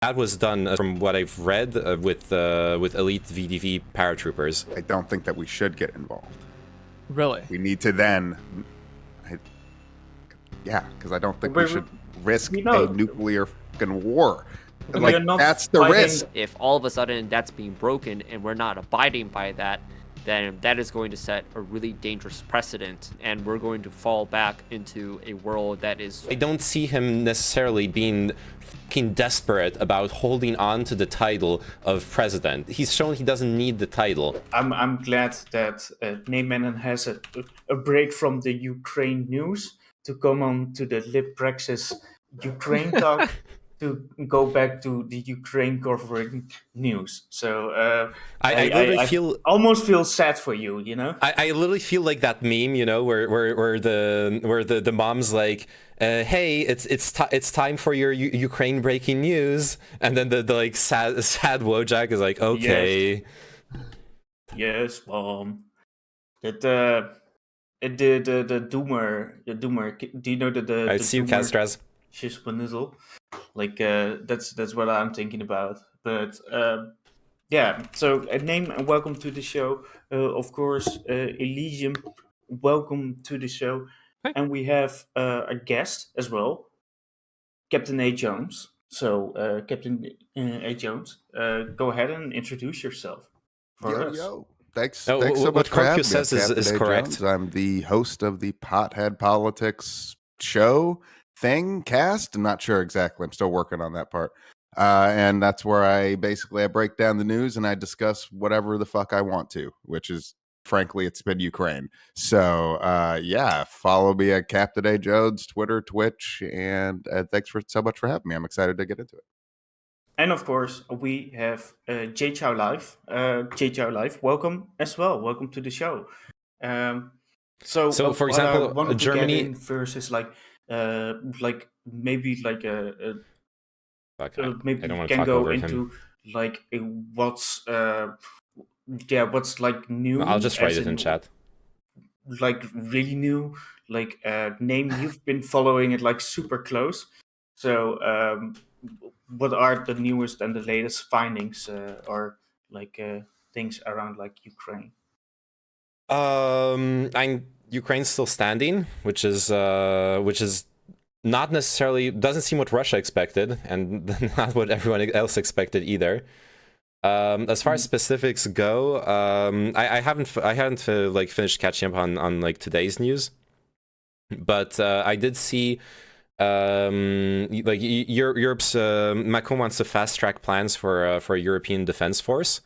That was done, from what I've read, with elite VDV paratroopers. I don't think that we should get involved. Really? We need to then, because I don't think we should risk a nuclear fucking war. Like, that's the risk. If all of a sudden that's being broken and we're not abiding by that, then that is going to set a really dangerous precedent, and we're going to fall back into a world that is... I don't see him necessarily being fucking desperate about holding on to the title of president. He's shown he doesn't need the title. I'm glad that Neymanen has a break from the Ukraine news to come on to the Lib Praxis Ukraine talk. To go back to the Ukraine government news, so I almost feel sad for you. You know, I literally feel like that meme, you know, where the mom's like, "Hey, it's time for your Ukraine breaking news," and then the like sad Wojak is like, "Okay." Yes, mom. That the doomer. Do you know the I see you, Castraz. Shismanizzle. Like that's what I'm thinking about. But yeah, so a name and welcome to the show. Of course, Elysium, welcome to the show. Hi. And we have a guest as well, Captain A. Jones. So Captain A. Jones, go ahead and introduce yourself for us. Yo. Thanks so much for having me. Says is correct. Jones. I'm the host of the Pothead Politics show. Cast. I'm not sure exactly. I'm still working on that part. And that's where I break down the news and I discuss whatever the fuck I want to, which is, frankly, it's been Ukraine. So, follow me at Captain A. Jones, Twitter, Twitch, and thanks so much for having me. I'm excited to get into it. And of course, we have JChaoLive. JChaoLive, welcome as well. Welcome to the show. So for example, Germany versus maybe like maybe we can go into like what's like new. I'll just write it in chat. Like really new, like name you've been following it like super close. So what are the newest and the latest findings or like things around like Ukraine? Ukraine's still standing, which is not necessarily, doesn't seem what Russia expected, and not what everyone else expected either. As far as specifics go, I haven't like finished catching up on like today's news, but I did see like Europe's Macron wants to fast track plans for a European defense force.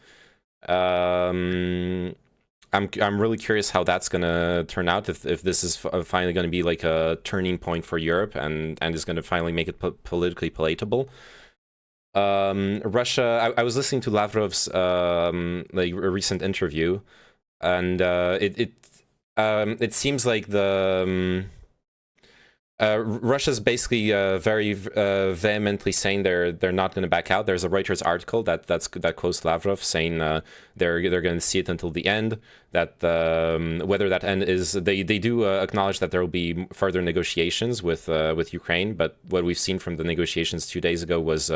I'm really curious how that's gonna turn out, if this is finally gonna be like a turning point for Europe and is gonna finally make it politically palatable. Russia, I was listening to Lavrov's like a recent interview, and it seems like the Russia's basically very vehemently saying they're not going to back out. There's a Reuters article that quotes Lavrov saying they're going to see it until the end. That whether that end is, they do acknowledge that there will be further negotiations with Ukraine, but what we've seen from the negotiations 2 days ago was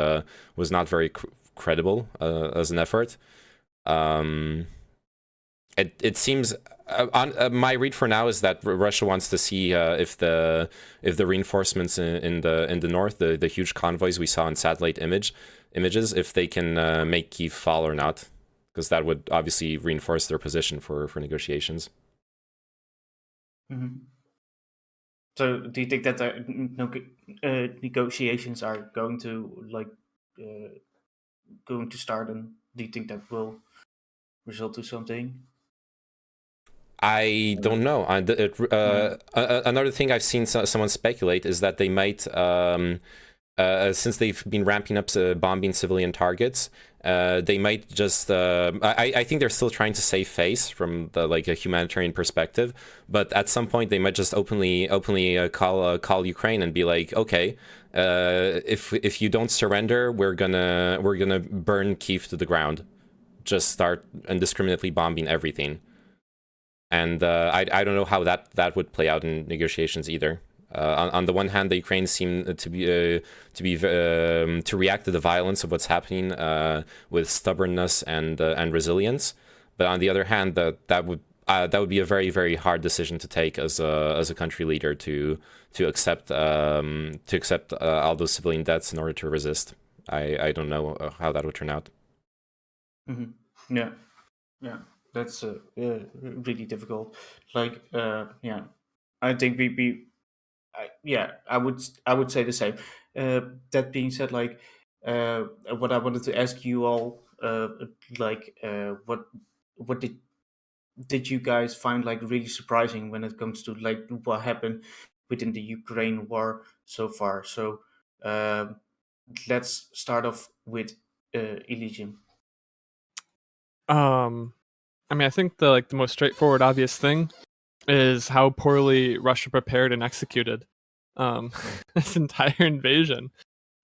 not very credible as an effort. It seems on my read for now is that Russia wants to see if the reinforcements in the north, the huge convoys we saw in satellite images, if they can make Kyiv fall or not, because that would obviously reinforce their position for negotiations. Mm-hmm. So, do you think that the negotiations are going to start, and do you think that will result to something? I don't know. Another thing I've seen someone speculate is that they might, since they've been ramping up bombing civilian targets, they might just. I think they're still trying to save face from a humanitarian perspective, but at some point they might just openly call Ukraine and be like, okay, if you don't surrender, we're gonna burn Kyiv to the ground. Just start indiscriminately bombing everything. And I don't know how that would play out in negotiations either. On the one hand, the Ukrainians seem to react to the violence of what's happening with stubbornness and resilience, but on the other hand, that would be a very, very hard decision to take as a country leader to accept all those civilian deaths in order to resist. I don't know how that would turn out. Mm-hmm. Yeah, that's really difficult. Like, I think I would say the same. That being said, like, what I wanted to ask you all, what did you guys find like really surprising when it comes to like what happened within the Ukraine war so far? So let's start off with ilisium. I mean, I think the most straightforward, obvious thing is how poorly Russia prepared and executed this entire invasion.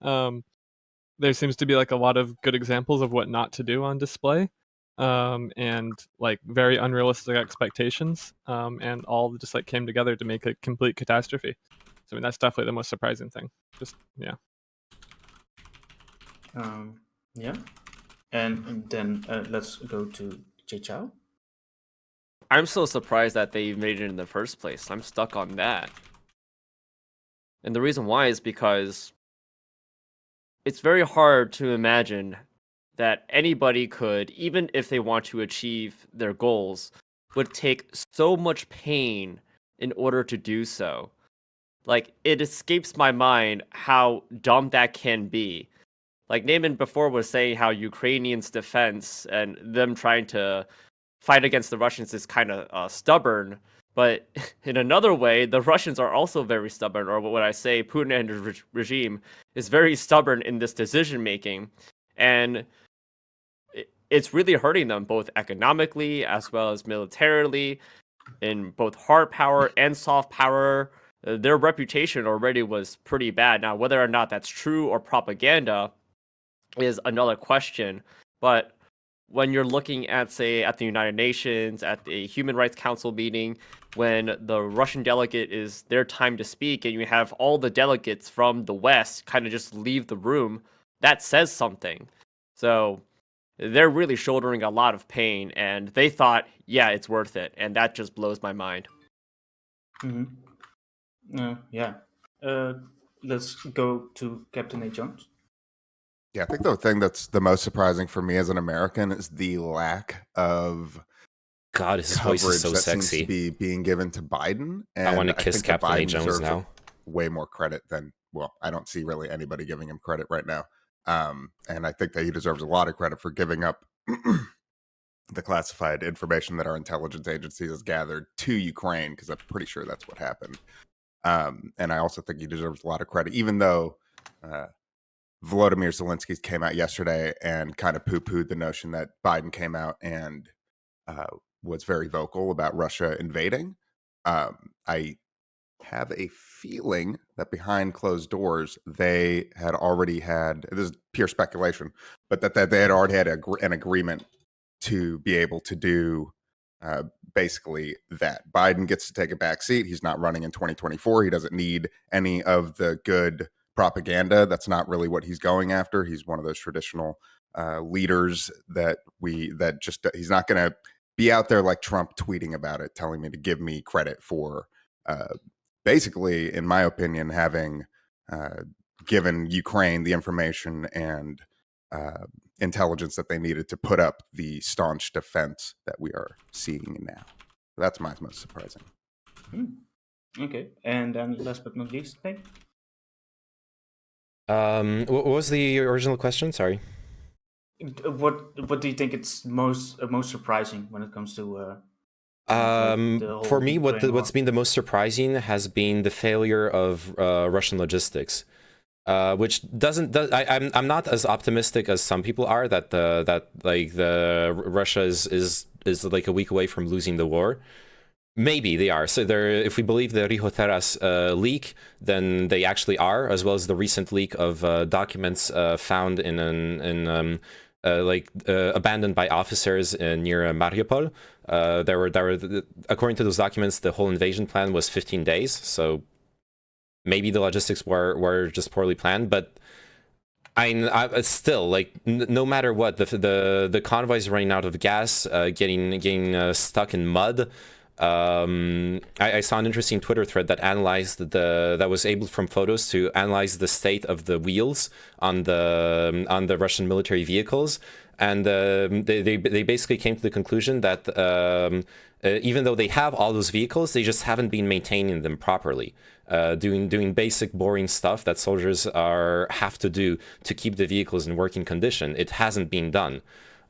There seems to be like a lot of good examples of what not to do on display, and like very unrealistic expectations, and all just like came together to make a complete catastrophe. So I mean, that's definitely the most surprising thing. Just yeah. Yeah, and then let's go to JChao. I'm so surprised that they made it in the first place. I'm stuck on that. And the reason why is because it's very hard to imagine that anybody could, even if they want to achieve their goals, would take so much pain in order to do so. Like, it escapes my mind how dumb that can be. Like Naaman before was saying how Ukrainians' defense and them trying to fight against the Russians is kind of stubborn. But in another way, the Russians are also very stubborn, or what I say, Putin and his regime is very stubborn in this decision making. And it's really hurting them both economically as well as militarily, in both hard power and soft power. Their reputation already was pretty bad. Now, whether or not that's true or propaganda is another question. But when you're looking at, say, at the United Nations, at the Human Rights Council meeting, when the Russian delegate is their time to speak, and you have all the delegates from the West kind of just leave the room, that says something. So they're really shouldering a lot of pain, and they thought, yeah, it's worth it. And that just blows my mind. Mm-hmm. Yeah. Let's go to Captain A. Jones. Yeah, I think the thing that's the most surprising for me as an American is the lack of God, his voice coverage is so that sexy. seems to be being given to Biden. And I want to kiss think that Captain A. Biden Jones deserves now. way more credit than, well, I don't see really anybody giving him credit right now. And I think that he deserves a lot of credit for giving up the classified information that our intelligence agency has gathered to Ukraine, because I'm pretty sure that's what happened. And I also think he deserves a lot of credit, even though Volodymyr Zelensky came out yesterday and kind of poo-pooed the notion that Biden came out and was very vocal about Russia invading. I have a feeling that behind closed doors, they had already had, this is pure speculation, but that they had already had an agreement to be able to do basically that. Biden gets to take a back seat. He's not running in 2024. He doesn't need any of the good propaganda. That's not really what he's going after. He's one of those traditional leaders he's not going to be out there like Trump tweeting about it, telling me to give me credit for basically, in my opinion, having given Ukraine the information and intelligence that they needed to put up the staunch defense that we are seeing now. That's my most surprising. Okay, and then last but not least, Nick? What was the original question? Sorry. What do you think it's most surprising when it comes to for me, what's been the most surprising has been the failure of Russian logistics, which I'm not as optimistic as some people are that Russia is like a week away from losing the war. Maybe they are. So if we believe the Rihoteras leak, then they actually are, as well as the recent leak of documents found abandoned by officers near Mariupol. There were according to those documents, the whole invasion plan was 15 days. So maybe the logistics were just poorly planned, but I still, like, no matter what, the convoys running out of gas, getting stuck in mud. I saw an interesting Twitter thread that analyzed that was able from photos to analyze the state of the wheels on the Russian military vehicles, and they basically came to the conclusion that even though they have all those vehicles, they just haven't been maintaining them properly. Doing basic boring stuff that soldiers have to do to keep the vehicles in working condition. It hasn't been done.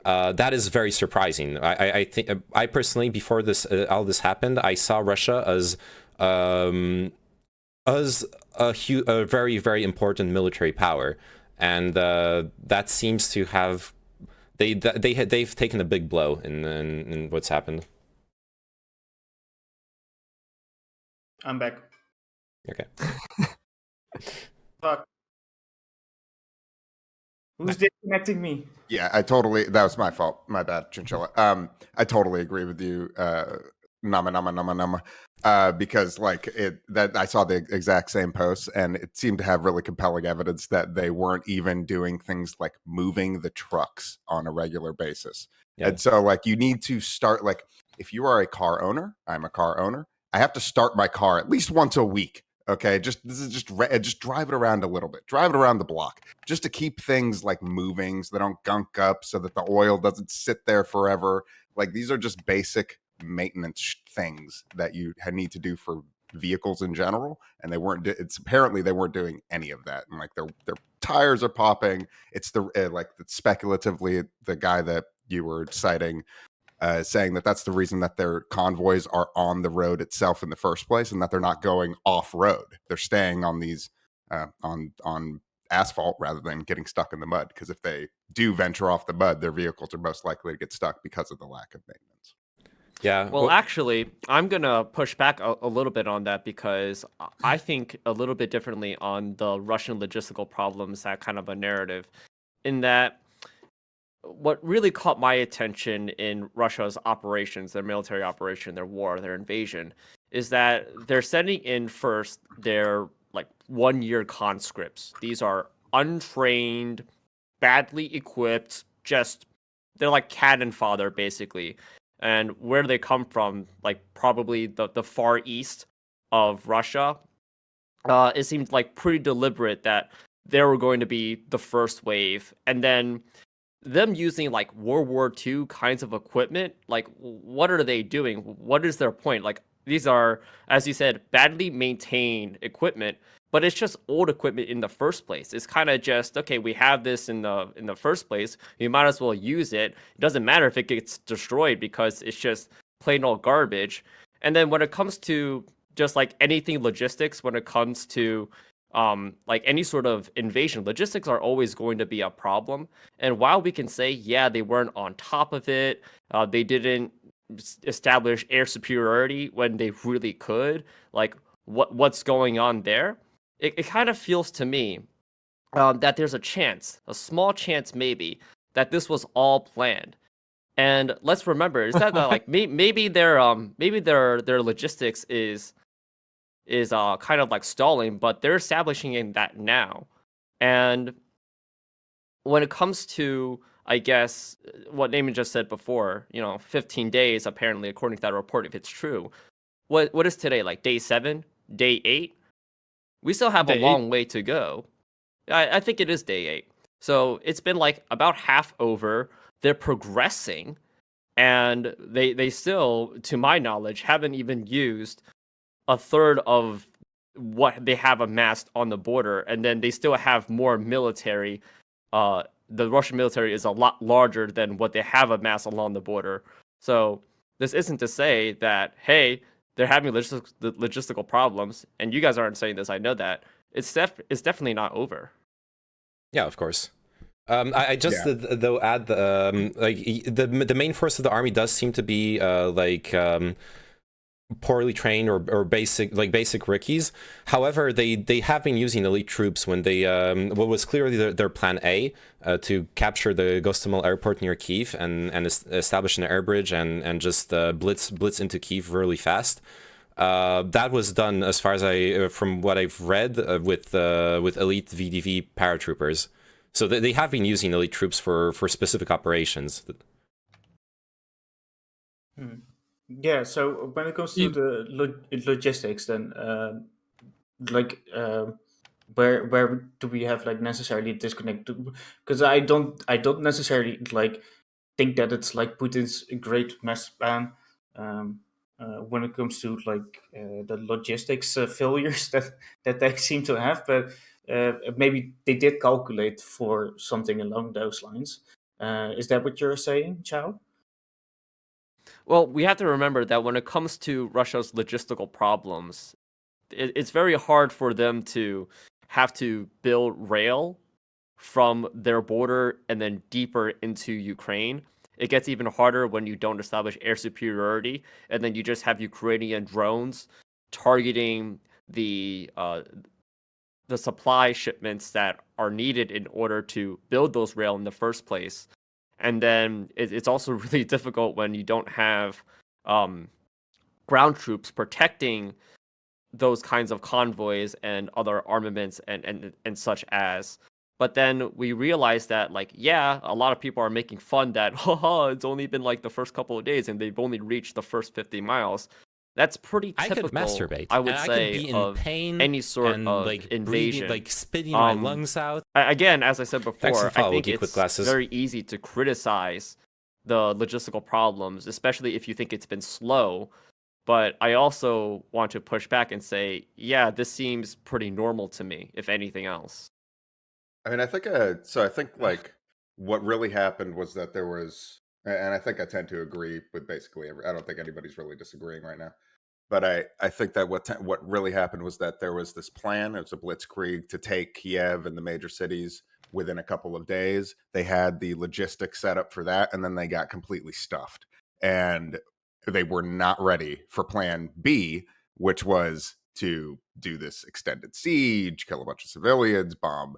That is very surprising. I think I personally, before all this happened, I saw Russia as a very, very important military power, and that seems to have they've taken a big blow in what's happened. I'm back. Okay. Fuck. Who's disconnecting me? Yeah, that was my fault. My bad, Chinchilla. I totally agree with you, nama, because like that I saw the exact same post, and it seemed to have really compelling evidence that they weren't even doing things like moving the trucks on a regular basis. Yeah. And so like you need to start, like, if you are a car owner, I'm a car owner, I have to start my car at least once a week. Okay, just drive it around a little bit, drive it around the block, just to keep things like moving, so they don't gunk up, so that the oil doesn't sit there forever. Like, these are just basic maintenance things that you need to do for vehicles in general, and they weren't. Apparently they weren't doing any of that, and like their tires are popping. It's speculatively the guy that you were citing. Saying that that's the reason that their convoys are on the road itself in the first place, and that they're not going off road. They're staying on these on asphalt rather than getting stuck in the mud. Because if they do venture off the mud, their vehicles are most likely to get stuck because of the lack of maintenance. Yeah. Well, actually, I'm gonna push back a little bit on that, because I think a little bit differently on the Russian logistical problems, that kind of a narrative, in that what really caught my attention in Russia's operations, their military operation, their war, their invasion, is that they're sending in first their like 1-year conscripts. These are untrained, badly equipped, they're like cannon fodder basically. And where do they come from? Like probably the far east of Russia. It seemed like pretty deliberate that they were going to be the first wave, and then them using like World War II kinds of equipment. Like, what are they doing? What is their point? Like, these are, as you said, badly maintained equipment, but it's just old equipment in the first place. It's kind of just, okay, we have this in the first place, you might as well use it. It doesn't matter if it gets destroyed, because it's just plain old garbage. And then when it comes to just like anything logistics, when it comes to like any sort of invasion, logistics are always going to be a problem. And while we can say, yeah, they weren't on top of it, they didn't establish air superiority when they really could, like what's going on there, it kind of feels to me that there's a small chance maybe, that this was all planned. And let's remember, is that like maybe their logistics is kind of like stalling, but they're establishing that now. And when it comes to, I guess, what Naaman just said before, 15 days, apparently, according to that report, if it's true, what is today, like day 7, day 8? We still have a long way to go. I think it is day 8. So it's been like about half over. They're progressing, and they still, to my knowledge, haven't even used a third of what they have amassed on the border, and then they still have more military. The Russian military is a lot larger than what they have amassed along the border. So this isn't to say that, hey, they're having logistical problems, and you guys aren't saying this, I know that. It's definitely not over. Yeah, of course. I just though add the main force of the army does seem to be poorly trained or basic rookies. However, they have been using elite troops when they what was clearly their plan A, to capture the Gostomel airport near Kyiv and establish an air bridge and just blitz into Kyiv really fast. That was done, as far as from what I've read, with elite VDV paratroopers. So they have been using elite troops for specific operations. Yeah. So when it comes to the logistics, then where do we have like necessarily disconnect? Because I don't necessarily like think that it's like Putin's great master plan when it comes to like the logistics failures that they seem to have, but maybe they did calculate for something along those lines. Is that what you're saying, Chao? Well, we have to remember that when it comes to Russia's logistical problems, it's very hard for them to have to build rail from their border and then deeper into Ukraine. It gets even harder when you don't establish air superiority, and then you just have Ukrainian drones targeting the supply shipments that are needed in order to build those rail in the first place. And then it's also really difficult when you don't have ground troops protecting those kinds of convoys and other armaments and such as. But then we realized that, like, yeah, a lot of people are making fun that, haha, it's only been like the first couple of days and they've only reached the first 50 miles. That's pretty typical, I could masturbate. I would and say, I could be in of pain any sort and, of like, invasion. breathing, like spitting my lungs out. Again, as I said Thanks before, to I follow think Geek with it's Glasses. very easy to criticize the logistical problems, especially if you think it's been slow. But I also want to push back and say, yeah, this seems pretty normal to me, if anything else. I mean, I think like what really happened was that there was, and I think I tend to agree with basically I don't think anybody's really disagreeing right now. But I think that what really happened was that there was this plan. It was a blitzkrieg to take Kiev and the major cities within a couple of days. They had the logistics set up for that, and then they got completely stuffed. And they were not ready for plan B, which was to do this extended siege, kill a bunch of civilians, bomb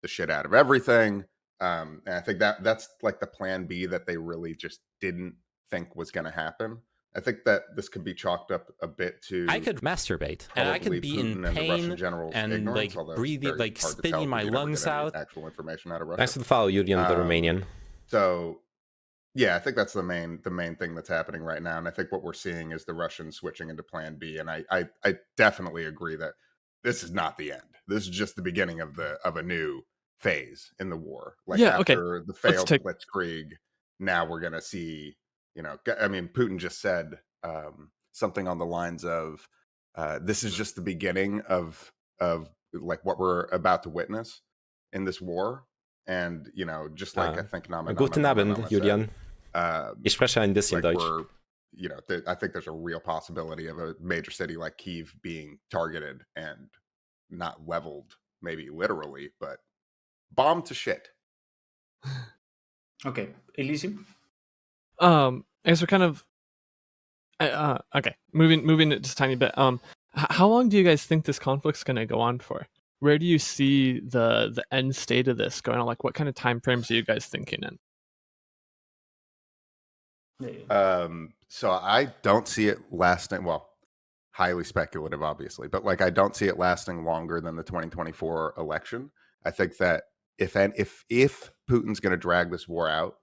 the shit out of everything. And I think that's like the plan B that they really just didn't think was going to happen. I think that this could be chalked up a bit to I could masturbate, and I could be Putin in and the Russian pain generals' and ignorance, like although it's breathing, very like hard to tell spitting 'cause my you never lungs get any out. actual information out of Russia. Thanks to the follow, Yulian, the Romanian. So, yeah, I think that's the main thing that's happening right now, and I think what we're seeing is the Russians switching into Plan B. And I definitely agree that this is not the end. This is just the beginning of a new phase in the war. Like after the failed blitzkrieg, now we're gonna see. I mean, Putin just said something on the lines of, "This is just the beginning of like what we're about to witness in this war." And just like I think Guten Abend, Julian. Ich spreche ein bisschen like Deutsch. I think there's a real possibility of a major city like Kyiv being targeted and not leveled, maybe literally, but bombed to shit. Okay, Ilisium. I guess we're kind of okay. Moving it just a tiny bit. How long do you guys think this conflict's gonna go on for? Where do you see the end state of this going on? Like, what kind of time frames are you guys thinking in? So I don't see it lasting. Well, highly speculative, obviously, but like I don't see it lasting longer than the 2024 election. I think that if Putin's going to drag this war out,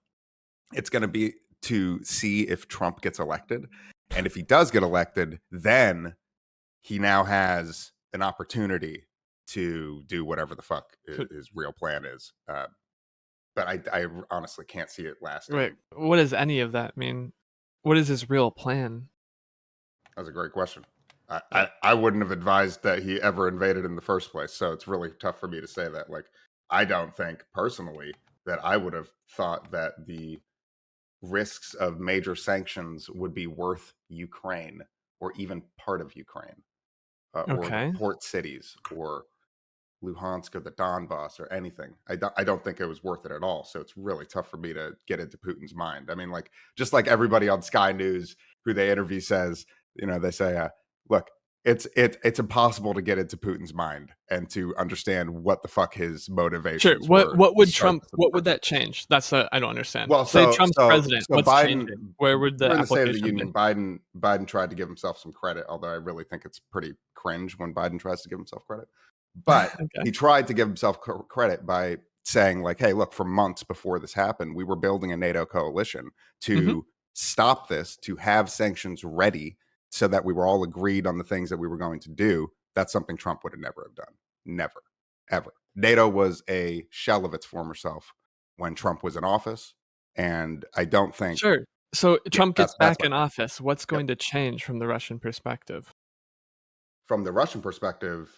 it's going to be to see if Trump gets elected, and if he does get elected, then he now has an opportunity to do whatever the fuck his real plan is. But I honestly can't see it lasting. Wait, what does any of that mean? What is his real plan? That's a great question. I wouldn't have advised that he ever invaded in the first place, so it's really tough for me to say that. Like, I don't think personally that I would have thought that the risks of major sanctions would be worth Ukraine or even part of Ukraine, or port cities or Luhansk or the Donbass or anything. I don't think it was worth it at all. So it's really tough for me to get into Putin's mind. I mean, like, just like everybody on Sky News who they interview says, they say, look, it's impossible to get into Putin's mind and to understand what the fuck his Sure. motivations What were. what would to start Trump? this in the What would first that change? That's I don't understand. Well, Say so Trump's so president. so What's changing? Where would the during the State of the application be? Union, Biden tried to give himself some credit, although I really think it's pretty cringe when Biden tries to give himself credit. But Okay. he tried to give himself credit by saying, like, hey, look, for months before this happened, we were building a NATO coalition to stop this, to have sanctions ready so that we were all agreed on the things that we were going to do. That's something Trump would have never have done. Never, ever. NATO was a shell of its former self when Trump was in office. And I don't think. Sure. So Trump gets that's back in office. What's going to change from the Russian perspective? From the Russian perspective,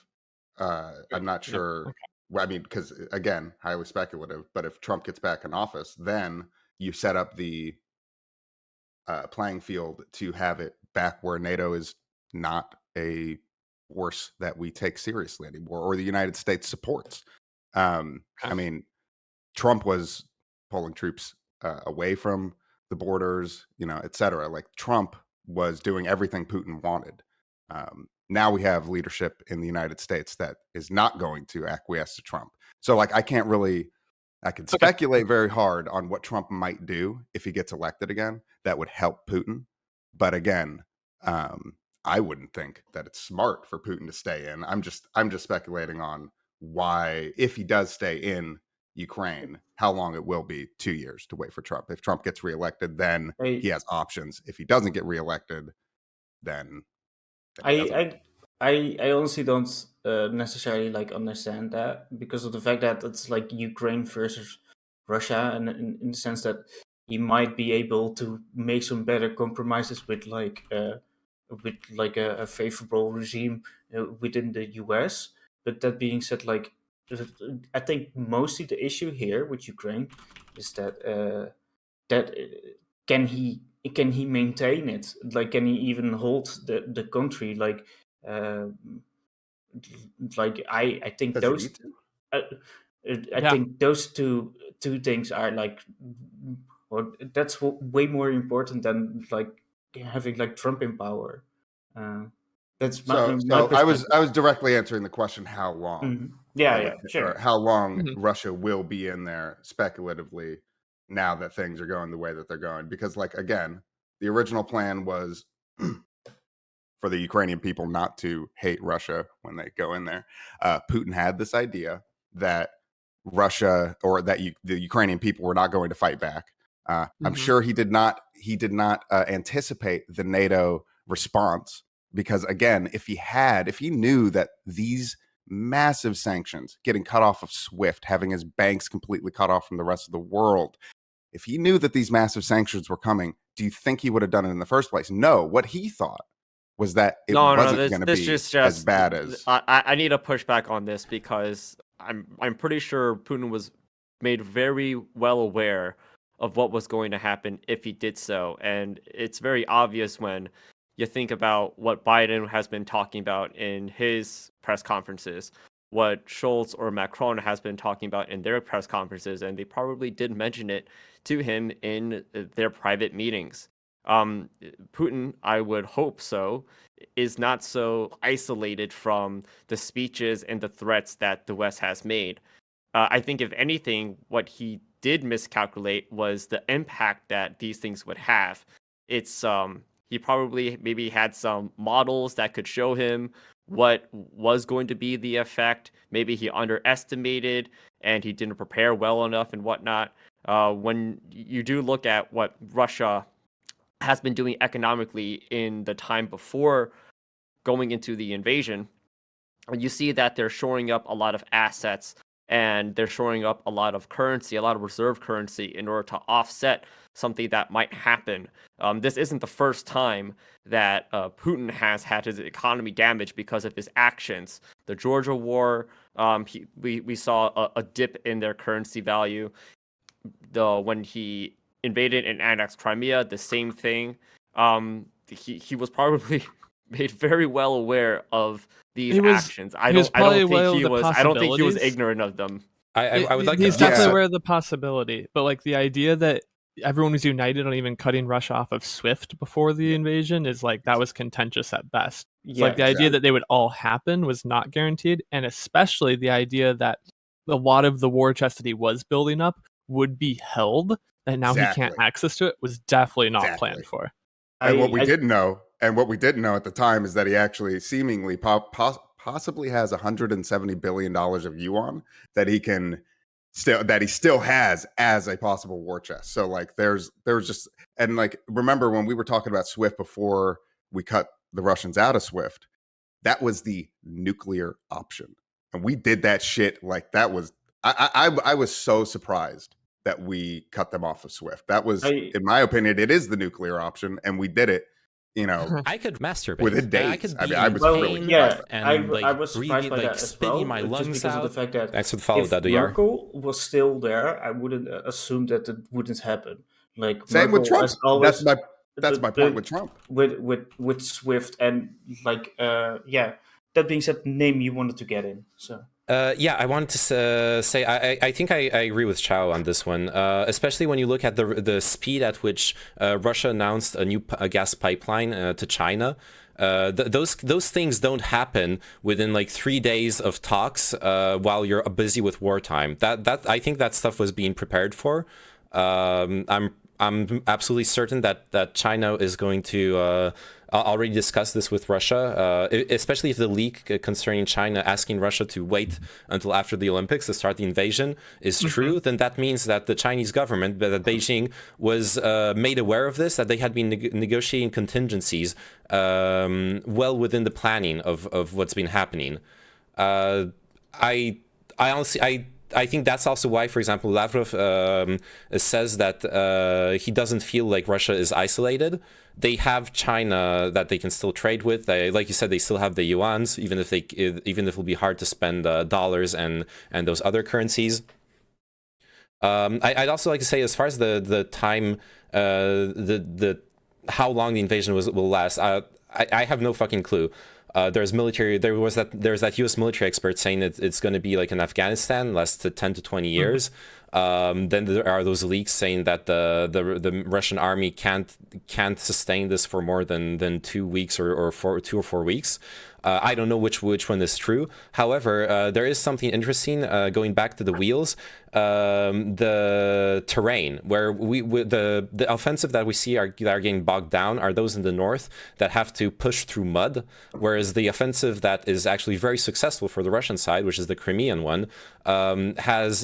I'm not Yeah, sure. okay. Well, I mean, because again, highly speculative. But if Trump gets back in office, then you set up the playing field to have it back where NATO is not a force that we take seriously anymore, or the United States supports. I Okay. mean, Trump was pulling troops away from the borders, et cetera. Like Trump was doing everything Putin wanted. Now we have leadership in the United States that is not going to acquiesce to Trump. So, like, I can speculate very hard on what Trump might do if he gets elected again. That would help Putin. But again, I wouldn't think that it's smart for Putin to stay in. I'm just speculating on why, if he does stay in Ukraine, how long it will be. 2 years to wait for Trump. If Trump gets reelected, then he has options. If he doesn't get reelected, then he doesn't. I honestly don't necessarily like understand that, because of the fact that it's like Ukraine versus Russia, and in the sense that he might be able to make some better compromises with like a favorable regime within the US. But that being said, like, I think mostly the issue here with Ukraine is that can he maintain it? Like, can he even hold the country? I think Does he those need to? I Yeah. think those two things are like, or that's way more important than like having like Trump in power. That's my So I was perspective. directly answering the question, how long? Mhm. Yeah, or, yeah, or sure. how long Mhm. Russia will be in there speculatively now that things are going the way that they're going. Because, like, again, the original plan was for the Ukrainian people not to hate Russia when they go in there. Putin had this idea that Russia, or that the Ukrainian people were not going to fight back. I'm Mhm. sure he did not anticipate the NATO response, because again, if he knew that these massive sanctions, getting cut off of SWIFT, having his banks completely cut off from the rest of the world, if he knew that these massive sanctions were coming, do you think he would have done it in the first place? No. What he thought was that it No, wasn't going to this be is as just bad as. I need to push back on this, because I'm pretty sure Putin was made very well aware of what was going to happen if he did so, and it's very obvious when you think about what Biden has been talking about in his press conferences, what Schultz or Macron has been talking about in their press conferences, and they probably did mention it to him in their private meetings. Putin, I would hope so, is not so isolated from the speeches and the threats that the West has made. I think, if anything, what he did miscalculate was the impact that these things would have. It's he probably maybe had some models that could show him what was going to be the effect. Maybe he underestimated and he didn't prepare well enough and whatnot. When you do look at what Russia has been doing economically in the time before going into the invasion, you see that they're shoring up a lot of assets, and they're shoring up a lot of currency, a lot of reserve currency, in order to offset something that might happen. This isn't the first time that Putin has had his economy damaged because of his actions. The Georgia War, we saw a dip in their currency value. When he invaded and annexed Crimea, the same thing. He was probably made very well aware of these actions. I don't probably think aware of he the was. I don't think he was possibilities. ignorant of them. I would like He's to definitely Yeah. aware of the possibility, but like the idea that everyone was united on even cutting Russia off of SWIFT before the invasion is like that was contentious at best. Yeah, Like the idea that they would all happen was not guaranteed, and especially the idea that a lot of the war chest that he was building up would be held, and now he can't access to it was definitely not planned for. And what we didn't know at the time is that he actually seemingly possibly has $170 billion of yuan that he still has as a possible war chest. So like there was just, and like remember when we were talking about SWIFT before we cut the Russians out of SWIFT, that was the nuclear option, and we did that shit like that was I was so surprised that we cut them off of SWIFT. That was, in my opinion, it is the nuclear option, and we did it. You know, I could masturbate within days. I was really I was surprised by that as well. My lungs just because out. of the fact that Thanks for the follow, if Merkel was still there, I wouldn't assume that it wouldn't happen. Like same Merkel with Trump. Always, that's my point with Trump. With SWIFT and like That being said, name you wanted to get in. So. I wanted to say I think I agree with Chao on this one, especially when you look at the speed at which Russia announced a new gas pipeline to China. Those things don't happen within like 3 days of talks while you're busy with wartime. That I think that stuff was being prepared for. I'm absolutely certain that China is going to already discuss this with Russia, especially if the leak concerning China asking Russia to wait until after the Olympics to start the invasion is true. Then that means that the Chinese government, that Beijing was made aware of this, that they had been negotiating contingencies well within the planning of what's been happening. I think that's also why, for example, Lavrov says that he doesn't feel like Russia is isolated. They have China that they can still trade with. Like you said, they still have the yuans, even if it'll be hard to spend dollars and those other currencies. I'd also like to say, as far as the time, how long the invasion will last, I have no fucking clue. There's that U.S. military expert saying that it's going to be like in Afghanistan, last 10 to 20 years. Then there are those leaks saying that the Russian army can't sustain this for more than 2 weeks or 2 or 4 weeks. I don't know which one is true. However, there is something interesting going back to the wheels. The terrain where the offensive that we see that are getting bogged down are those in the north that have to push through mud, whereas the offensive that is actually very successful for the Russian side, which is the Crimean one, is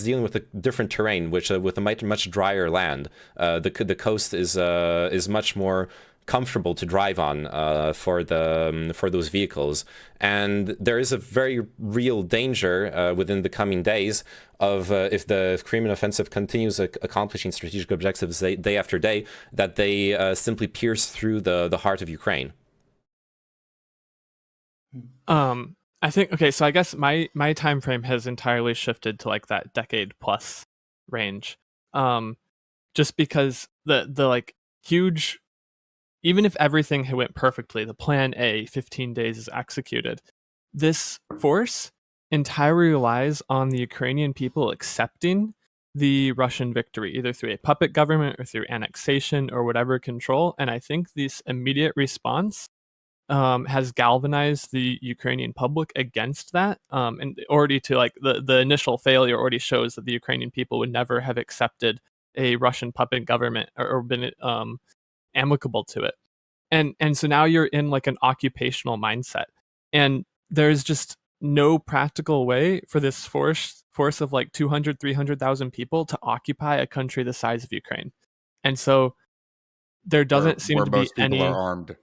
dealing with a different terrain, which with a much drier land. The coast is much more comfortable to drive on for those vehicles, and there is a very real danger within the coming days of if the Crimean offensive continues accomplishing strategic objectives day after day, that they simply pierce through the heart of Ukraine. I think so I guess my time frame has entirely shifted to like that decade plus range, just because the like huge. Even if everything had went perfectly, the plan A, 15 days, is executed, this force entirely relies on the Ukrainian people accepting the Russian victory, either through a puppet government or through annexation or whatever control. And I think this immediate response has galvanized the Ukrainian public against that. And already to like the initial failure already shows that the Ukrainian people would never have accepted a Russian puppet government or been amicable to it. And so now you're in like an occupational mindset, and there's just no practical way for this force of like 300,000 people to occupy a country the size of Ukraine. And so there doesn't seem to be any are armed.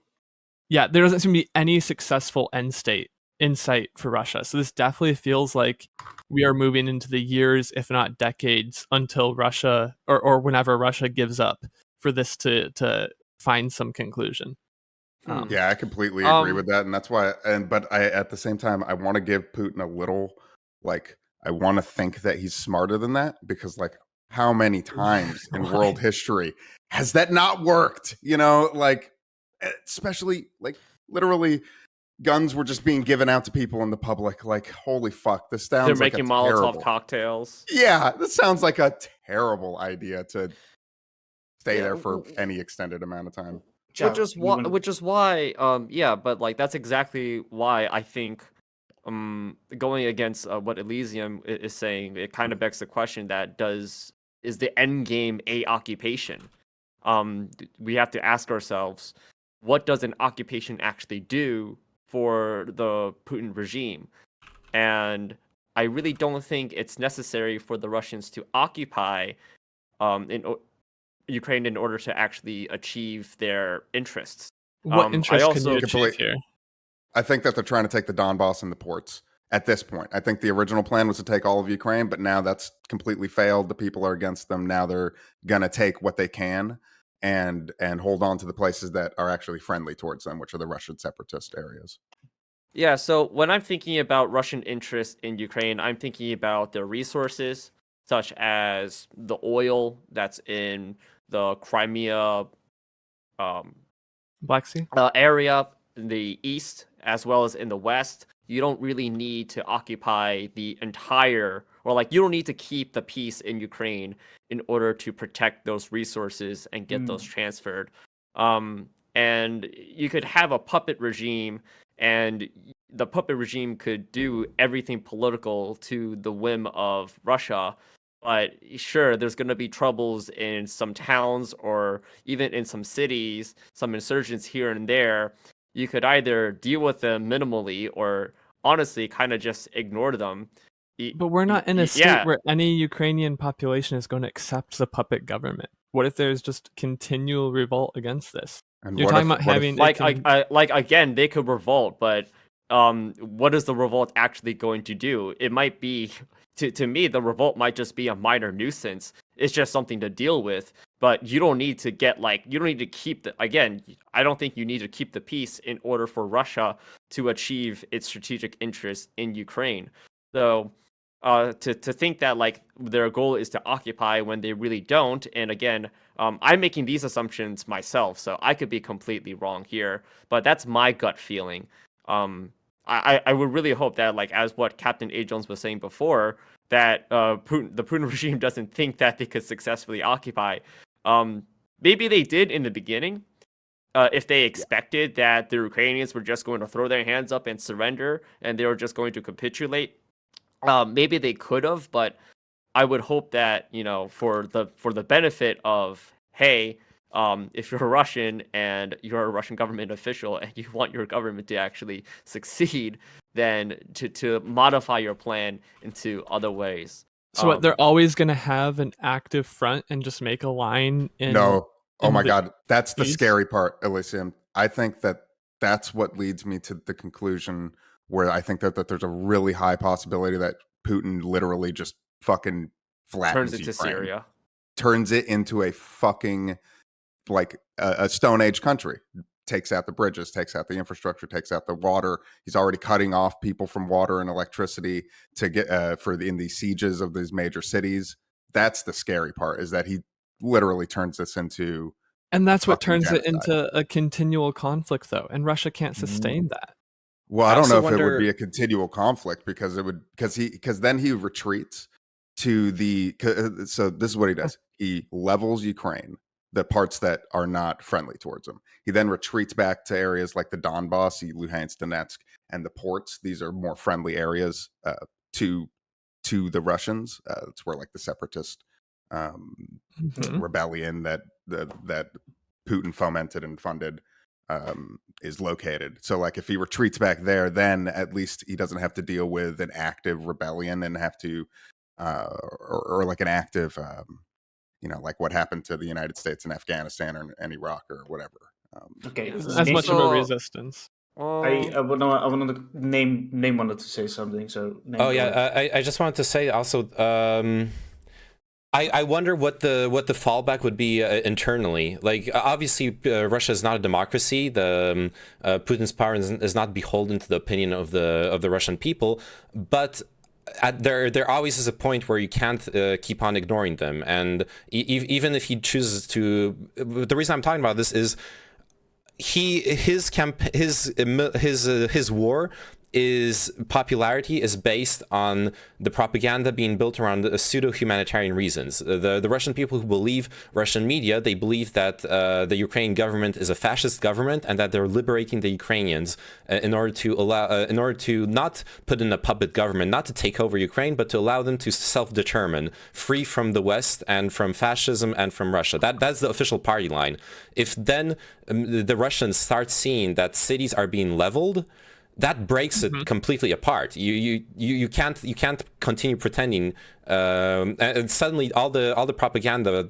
Yeah, there doesn't seem to be any successful end state in sight for Russia. So this definitely feels like we are moving into the years, if not decades, until Russia or whenever Russia gives up for this to find some conclusion. Yeah, I completely agree with that, and that's why. But I, at the same time, I want to give Putin a little, like, I want to think that he's smarter than that, because, like, how many times in world history has that not worked? You know, like, especially like literally, guns were just being given out to people in the public. Like, holy fuck, this sounds. They're making Molotov cocktails. Yeah, this sounds like a terrible idea to stay there for any extended amount of time. Which is why, yeah, but like that's exactly why I think, going against what Elysium is saying, it kind of begs the question that is the end game a occupation? We have to ask ourselves, what does an occupation actually do for the Putin regime? And I really don't think it's necessary for the Russians to occupy Ukraine in order to actually achieve their interests. What interest can you achieve here? I think that they're trying to take the Donbass and the ports at this point. I think the original plan was to take all of Ukraine, but now that's completely failed. The people are against them. Now they're going to take what they can and hold on to the places that are actually friendly towards them, which are the Russian separatist areas. Yeah, so when I'm thinking about Russian interest in Ukraine, I'm thinking about their resources, such as the oil that's in the Crimea Black Sea area in the east, as well as in the west. You don't really need to occupy the entire, or like you don't need to keep the peace in Ukraine in order to protect those resources and get those transferred. And you could have a puppet regime, and the puppet regime could do everything political to the whim of Russia. But sure, there's going to be troubles in some towns or even in some cities, some insurgents here and there. You could either deal with them minimally or honestly kind of just ignore them. But we're not in a state where any Ukrainian population is going to accept the puppet government. What if there's just continual revolt against this? And You're talking about having again, they could revolt, but what is the revolt actually going to do? It might be, to me, the revolt might just be a minor nuisance. It's just something to deal with, but you don't need to keep I don't think you need to keep the peace in order for Russia to achieve its strategic interests in Ukraine. So to think that like their goal is to occupy when they really don't, and again, I'm making these assumptions myself, so I could be completely wrong here, but that's my gut feeling. I would really hope that, like, as what Captain A. Jones was saying before, that the Putin regime doesn't think that they could successfully occupy. Maybe they did in the beginning, if they expected that the Ukrainians were just going to throw their hands up and surrender, and they were just going to capitulate. Maybe they could have, but I would hope that, for the benefit of, hey, if you're a Russian and you're a Russian government official and you want your government to actually succeed, then to modify your plan into other ways. So what, they're always going to have an active front and just make a line in... No. Oh my God. That's the scary part, Elysium. I think that's what leads me to the conclusion where I think that there's a really high possibility that Putin literally just fucking flattens turns into Ukraine. Syria. Turns it into a fucking, like, a Stone Age country. Takes out the bridges, takes out the infrastructure, takes out the water. He's already cutting off people from water and electricity to get in these sieges of these major cities. That's the scary part, is that he literally turns this into... And that's what turns it into a continual conflict, though. And Russia can't sustain that. Well, I don't know if it would be a continual conflict, because then he retreats to so this is what he does. He levels Ukraine, the parts that are not friendly towards him. He then retreats back to areas like the Donbass, Luhansk, Donetsk, and the ports. These are more friendly areas to the Russians. It's where, like, the separatist rebellion that Putin fomented and funded is located. So, like, if he retreats back there, then at least he doesn't have to deal with an active rebellion and have to or like an active like what happened to the United States in Afghanistan and Iraq or whatever. Okay, as much of a resistance. I wanted to name wanted to say something. So I just wanted to say also, I wonder what the fallback would be internally. Like, obviously, Russia is not a democracy. The Putin's power is not beholden to the opinion of the Russian people, but there always is a point where you can't keep on ignoring them. And even if he chooses to, the reason I'm talking about this is his war is popularity is based on the propaganda being built around pseudo-humanitarian reasons. The Russian people who believe Russian media, they believe that the Ukrainian government is a fascist government and that they're liberating the Ukrainians in order to not put in a puppet government, not to take over Ukraine, but to allow them to self-determine, free from the West and from fascism and from Russia. That's the official party line. If then the Russians start seeing that cities are being leveled, that breaks it completely apart. You can't continue pretending, and suddenly all the propaganda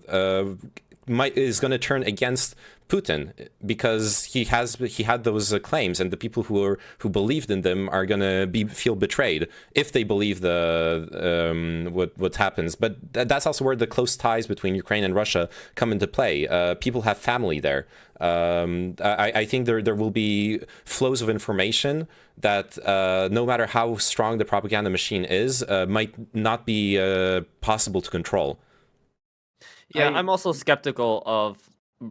is going to turn against Putin because he had those claims, and the people who believed in them are going to feel betrayed if they believe what happens. But that's also where the close ties between Ukraine and Russia come into play. People have family there. I think there will be flows of information that no matter how strong the propaganda machine is, might not be possible to control. Yeah, I'm also skeptical of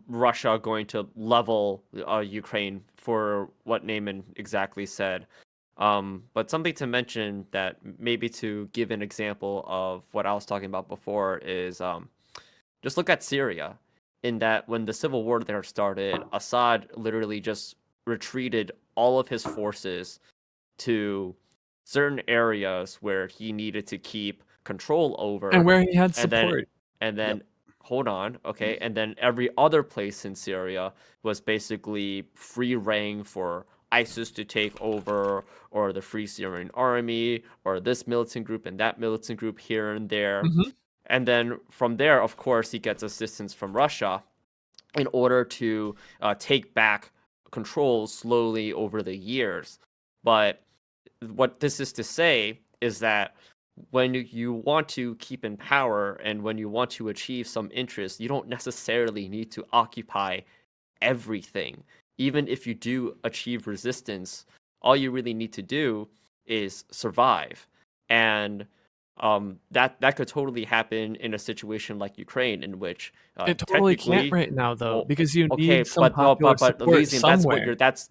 Russia going to level Ukraine for what Neyman exactly said. But something to mention that maybe to give an example of what I was talking about before is just look at Syria. In that when the civil war there started, Assad literally just retreated all of his forces to certain areas where he needed to keep control over. And where he had support. And then hold on, okay, and then every other place in Syria was basically free reign for ISIS to take over, or the Free Syrian Army, or this militant group and that militant group here and there. And then from there, of course, he gets assistance from Russia in order to take back control slowly over the years. But what this is to say is that when you want to keep in power and when you want to achieve some interest, you don't necessarily need to occupy everything. Even if you do achieve resistance, all you really need to do is survive. And that could totally happen in a situation like Ukraine, in which it totally can't right now, though, because you need some popular support Elysium, somewhere. that's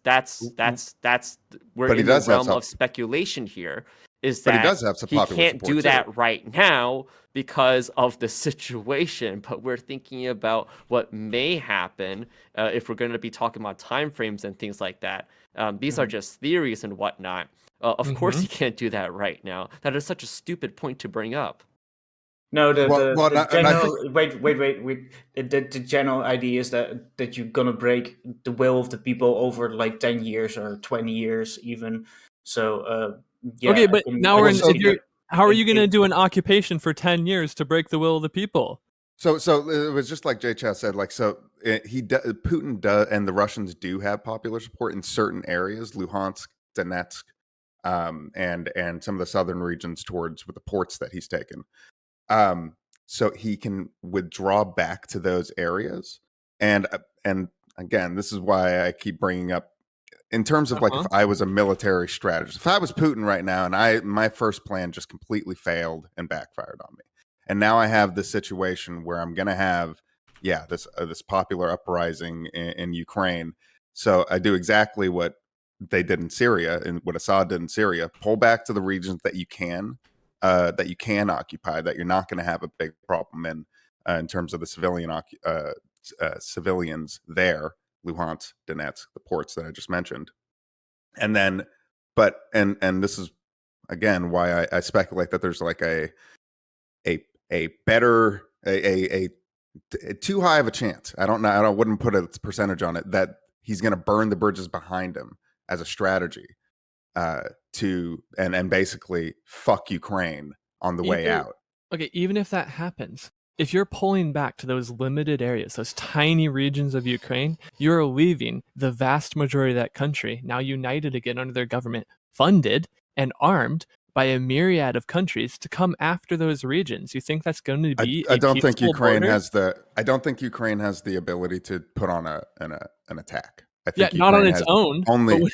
we're But in the realm of speculation here. Is that he does have some he popular can't support do too. that right now because of the situation, but we're thinking about what may happen if we're going to be talking about timeframes and things like that. These are just theories and whatnot. Of course, he can't do that right now. That is such a stupid point to bring up. No, the general wait. The general idea is that you're gonna break the will of the people over like 10 years or 20 years even. So yeah. Okay, but now we're in. How are you going to do an occupation for 10 years to break the will of the people? So it was just like JChao said. Like Putin does, and the Russians do have popular support in certain areas, Luhansk, Donetsk, and some of the southern regions with the ports that he's taken. So he can withdraw back to those areas, and again, this is why I keep bringing up. In terms of like, if I was a military strategist, if I was Putin right now, and my first plan just completely failed and backfired on me, and now I have this situation where I'm going to have, this popular uprising in Ukraine. So I do exactly what they did in Syria and what Assad did in Syria: pull back to the regions that you can occupy, that you're not going to have a big problem in terms of the civilians there. Luhansk, Donetsk, the ports that I just mentioned. And then, and this is again why I speculate that there's like a too high of a chance. I don't know. I wouldn't put a percentage on it that he's going to burn the bridges behind him as a strategy and basically fuck Ukraine on the way out. Okay, even if that happens, if you're pulling back to those limited areas, those tiny regions of Ukraine, you're leaving the vast majority of that country, now united again under their government, funded and armed by a myriad of countries to come after those regions. You think that's going to be I don't think Ukraine border? I don't think Ukraine has the ability to put on an attack. I think not on its own. Only,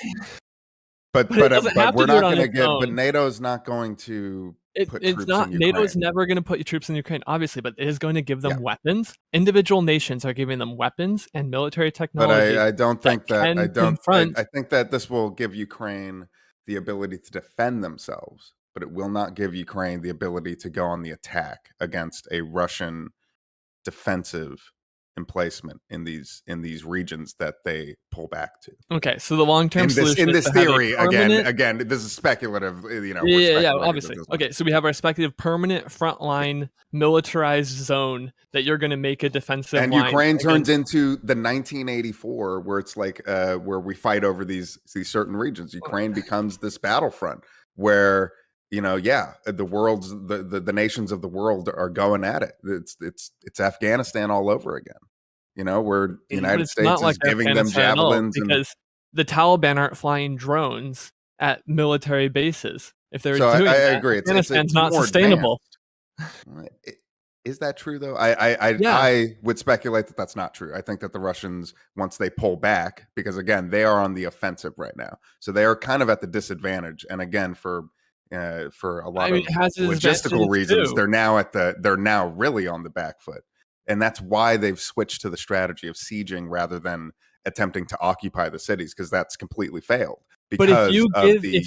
but we're not going to get. But NATO's not going to. It's not. NATO's never going to put troops in Ukraine, obviously, but it is going to give them weapons. Individual nations are giving them weapons and military technology. But I don't think that. I think I think that this will give Ukraine the ability to defend themselves, but it will not give Ukraine the ability to go on the attack against a Russian defensive emplacement in these regions that they pull back to. Okay, so the long-term In solution this is to have a theory, permanent... again, this is speculative. We're Yeah, speculating obviously. at this point. Okay, so we have our respective permanent frontline militarized zone that you're going to make a defensive And line Ukraine turns against. into the 1984, where it's like where we fight over these certain regions. Ukraine becomes this battlefront where the world's the nations of the world are going at it. It's Afghanistan all over again. Where the But United it's States not is like giving them Afghanistan at all, javelins because the Taliban aren't flying drones at military bases. If they were So doing I that, agree. Afghanistan's It's not more sustainable. advanced. Is that true though? I would speculate that that's not true. I think that the Russians, once they pull back, because again they are on the offensive right now, so they are kind of at the disadvantage. And again, for a lot of it has its logistical advantages reasons, too. they're now really on the back foot, and that's why they've switched to the strategy of sieging rather than attempting to occupy the cities, because that's completely failed. But if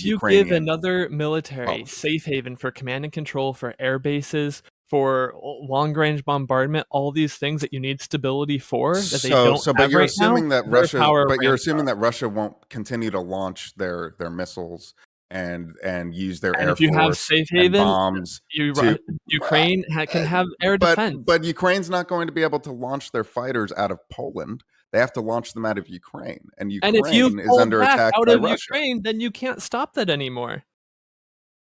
you Of give another military safe haven for command and control, for air bases, for long range bombardment, all these things that you need stability for that they don't have but you're right assuming now, that Russia, you're assuming that Russia won't continue to launch their missiles and use their and air if you have force safe and haven, bombs. Ukraine can have air defense. But Ukraine's not going to be able to launch their fighters out of Poland. They have to launch them out of Ukraine, and Ukraine And if you is under back attack out by of Russia. Ukraine, then you can't stop that anymore.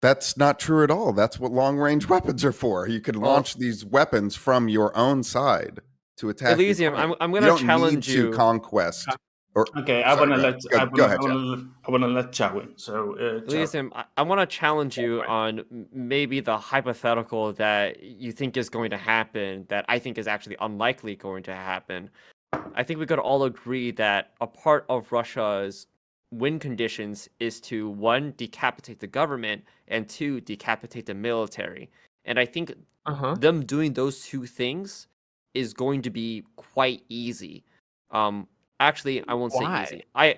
That's not true at all. That's what long-range weapons are for. You could launch these weapons from your own side to attack Elysium, Ukraine. I'm going to challenge you. To conquest. Okay, I want to let Chao in. So, Elysium, I want to challenge you on maybe the hypothetical that you think is going to happen that I think is actually unlikely going to happen. I think we could all agree that a part of Russia's win conditions is to, 1, decapitate the government, and 2, decapitate the military. And I think them doing those two things is going to be quite easy. Actually, I won't say easy. I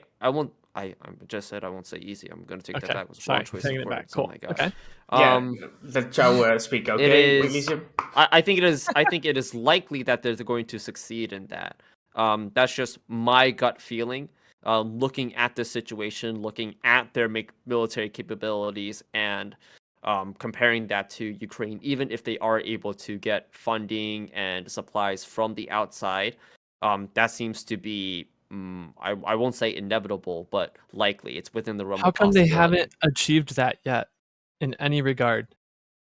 just said I won't say easy. I'm going to take that back. It was wrong choice of words. Cool. Oh my gosh. Okay. Let Chao speak. Okay. I think it is likely that they're going to succeed in that. That's just my gut feeling. Looking at the situation, looking at their military capabilities, and comparing that to Ukraine, even if they are able to get funding and supplies from the outside, that seems to be, I won't say inevitable, but likely. It's within the realm of possibility. How come they haven't achieved that yet in any regard?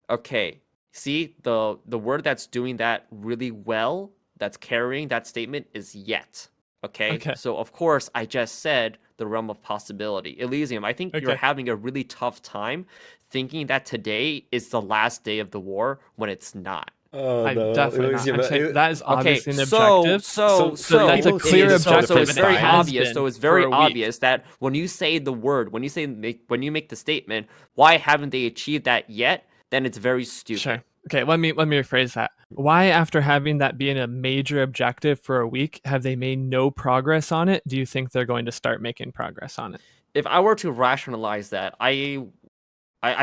Okay, see, the word that's doing that really well, that's carrying that statement, is yet. Okay, so of course I just said the realm of possibility. Elysium, I think you're having a really tough time thinking that today is the last day of the war when it's not. Definitely not. I'm saying that is obviously an objective. So that's a clear objective. So it's very obvious. So it's very obvious week. that when you say the word, when you make the statement, why haven't they achieved that yet? Then it's very stupid. Sure. Okay, let me rephrase that. Why, after having that being a major objective for a week, have they made no progress on it? Do you think they're going to start making progress on it? If I were to rationalize that, I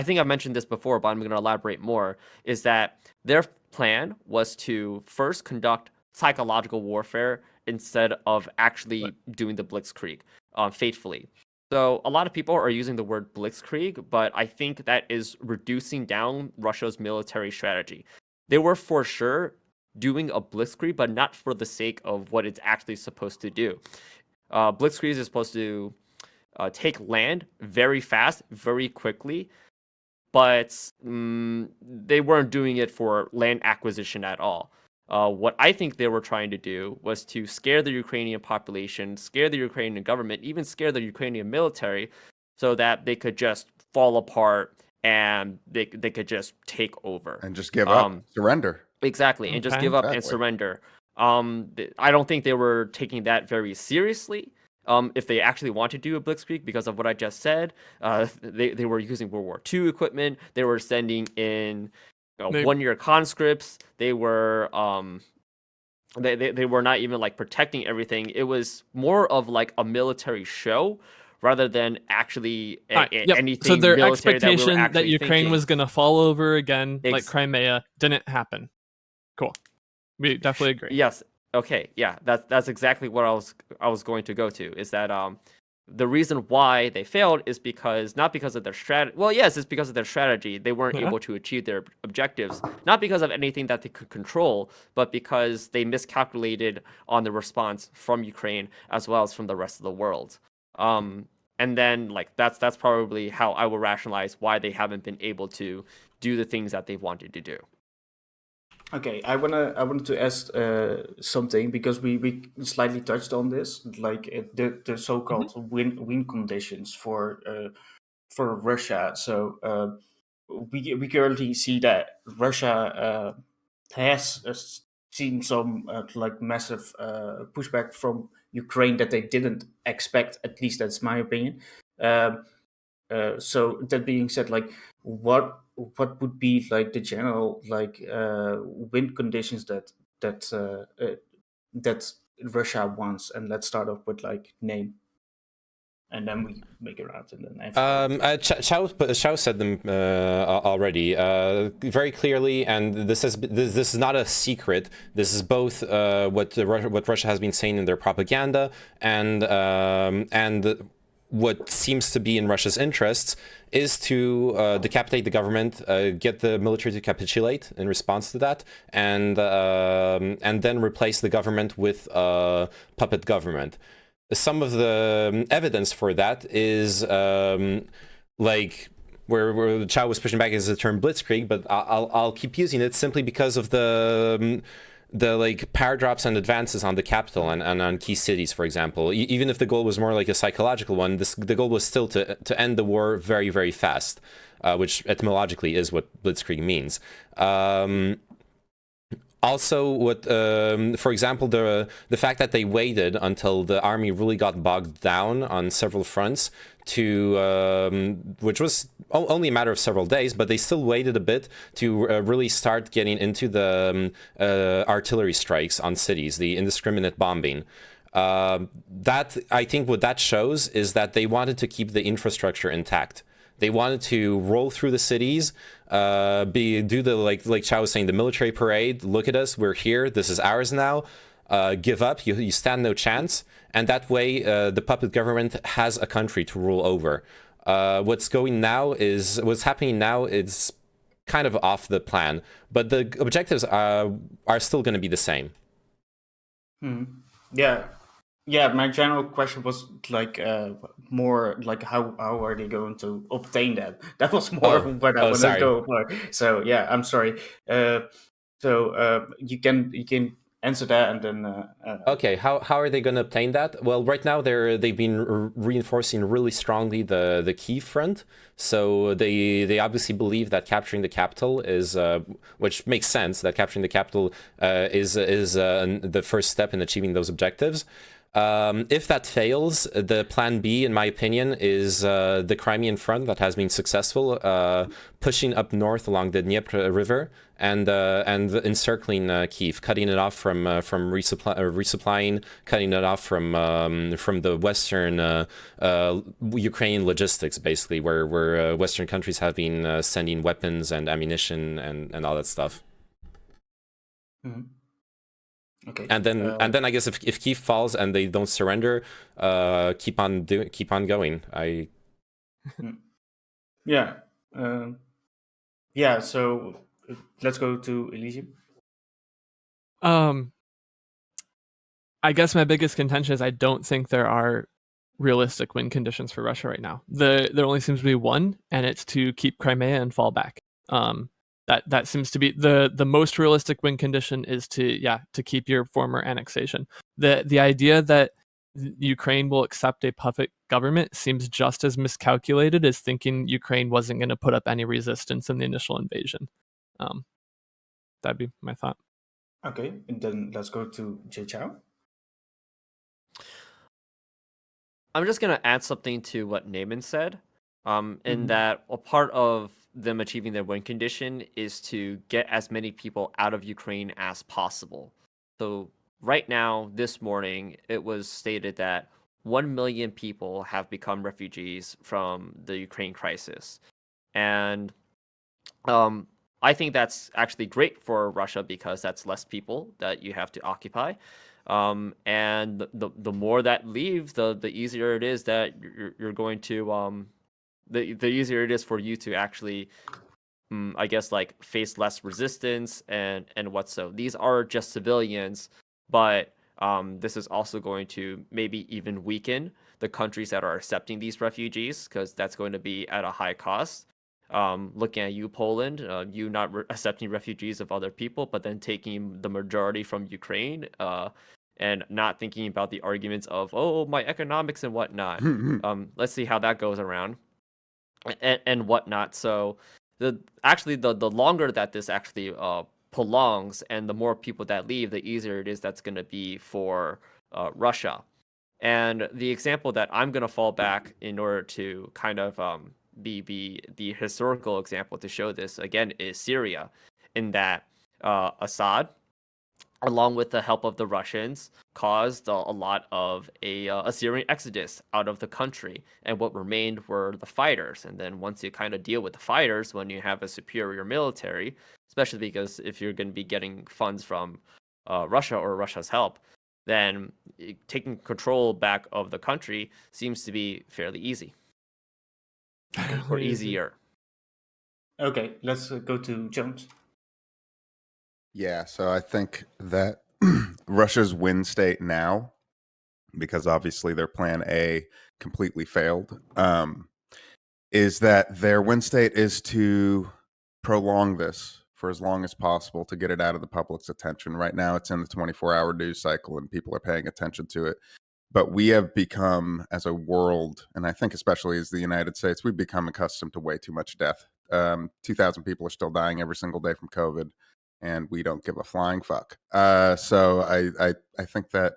think I mentioned this before, but I'm going to elaborate more, is that their plan was to first conduct psychological warfare instead of actually doing the blitzkrieg faithfully. So a lot of people are using the word blitzkrieg, but I think that is reducing down Russia's military strategy. They were for sure doing a blitzkrieg, but not for the sake of what it's actually supposed to do. Blitzkrieg is supposed to take land very fast, very quickly, but they weren't doing it for land acquisition at all. What I think they were trying to do was to scare the Ukrainian population, scare the Ukrainian government, even scare the Ukrainian military, so that they could just fall apart and they could just take over. And just give up, surrender. Exactly, and just give up and surrender. I don't think they were taking that very seriously. If they actually want to do a blitzkrieg, because of what I just said, they were using World War II equipment. They were sending in 1-year conscripts. They were they were not even like protecting everything. It was more of like a military show rather than actually Yep. anything So their military that we were expectation that actually Ukraine thinking. was going to fall over again, like Ex- Crimea, didn't happen. Cool. We definitely agree. Yes. Okay. Yeah. That's exactly what I was going to go to. Is that the reason why they failed is because not because of their strategy. Well, yes, it's because of their strategy. They weren't Yeah. able to achieve their objectives, not because of anything that they could control, but because they miscalculated on the response from Ukraine as well as from the rest of the world. And then like that's probably how I will rationalize why they haven't been able to do the things that they wanted to do. Okay, I wanted to ask something because we slightly touched on this, like the so-called win conditions for Russia. So we currently see that Russia has seen some like massive pushback from Ukraine that they didn't expect. At least that's my opinion. Um, so that being said, like what would be like the general like win conditions that Russia wants? And let's start off with like name, and then we make it out, and then after Chao said them already very clearly, and this is not a secret. This is both what Russia has been saying in their propaganda and what seems to be in Russia's interests is to decapitate the government, get the military to capitulate in response to that, and then replace the government with a puppet government. Some of the evidence for that is like where Chao was pushing back is the term blitzkrieg, but I'll keep using it simply because of the like power drops and advances on the capital and on key cities, for example. Even if the goal was more like a psychological one, the goal was still to end the war very, very fast, which etymologically is what blitzkrieg means. Also, what, for example, the fact that they waited until the army really got bogged down on several fronts which was only a matter of several days, but they still waited a bit to really start getting into the artillery strikes on cities, the indiscriminate bombing. That, I think what that shows is that they wanted to keep the infrastructure intact. They wanted to roll through the cities, do the like Chao was saying, the military parade. Look at us, we're here. This is ours now. Give up. You stand no chance. And that way, the puppet government has a country to rule over. What's happening now is kind of off the plan, but the objectives are still going to be the same. Yeah, my general question was like more like how are they going to obtain that? That was more what I wanted to go for. So yeah, I'm sorry. So you can answer that, and then okay, how are they going to obtain that? Well, right now they've been reinforcing really strongly the Kyiv front, so they obviously believe that capturing the capital is which makes sense, that capturing the capital is the first step in achieving those objectives. If that fails, the plan B, in my opinion, is the Crimean front that has been successful, pushing up north along the Dnieper River and encircling Kyiv, cutting it off from resupplying, cutting it off from the Western Ukrainian logistics, basically, where Western countries have been sending weapons and ammunition and all that stuff. Mm-hmm. Okay. And then I guess if Kyiv falls and they don't surrender, keep on going. Yeah. Yeah. So let's go to Elysium. I guess my biggest contention is I don't think there are realistic win conditions for Russia right now. There only seems to be one, and it's to keep Crimea and fall back. That seems to be the most realistic win condition, is to keep your former annexation. The idea that Ukraine will accept a puppet government seems just as miscalculated as thinking Ukraine wasn't going to put up any resistance in the initial invasion. That'd be my thought. Okay, and then let's go to JChao. I'm just gonna add something to what Naaman said, in that a part of them achieving their win condition is to get as many people out of Ukraine as possible. So right now, this morning, it was stated that 1 million people have become refugees from the Ukraine crisis. And I think that's actually great for Russia because that's less people that you have to occupy. And the more that leave, the easier it is that you're going to the easier it is for you to actually I guess like face less resistance and what so. These are just civilians, but this is also going to maybe even weaken the countries that are accepting these refugees because that's going to be at a high cost. Looking at you, Poland, you not accepting refugees of other people, but then taking the majority from Ukraine, and not thinking about the arguments of, oh, my economics and whatnot. Let's see how that goes around and whatnot. So the longer that this actually prolongs and the more people that leave, the easier it is that's going to be for Russia. And the example that I'm going to fall back in order to kind of be the historical example to show this again is Syria, in that Assad, along with the help of the Russians, caused a lot of a Syrian exodus out of the country, and what remained were the fighters. And then once you kind of deal with the fighters, when you have a superior military, especially because if you're going to be getting funds from Russia or Russia's help, then taking control back of the country seems to be fairly easy. Or easier. Okay, let's go to Jones. Yeah, so I think that Russia's win state now, because obviously their plan A completely failed, is that their win state is to prolong this for as long as possible to get it out of the public's attention. Right now it's in the 24-hour news cycle and people are paying attention to it. But we have become, as a world, and I think especially as the United States, we've become accustomed to way too much death. 2,000 people are still dying every single day from COVID, and we don't give a flying fuck. So I think that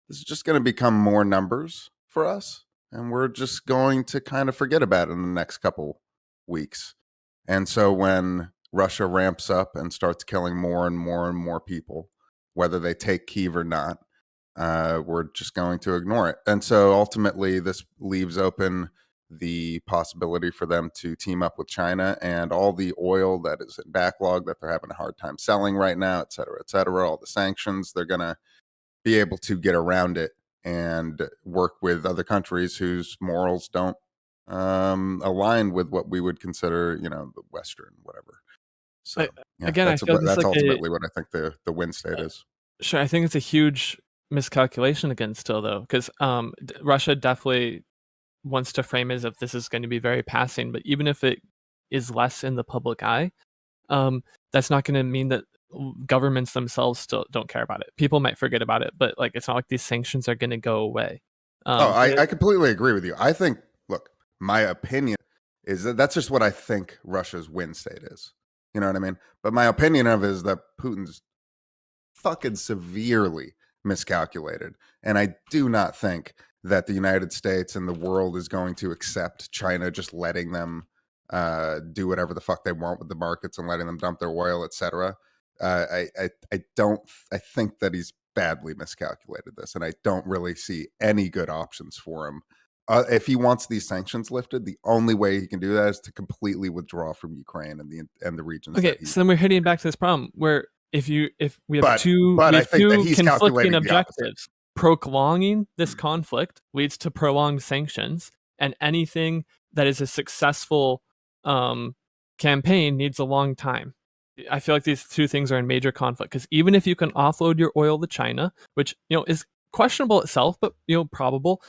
this is just going to become more numbers for us, and we're just going to kind of forget about it in the next couple weeks. And so when Russia ramps up and starts killing more and more and more people, whether they take Kyiv or not, we're just going to ignore it. And so ultimately this leaves open the possibility for them to team up with China, and all the oil that is in backlog that they're having a hard time selling right now, et cetera, all the sanctions, they're going to be able to get around it and work with other countries whose morals don't align with what we would consider, the Western whatever. So again, that's I feel that's like ultimately what I think the win state is. Sure, I think it's a huge miscalculation again still, though, because Russia definitely wants to frame it as if this is going to be very passing, but even if it is less in the public eye, that's not going to mean that governments themselves still don't care about it. People might forget about it, but like it's not like these sanctions are going to go away. I completely agree with you. I think, look, my opinion is that that's just what I think Russia's win state is. You know what I mean? But my opinion of it is that Putin's fucking severely miscalculated. And I do not think that the United States and the world is going to accept China just letting them do whatever the fuck they want with the markets and letting them dump their oil, etc. I think that he's badly miscalculated this, and I don't really see any good options for him. If he wants these sanctions lifted, the only way he can do that is to completely withdraw from Ukraine and the regions. Okay, so then we're hitting back to this problem where if we have two conflicting objectives, prolonging this conflict leads to prolonged sanctions, and anything that is a successful campaign needs a long time. I feel like these two things are in major conflict, because even if you can offload your oil to China, which is questionable itself, but probable,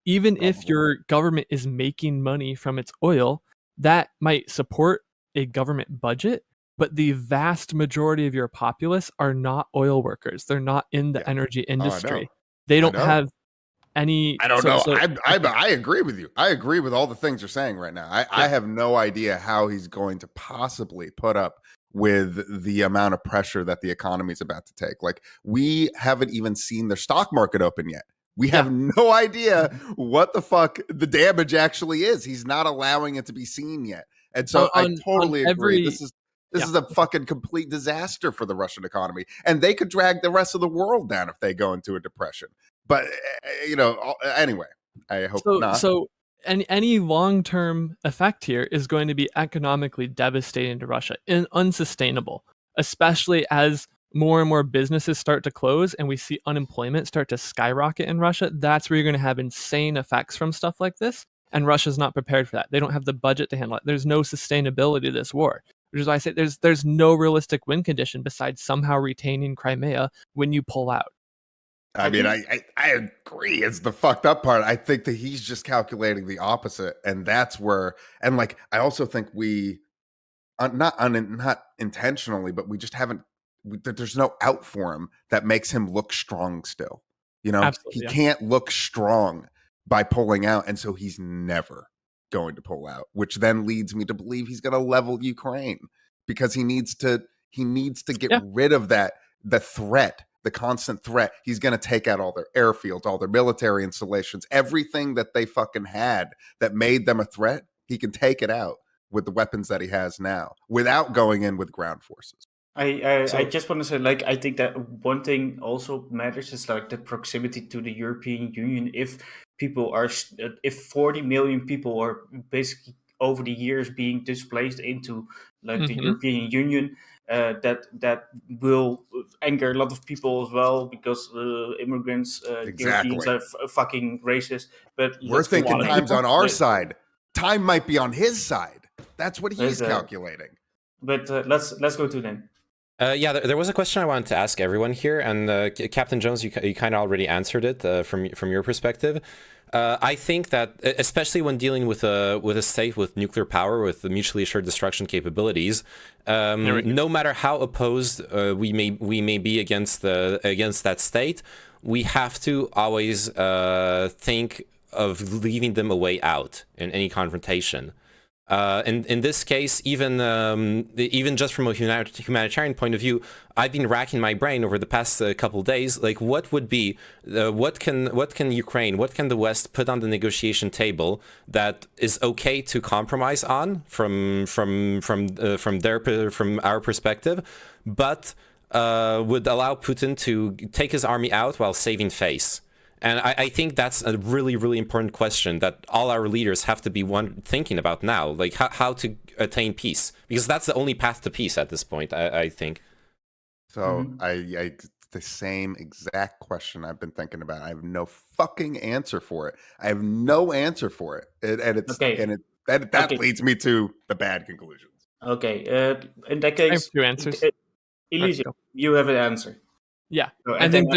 even if your government is making money from its oil, that might support a government budget. But the vast majority of your populace are not oil workers. They're not in the energy industry. They don't have any. I don't know. I agree with you. I agree with all the things you're saying right now. I have no idea how he's going to possibly put up with the amount of pressure that the economy is about to take. Like, we haven't even seen their stock market open yet. We have no idea what the fuck the damage actually is. He's not allowing it to be seen yet. And so I totally agree. This is a fucking complete disaster for the Russian economy. And they could drag the rest of the world down if they go into a depression. But, anyway, I hope So, not. so any long-term effect here is going to be economically devastating to Russia and unsustainable, especially as more and more businesses start to close and we see unemployment start to skyrocket in Russia. That's where you're going to have insane effects from stuff like this. And Russia's not prepared for that. They don't have the budget to handle it. There's no sustainability to this war, which is why I say there's no realistic win condition besides somehow retaining Crimea when you pull out. I mean, I agree. It's the fucked up part. I think that he's just calculating the opposite, and that's where. And like, I also think we, not intentionally, but we just haven't. There's no out for him that makes him look strong. Still, Absolutely, he yeah. can't look strong by pulling out, and so he's never going to pull out. Which then leads me to believe he's going to level Ukraine because he needs to. He needs to get rid of the threat. The constant threat. He's going to take out all their airfields, all their military installations, everything that they fucking had that made them a threat. He can take it out with the weapons that he has now without going in with ground forces. I just want to say, like, I think that one thing also matters is like the proximity to the European Union. If people are, if 40 million people are basically over the years being displaced into like the European Union, that will anger a lot of people as well because immigrants, Europeans are fucking racist. But we're thinking time's on our side. Time might be on his side. That's what he's calculating. But let's go to them. Yeah, there was a question I wanted to ask everyone here, and Captain Jones, you kind of already answered it from your perspective. I think that, especially when dealing with a state with nuclear power, with the mutually assured destruction capabilities, no matter how opposed we may be against that state, we have to always think of leaving them a way out in any confrontation. In this case, even just from a humanitarian point of view, I've been racking my brain over the past couple days. Like, what would be, what can Ukraine, what can the West put on the negotiation table that is okay to compromise on from our perspective, but would allow Putin to take his army out while saving face. And I think that's a really, really important question that all our leaders have to be thinking about now, like how to attain peace, because that's the only path to peace at this point, I think. So I the same exact question I've been thinking about. I have no fucking answer for it. I have no answer for it, that leads me to the bad conclusions. Okay, in that case, I have two answers. Ilisium, you have an answer. Yeah, So, I think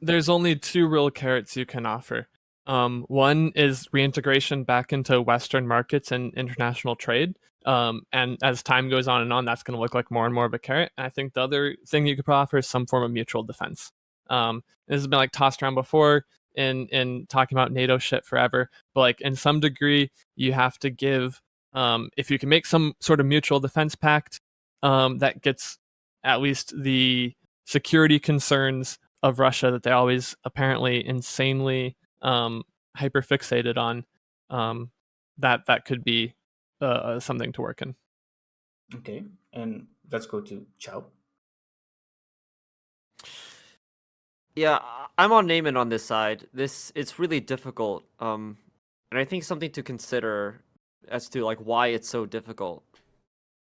there's only two real carrots you can offer. One is reintegration back into Western markets and international trade. And as time goes on, that's going to look like more and more of a carrot. And I think the other thing you could offer is some form of mutual defense. This has been like tossed around before in talking about NATO shit forever, but like in some degree, you have to give. If you can make some sort of mutual defense pact that gets at least the security concerns of Russia that they always apparently insanely hyperfixated on, that could be something to work in. Okay, and let's go to Chao. Yeah, I'm on Naaman on this side. It's really difficult, and I think something to consider as to like why it's so difficult.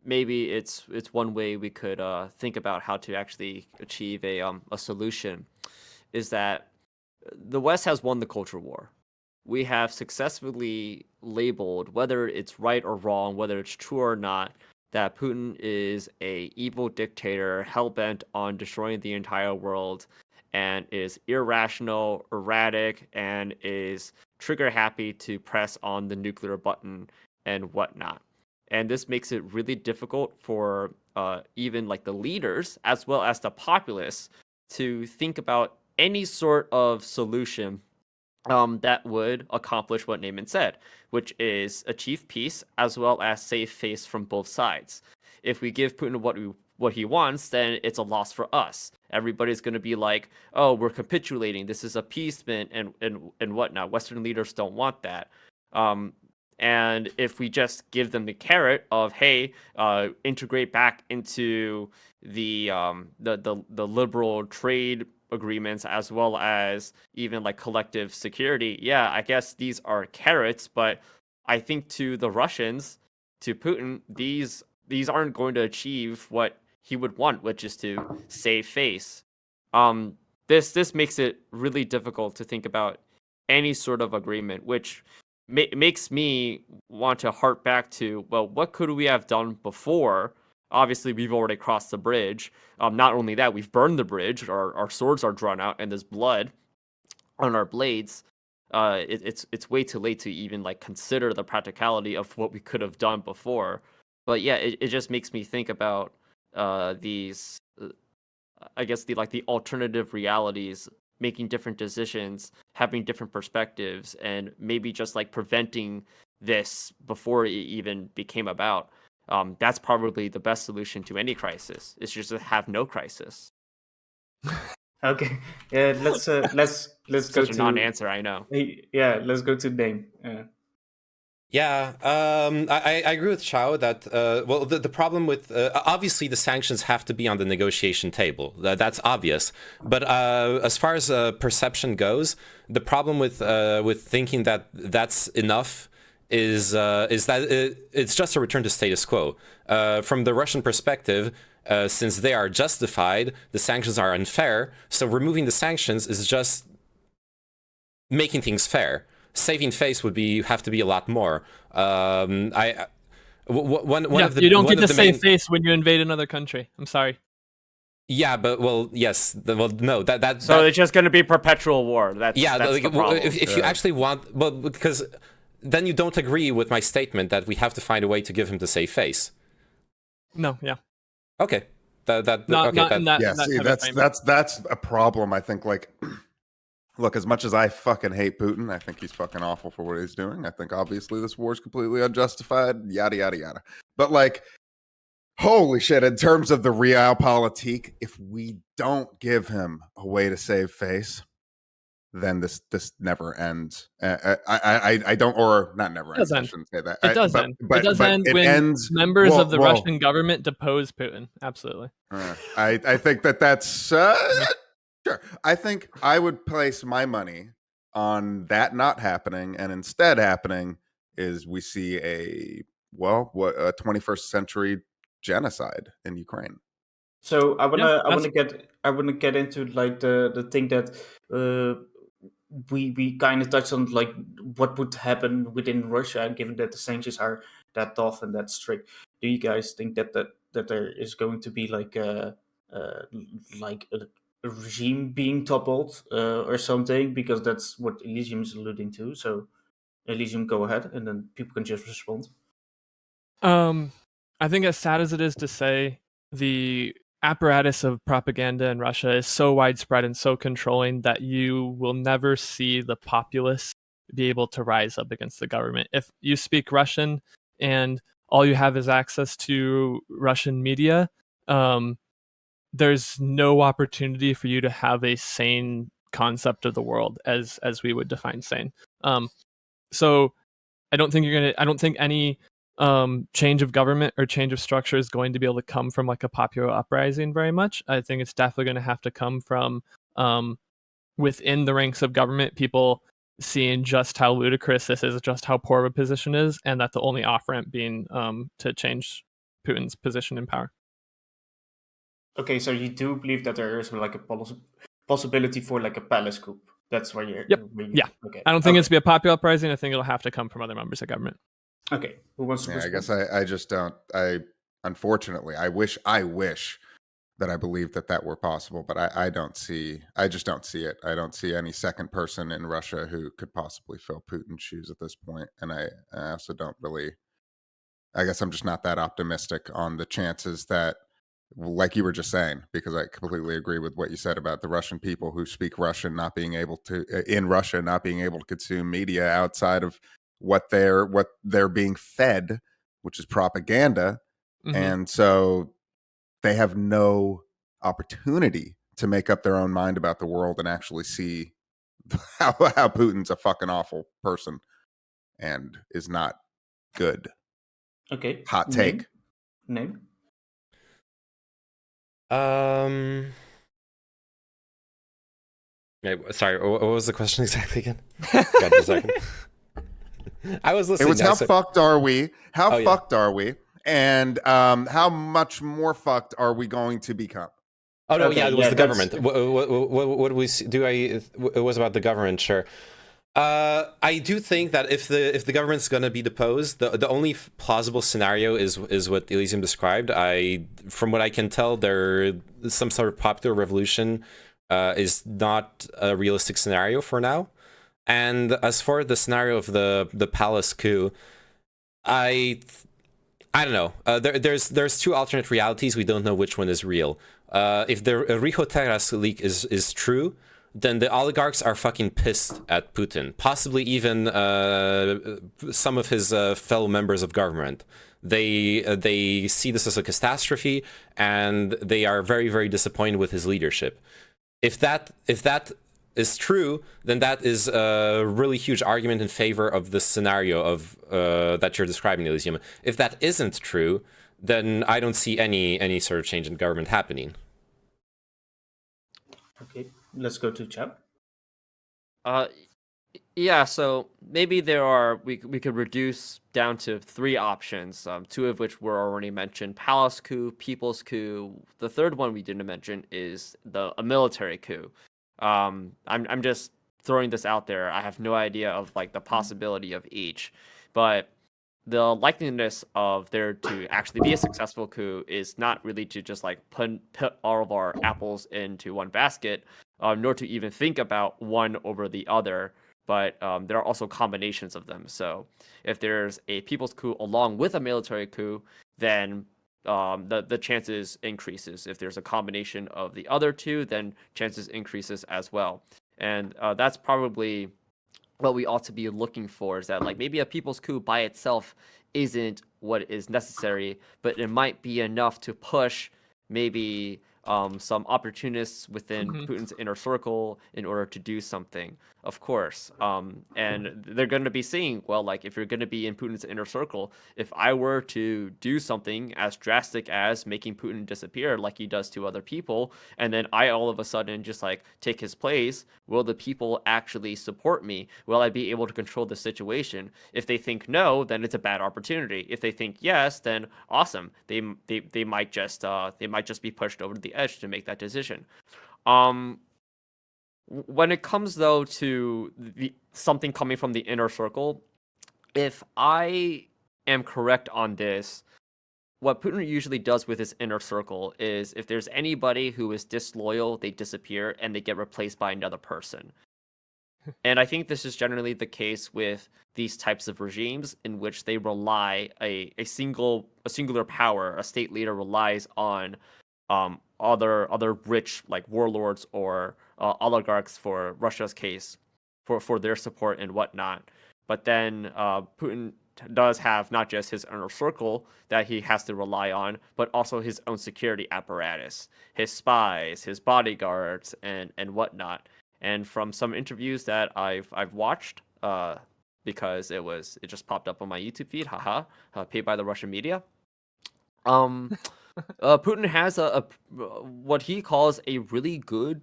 Maybe it's one way we could think about how to actually achieve a solution, is that the West has won the culture war. We have successfully labeled, whether it's right or wrong, whether it's true or not, that Putin is a evil dictator hell-bent on destroying the entire world and is irrational, erratic, and is trigger happy to press on the nuclear button and whatnot. And this makes it really difficult for even like the leaders as well as the populace to think about any sort of solution that would accomplish what Naaman said, which is achieve peace as well as save face from both sides. If we give Putin what he wants, then it's a loss for us. Everybody's going to be like, oh, we're capitulating. This is appeasement and whatnot. Western leaders don't want that. And if we just give them the carrot of, hey, integrate back into the liberal trade agreements as well as even like collective security, yeah, I guess these are carrots, but I think to the Russians, to Putin, these aren't going to achieve what he would want, which is to save face. This makes it really difficult to think about any sort of agreement, which makes me want to hark back to, well, what could we have done before? Obviously, we've already crossed the bridge. Not only that, we've burned the bridge. Our swords are drawn out, and there's blood on our blades. It's way too late to even like consider the practicality of what we could have done before. But yeah, it just makes me think about these. I guess the alternative realities, making different decisions, having different perspectives, and maybe just like preventing this before it even became about. That's probably the best solution to any crisis. Is just to have no crisis. Okay, yeah, let's go Such a to non-answer, I know. yeah, let's go to Dame. Yeah, I agree with Chao that, well, the problem with, obviously the sanctions have to be on the negotiation table. That's obvious. But as far as perception goes, the problem with thinking that that's enough is that it's just a return to status quo. From the Russian perspective, since they are justified, the sanctions are unfair, so removing the sanctions is just making things fair. Saving face would have to be a lot more. One of the you don't get to save face when you invade another country. I'm sorry. Yeah, but well, yes, no, So it's just going to be perpetual war. That's like, the problem. if you actually want, well, because then you don't agree with my statement that we have to find a way to give him the save face. No, yeah. Okay, Not in that. Yeah, that see, type of frame. that's a problem. I think, like, look, as much as I fucking hate Putin, I think he's fucking awful for what he's doing. I think obviously this war is completely unjustified, yada yada yada. But like, holy shit, in terms of the realpolitik, if we don't give him a way to save face, then this never ends. I don't, or not never ends. I shouldn't say that. It does end. But it does end it when ends, members of the Russian government depose Putin. Absolutely. I think that's sure. I think I would place my money on that not happening, and instead happening is we see a 21st century genocide in Ukraine. So I wanna get into like the thing that we kind of touched on, like what would happen within Russia given that the sanctions are that tough and that strict. Do you guys think that there is going to be like a regime being toppled or something? Because that's what Elysium is alluding to. So Elysium, go ahead, and then people can just respond. I think, as sad as it is to say, the apparatus of propaganda in Russia is so widespread and so controlling that you will never see the populace be able to rise up against the government. If you speak Russian and all you have is access to Russian media, there's no opportunity for you to have a sane concept of the world as we would define sane. So I don't think any change of government or change of structure is going to be able to come from like a popular uprising very much. I think it's definitely going to have to come from within the ranks of government, people seeing just how ludicrous this is, just how poor of a position is, and that the only off ramp being to change Putin's position in power. Okay, so you do believe that there is like a possibility for like a palace coup. That's where you're. Yep. Yeah. Okay. I don't think it's be a popular uprising. I think it'll have to come from other members of government. Okay. Who wants to? Yeah, I guess I just don't. Unfortunately, I wish that I believed that were possible, but I don't see. I just don't see it. I don't see any second person in Russia who could possibly fill Putin's shoes at this point, and I also don't really. I guess I'm just not that optimistic on the chances that, like you were just saying, because I completely agree with what you said about the Russian people who speak Russian not being able to in Russia not being able to consume media outside of what they're being fed, which is propaganda. Mm-hmm. And so they have no opportunity to make up their own mind about the world and actually see how Putin's a fucking awful person and is not good. Okay. Hot take. Name? Sorry, what was the question exactly again? Got you a second. I was listening. It was how fucked are we? How yeah. fucked are we? And how much more fucked are we going to become? Oh no, Okay, yeah, it was yeah, the that's- government. What do we do? It was about the government, sure. I do think that if the government's gonna be deposed, the only plausible scenario is what Elysium described. From what I can tell, some sort of popular revolution is not a realistic scenario for now. And as for the scenario of the palace coup, I don't know. There's two alternate realities. We don't know which one is real. If the Rijo Terras leak is true, then the oligarchs are fucking pissed at Putin. Possibly even some of his fellow members of government. They see this as a catastrophe, and they are very, very disappointed with his leadership. If that is true, then that is a really huge argument in favor of the scenario of that you're describing, Elysium. If that isn't true, then I don't see any sort of change in government happening. Okay, let's go to Chao. Yeah, so maybe we could reduce down to 3 options, 2 of which were already mentioned: palace coup, people's coup. The third one we didn't mention is a military coup. I'm just throwing this out there. I have no idea of like the possibility of each, but the likeliness of there to actually be a successful coup is not really to just like put all of our apples into one basket, nor to even think about one over the other. But there are also combinations of them. So if there's a people's coup along with a military coup, then the chances increases. If there's a combination of the other two, then chances increases as well. And that's probably what we ought to be looking for, is that like maybe a people's coup by itself isn't what is necessary, but it might be enough to push maybe some opportunists within Putin's inner circle in order to do something, of course. And they're going to be seeing, well, like if you're going to be in Putin's inner circle, if I were to do something as drastic as making Putin disappear like he does to other people, and then I all of a sudden just like take his place, will the people actually support me? Will I be able to control the situation? If they think no, then it's a bad opportunity. If they think yes, then awesome. They might just be pushed over the edge to make that decision. When it comes though to something coming from the inner circle, if I am correct on this, what Putin usually does with his inner circle is if there's anybody who is disloyal, they disappear and they get replaced by another person. And I think this is generally the case with these types of regimes in which they rely a singular power, a state leader relies on other rich like warlords or oligarchs, for Russia's case, for their support and whatnot. But then Putin does have not just his inner circle that he has to rely on, but also his own security apparatus, his spies, his bodyguards, and whatnot. And from some interviews that I've watched, because it just popped up on my YouTube feed, paid by the Russian media. Putin has a what he calls a really good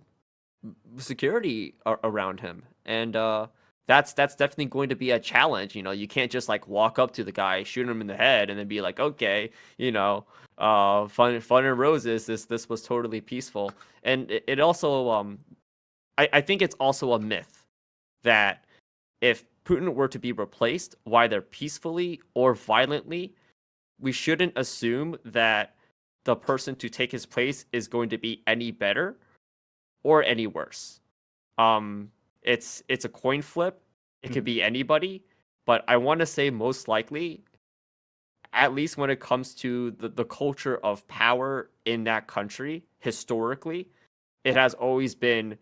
security around him, and that's definitely going to be a challenge. You know, you can't just like walk up to the guy, shoot him in the head, and then be like, okay, you know, fun and roses. This was totally peaceful, and it also I think it's also a myth that if Putin were to be replaced, either peacefully or violently, we shouldn't assume that the person to take his place is going to be any better or any worse. It's a coin flip. It could be anybody, but I want to say most likely, at least when it comes to the culture of power in that country, historically, it has always been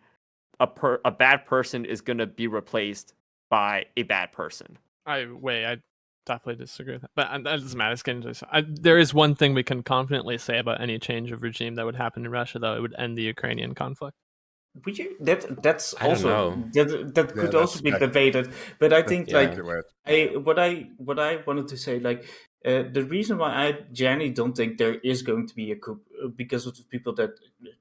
a bad person is going to be replaced by a bad person. I definitely disagree with that. But that doesn't matter. It's getting into there is one thing we can confidently say about any change of regime that would happen in Russia, though. It would end the Ukrainian conflict. That's I don't also know. that could also be debated. But I think like what I wanted to say, like the reason why I genuinely don't think there is going to be a coup, because of the people that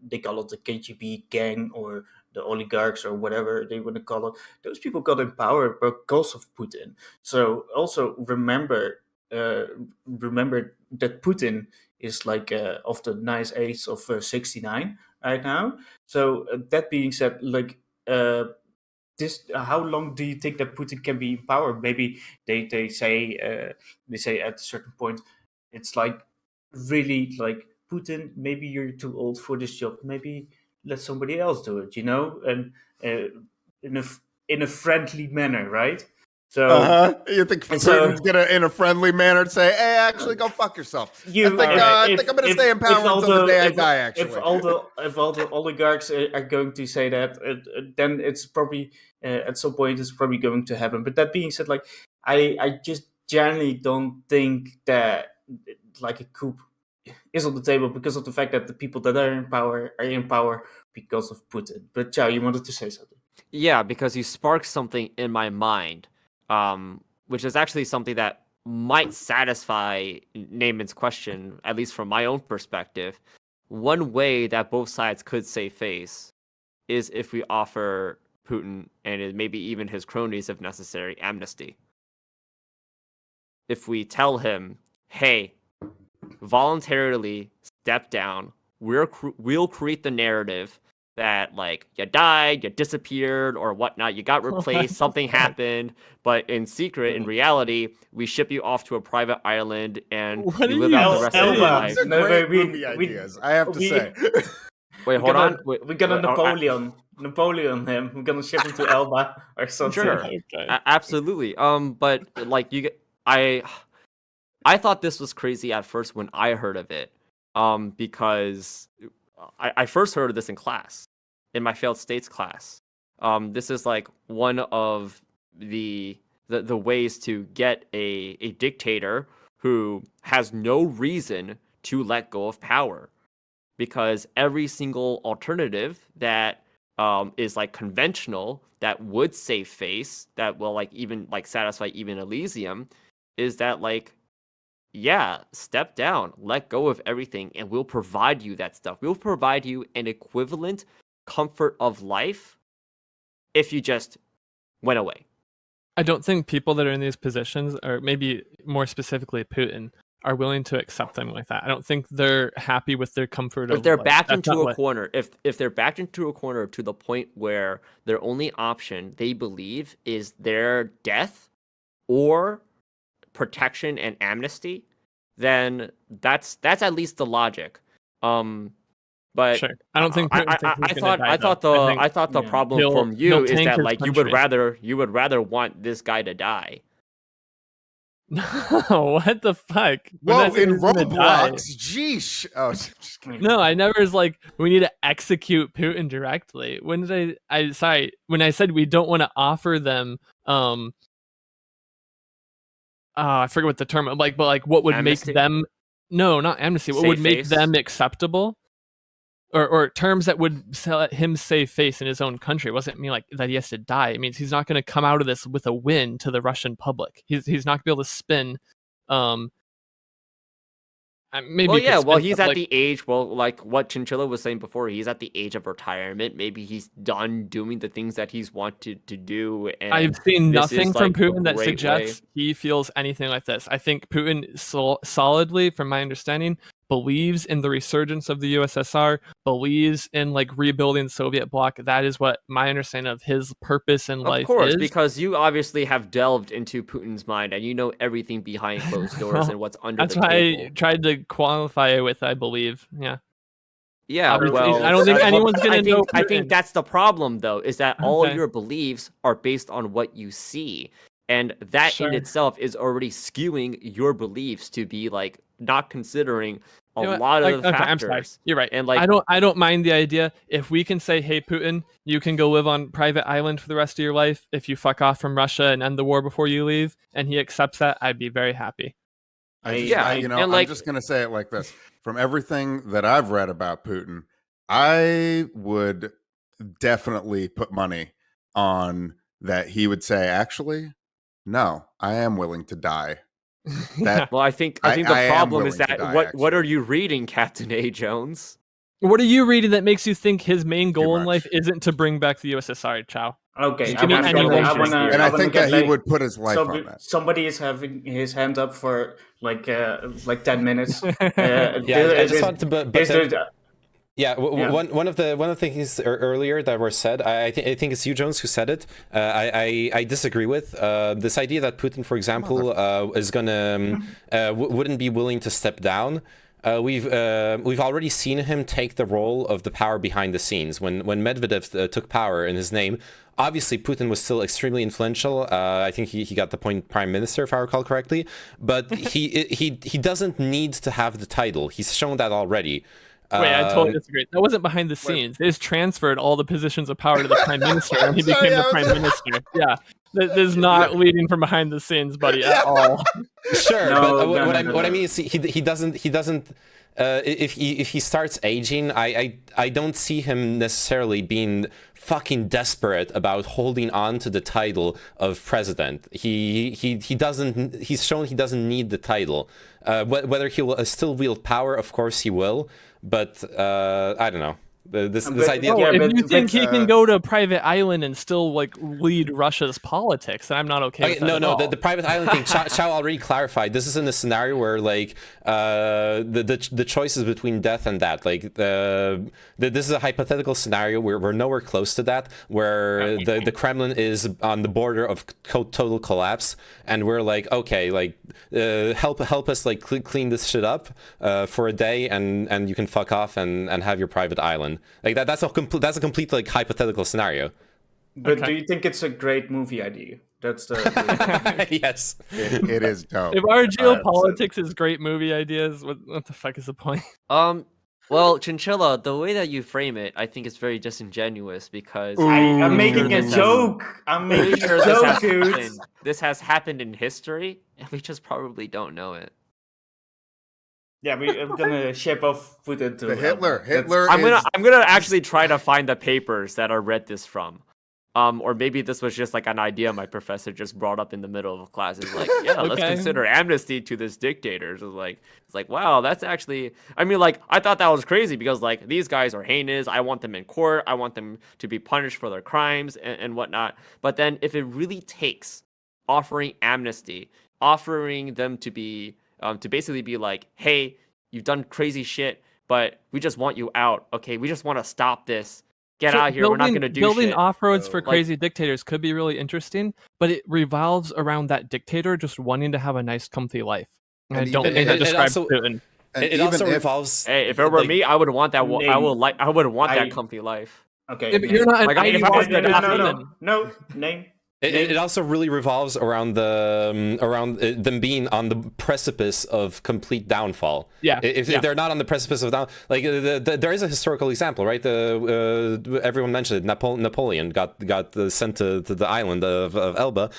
they call it the KGB gang or the oligarchs or whatever they want to call it, those people got in power because of Putin. So also remember that Putin is like of the nice age of 69 right now. So that being said, like how long do you think that Putin can be in power? Maybe they say at a certain point, it's like really like, Putin, maybe you're too old for this job. Maybe let somebody else do it. And in a friendly manner, right? So You think and so- Putin's gonna, in a friendly manner, say, "Hey, actually, go fuck yourself." I think I'm gonna stay in power until the day I die. Actually, if all the oligarchs are going to say that, then it's probably at some point it's probably going to happen. But that being said, like I just generally don't think that like a coup is on the table because of the fact that the people that are in power because of Putin. But Chao, you wanted to say something? Yeah, because you sparked something in my mind, which is actually something that might satisfy Naaman's question, at least from my own perspective. One way that both sides could save face is if we offer Putin and maybe even his cronies, if necessary, amnesty. If we tell him, hey, voluntarily step down, we'll create the narrative that like you died, you disappeared, or whatnot, you got replaced, something happened, but in secret, in reality, we ship you off to a private island and What you are live out the you rest of your saying? life. these are No, great we- movie we- ideas. I have to we- say. Wait, hold on. We got a Napoleon him. We're gonna ship him to Elba or something. Sure. Okay. Absolutely. But like I thought this was crazy at first when I heard of it. Because I first heard of this in class, in my failed states class. This is like one of the ways to get a dictator who has no reason to let go of power, because every single alternative that is like conventional, that would save face, that will like even like satisfy even Elysium, is that like, yeah, step down, let go of everything, and we'll provide you that stuff. We'll provide you an equivalent comfort of life if you just went away. I don't think people that are in these positions, or maybe more specifically Putin, are willing to accept them like that. I don't think they're happy with their comfort. If they're like, backed that's into not a what- corner, if they're backed into a corner to the point where their only option, they believe, is their death or protection and amnesty, then that's at least the logic. But Sure. I don't think Putin thinks he's gonna die, I though. thought the yeah, problem he'll- from you he'll is tank that his like you would rather want this guy to die. No, what the fuck? When Whoa, I said in he's gonna die- Roblox, geesh. Oh, just kidding. No, I never was like, we need to execute Putin directly. When did sorry, when I said we don't want to offer them I forget what the term, like, but like what would Amnesty? make them, no, not amnesty, what Save would make face? them acceptable, or terms that would let him save face in his own country. It wasn't mean like that he has to die. It means he's not going to come out of this with a win to the Russian public. He's not going to be able to spin maybe Well, you could yeah, well, spin he's stuff at like, the age, well, like what Chinchilla was saying before, he's at the age of retirement. Maybe he's done doing the things that he's wanted to do. And I've seen this nothing is, from like, a Putin that great suggests he feels anything like this. I think Putin solidly, from my understanding, believes in the resurgence of the USSR, believes in like rebuilding the Soviet bloc. That is what my understanding of his purpose in life Of course, is. because you obviously have delved into Putin's mind and you know everything behind closed doors Well, and what's under That's the why table. I tried to qualify it with I believe. Yeah. Yeah, Obviously, well, I don't think anyone's gonna know I Putin. think that's the problem, though, is that all Okay. your beliefs are based on what you see, and that Sure. in itself is already skewing your beliefs to be like not considering a You know what? lot of Okay, I'm sorry. factors. You're right. And like, I don't mind the idea if we can say, hey Putin, you can go live on private island for the rest of your life if you fuck off from Russia and end the war before you leave, and he accepts that, I'd be very happy. and I'm like, just gonna say it like this: from everything that I've read about Putin, I would definitely put money on that he would say, "Actually, no, I am willing to die." That well, I think I the am problem is willing to that die, what are actually. you reading, Captain A. Jones? What are you reading that makes you think his main goal in much. life isn't to bring back the USSR, Chao? Okay, Just give me any And reason. And I think that he would put his life so on that. somebody is having his hand up for like 10 minutes. Yeah, I just wanted to, one of the things earlier that were said, I think it's you, Jones, who said it. I disagree with this idea that Putin, for example, is gonna wouldn't be willing to step down. We've already seen him take the role of the power behind the scenes. When Medvedev took power in his name, obviously Putin was still extremely influential. I think he got the point prime minister, if I recall correctly. But he doesn't need to have the title. He's shown that already. Wait, I totally disagree. That wasn't behind the scenes. They just transferred all the positions of power to the prime minister, and he became the prime minister. Yeah, this is not leading from behind the scenes, buddy, at all. Sure, but what I mean is he doesn't. If he starts aging, I don't see him necessarily being fucking desperate about holding on to the title of president. He doesn't. He's shown he doesn't need the title. Whether he will still wield power, of course he will. But I don't know. This idea. If you think he can go to a private island and still like lead Russia's politics, then I'm not okay with that. No, the private island thing. Chao already clarified. This is in a scenario where like the choice is between death and that. Like this is a hypothetical scenario where we're nowhere close to that. Where the Kremlin is on the border of total collapse, and we're like, okay, like help us like clean this shit up for a day, and you can fuck off and have your private island. Like that's a complete like hypothetical scenario. But do you think it's a great movie idea? That's the yes, it is dope. If our geopolitics is great movie ideas, what the fuck is the point? Well, Chinchilla, the way that you frame it, I think it's very disingenuous because I'm making a joke. I'm making a joke, dude. This has happened in history, and we just probably don't know it. Yeah, I'm gonna ship off Putin to the Hitler. I'm gonna actually try to find the papers that I read this from. Or maybe this was just like an idea my professor just brought up in the middle of class. It's like, yeah, let's consider amnesty to this dictator. It's like, wow, that's actually. I mean, like, I thought that was crazy because like these guys are heinous. I want them in court. I want them to be punished for their crimes and whatnot. But then, if it really takes offering amnesty, offering them to be to basically be like, hey, you've done crazy shit, but we just want you out. Okay, we just want to stop this. Get out of here. We're not going to do building shit. off-roads for crazy dictators could be really interesting, but it revolves around that dictator just wanting to have a nice, comfy life. And I don't think that describes Putin. It also revolves. Hey, if it were me, I would want that. I would want that comfy life. Okay, Yeah, but you're not. No, name. It also really revolves around them being on the precipice of complete downfall. Yeah. If they're not on the precipice of down, like there is a historical example, right? Everyone mentioned it. Napoleon got sent to the island of Elba,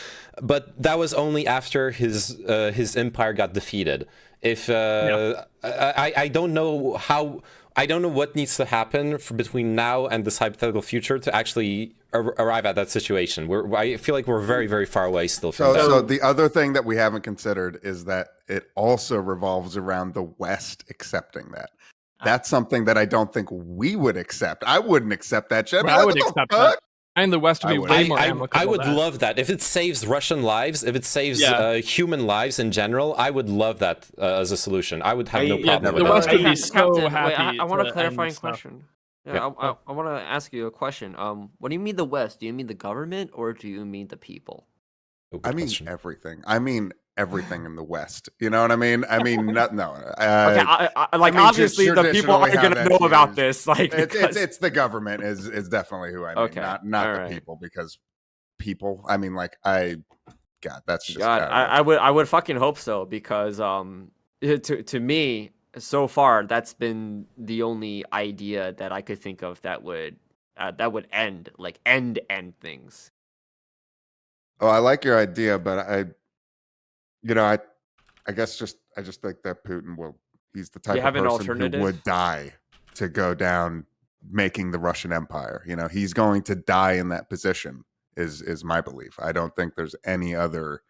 but that was only after his empire got defeated. I don't know how. I don't know what needs to happen between now and this hypothetical future to actually arrive at that situation. I feel like we're very, very far away still from that. So the other thing that we haven't considered is that it also revolves around the West accepting that. That's something that I don't think we would accept. I wouldn't accept that shit. I would accept that. And the West would be way more amicable. I would love that. If it saves Russian lives, if it saves human lives in general, I would love that as a solution. I would have no problem with the that. West would be so happy. I want a clarifying stuff. question. Yeah, I want to ask you a question. What do you mean the West? Do you mean the government or do you mean the people? I mean everything. I mean everything in the West. You know what I mean? I mean, no. Okay, obviously the people aren't going to know about this. Like, it's the government is definitely who I mean, okay. not the people, because people. I mean, like God, that's just. God, I would fucking hope so because to me so far that's been the only idea that I could think of that would end things. Oh, I like your idea, but I guess I just think that Putin he's the type of person who would die to go down making the Russian Empire. You know, he's going to die in that position is my belief. I don't think there's any other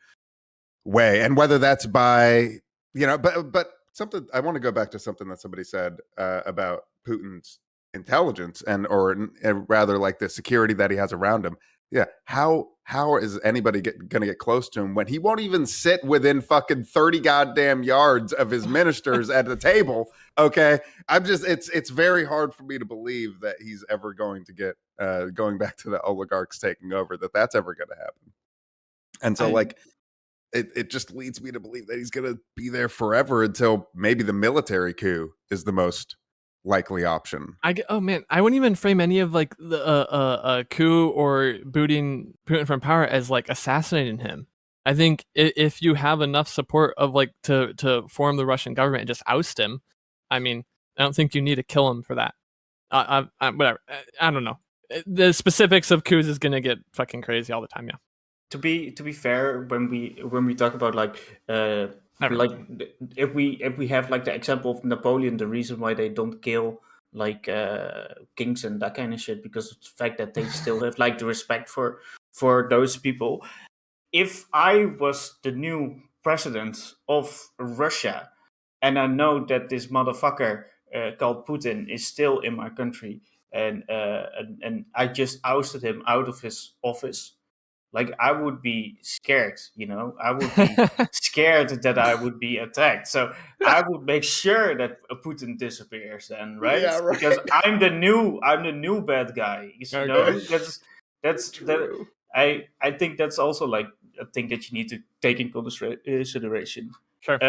way. And whether that's by, but something, I want to go back to something that somebody said about Putin's intelligence or rather like the security that he has around him. Yeah, how is anybody going to get close to him when he won't even sit within fucking 30 goddamn yards of his ministers at the table? Okay, it's very hard for me to believe that he's ever going to get going back to the oligarchs taking over, that's ever going to happen. And so it just leads me to believe that he's going to be there forever until maybe the military coup is the most likely option. Oh man, I wouldn't even frame any of like the a coup or booting Putin from power as like assassinating him. I think if you have enough support of like to form the Russian government and just oust him, I mean, I don't think you need to kill him for that. Whatever. I don't know. The specifics of coups is gonna get fucking crazy all the time. Yeah. To be fair, when we talk about Never. like if we have like the example of Napoleon, the reason why they don't kill like kings and that kind of shit, because of the fact that they still have like the respect for those people. If I was the new president of Russia and I know that this motherfucker called Putin is still in my country, and I just ousted him out of his office, like I would be scared, I would be scared that I would be attacked. So I would make sure that Putin disappears then, right? Yeah, right. Because I'm the new bad guy. You know, Okay. that's that. I think that's also like a thing that you need to take in consideration. Sure.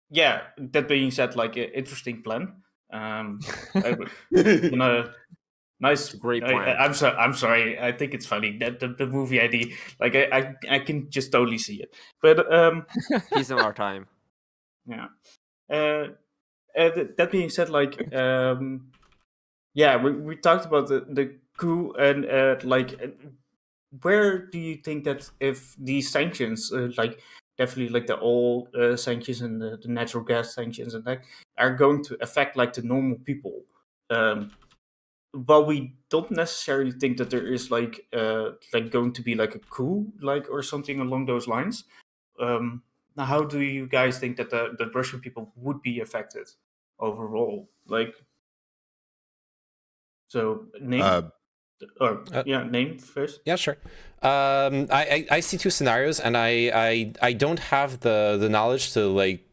Yeah. That being said, like an interesting plan. I would, nice, Great plan. I'm sorry. I think it's funny that the movie ID, like I can just totally see it. But He's in our time. yeah. That being said, like yeah, we talked about the coup and where do you think that if these sanctions, like definitely like the oil sanctions and the natural gas sanctions and that are going to affect like the normal people? But we don't necessarily think that there is like going to be like a coup, like or something along those lines. Now, how do you guys think that the Russian people would be affected overall? Like, so name name first. Yeah, sure. I see two scenarios, and I don't have the knowledge to like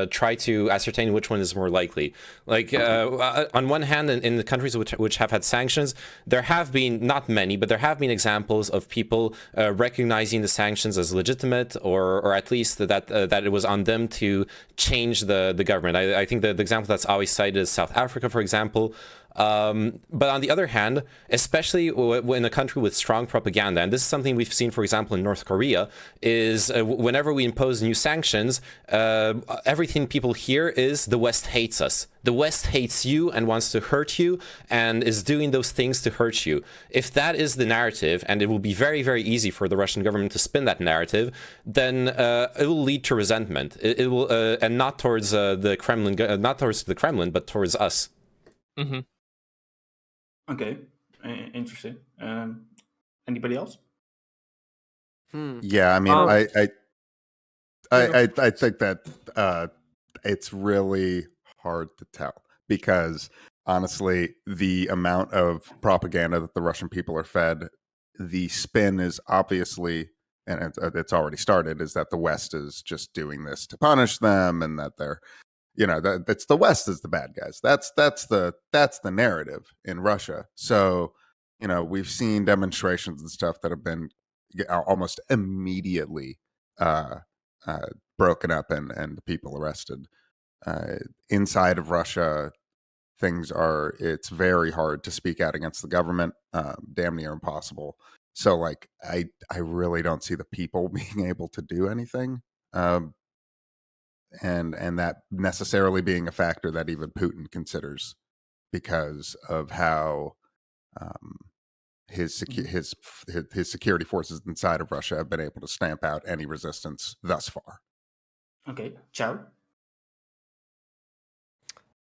try to ascertain which one is more likely. Like on one hand, in the countries which have had sanctions, there have been not many, but there have been examples of people recognizing the sanctions as legitimate, or at least that it was on them to change the government. I think the example that's always cited is South Africa, for example. But on the other hand, especially in a country with strong propaganda, and this is something we've seen, for example, in North Korea, is whenever we impose new sanctions, everything people hear is the West hates us. The West hates you and wants to hurt you and is doing those things to hurt you. If that is the narrative, and it will be very, very easy for the Russian government to spin that narrative, then it will lead to resentment. It will, and not towards the Kremlin, not towards the Kremlin, but towards us. Mm-hmm. Okay, interesting. Anybody else? Yeah, I mean, I think that it's really hard to tell, because honestly, the amount of propaganda that the Russian people are fed, the spin is obviously, and it's already started, is that the West is just doing this to punish them, and that they're, that's the West is the bad guys. That's the narrative in Russia. So, we've seen demonstrations and stuff that have been almost immediately broken up and people arrested. Inside of Russia, it's very hard to speak out against the government, damn near impossible. So like, I really don't see the people being able to do anything. And that necessarily being a factor that even Putin considers, because of how his security forces inside of Russia have been able to stamp out any resistance thus far. Okay, Chao.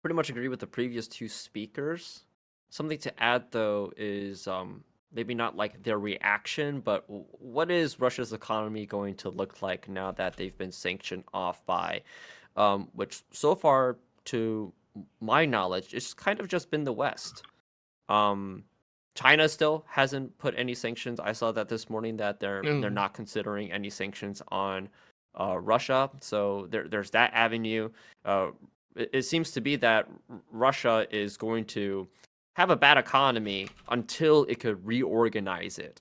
Pretty much agree with the previous two speakers. Something to add though is maybe not like their reaction, but what is Russia's economy going to look like now that they've been sanctioned off by, which so far to my knowledge, it's kind of just been the West. China still hasn't put any sanctions. I saw that this morning that they're not considering any sanctions on Russia. So there's that avenue. It seems to be that Russia is going to have a bad economy until it could reorganize it.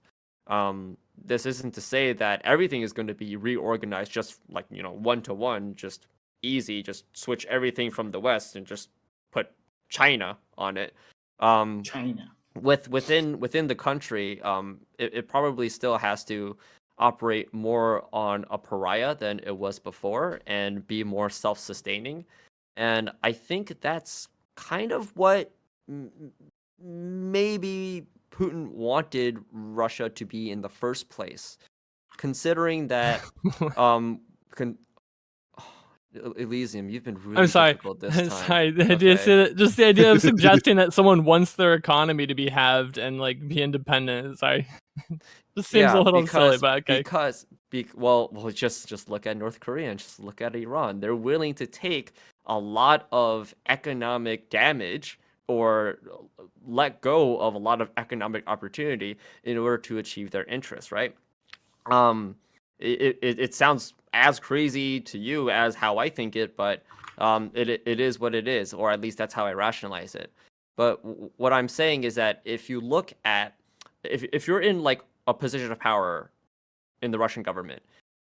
This isn't to say that everything is going to be reorganized just like, one to one, just easy, just switch everything from the West and just put China on it. China. Within the country, it probably still has to operate more on a pariah than it was before and be more self-sustaining. And I think that's kind of what maybe Putin wanted Russia to be in the first place, considering that Elysium, you've been really I'm sorry. difficult this time. Sorry. Okay. Just the idea of suggesting that someone wants their economy to be halved and like be independent. Sorry, just seems a little silly, but okay. Well, just look at North Korea and just look at Iran. They're willing to take a lot of economic damage or let go of a lot of economic opportunity in order to achieve their interests, right? It sounds as crazy to you as how I think it, but it is what it is, or at least that's how I rationalize it. But what I'm saying is that if you look at, if you're in like a position of power in the Russian government,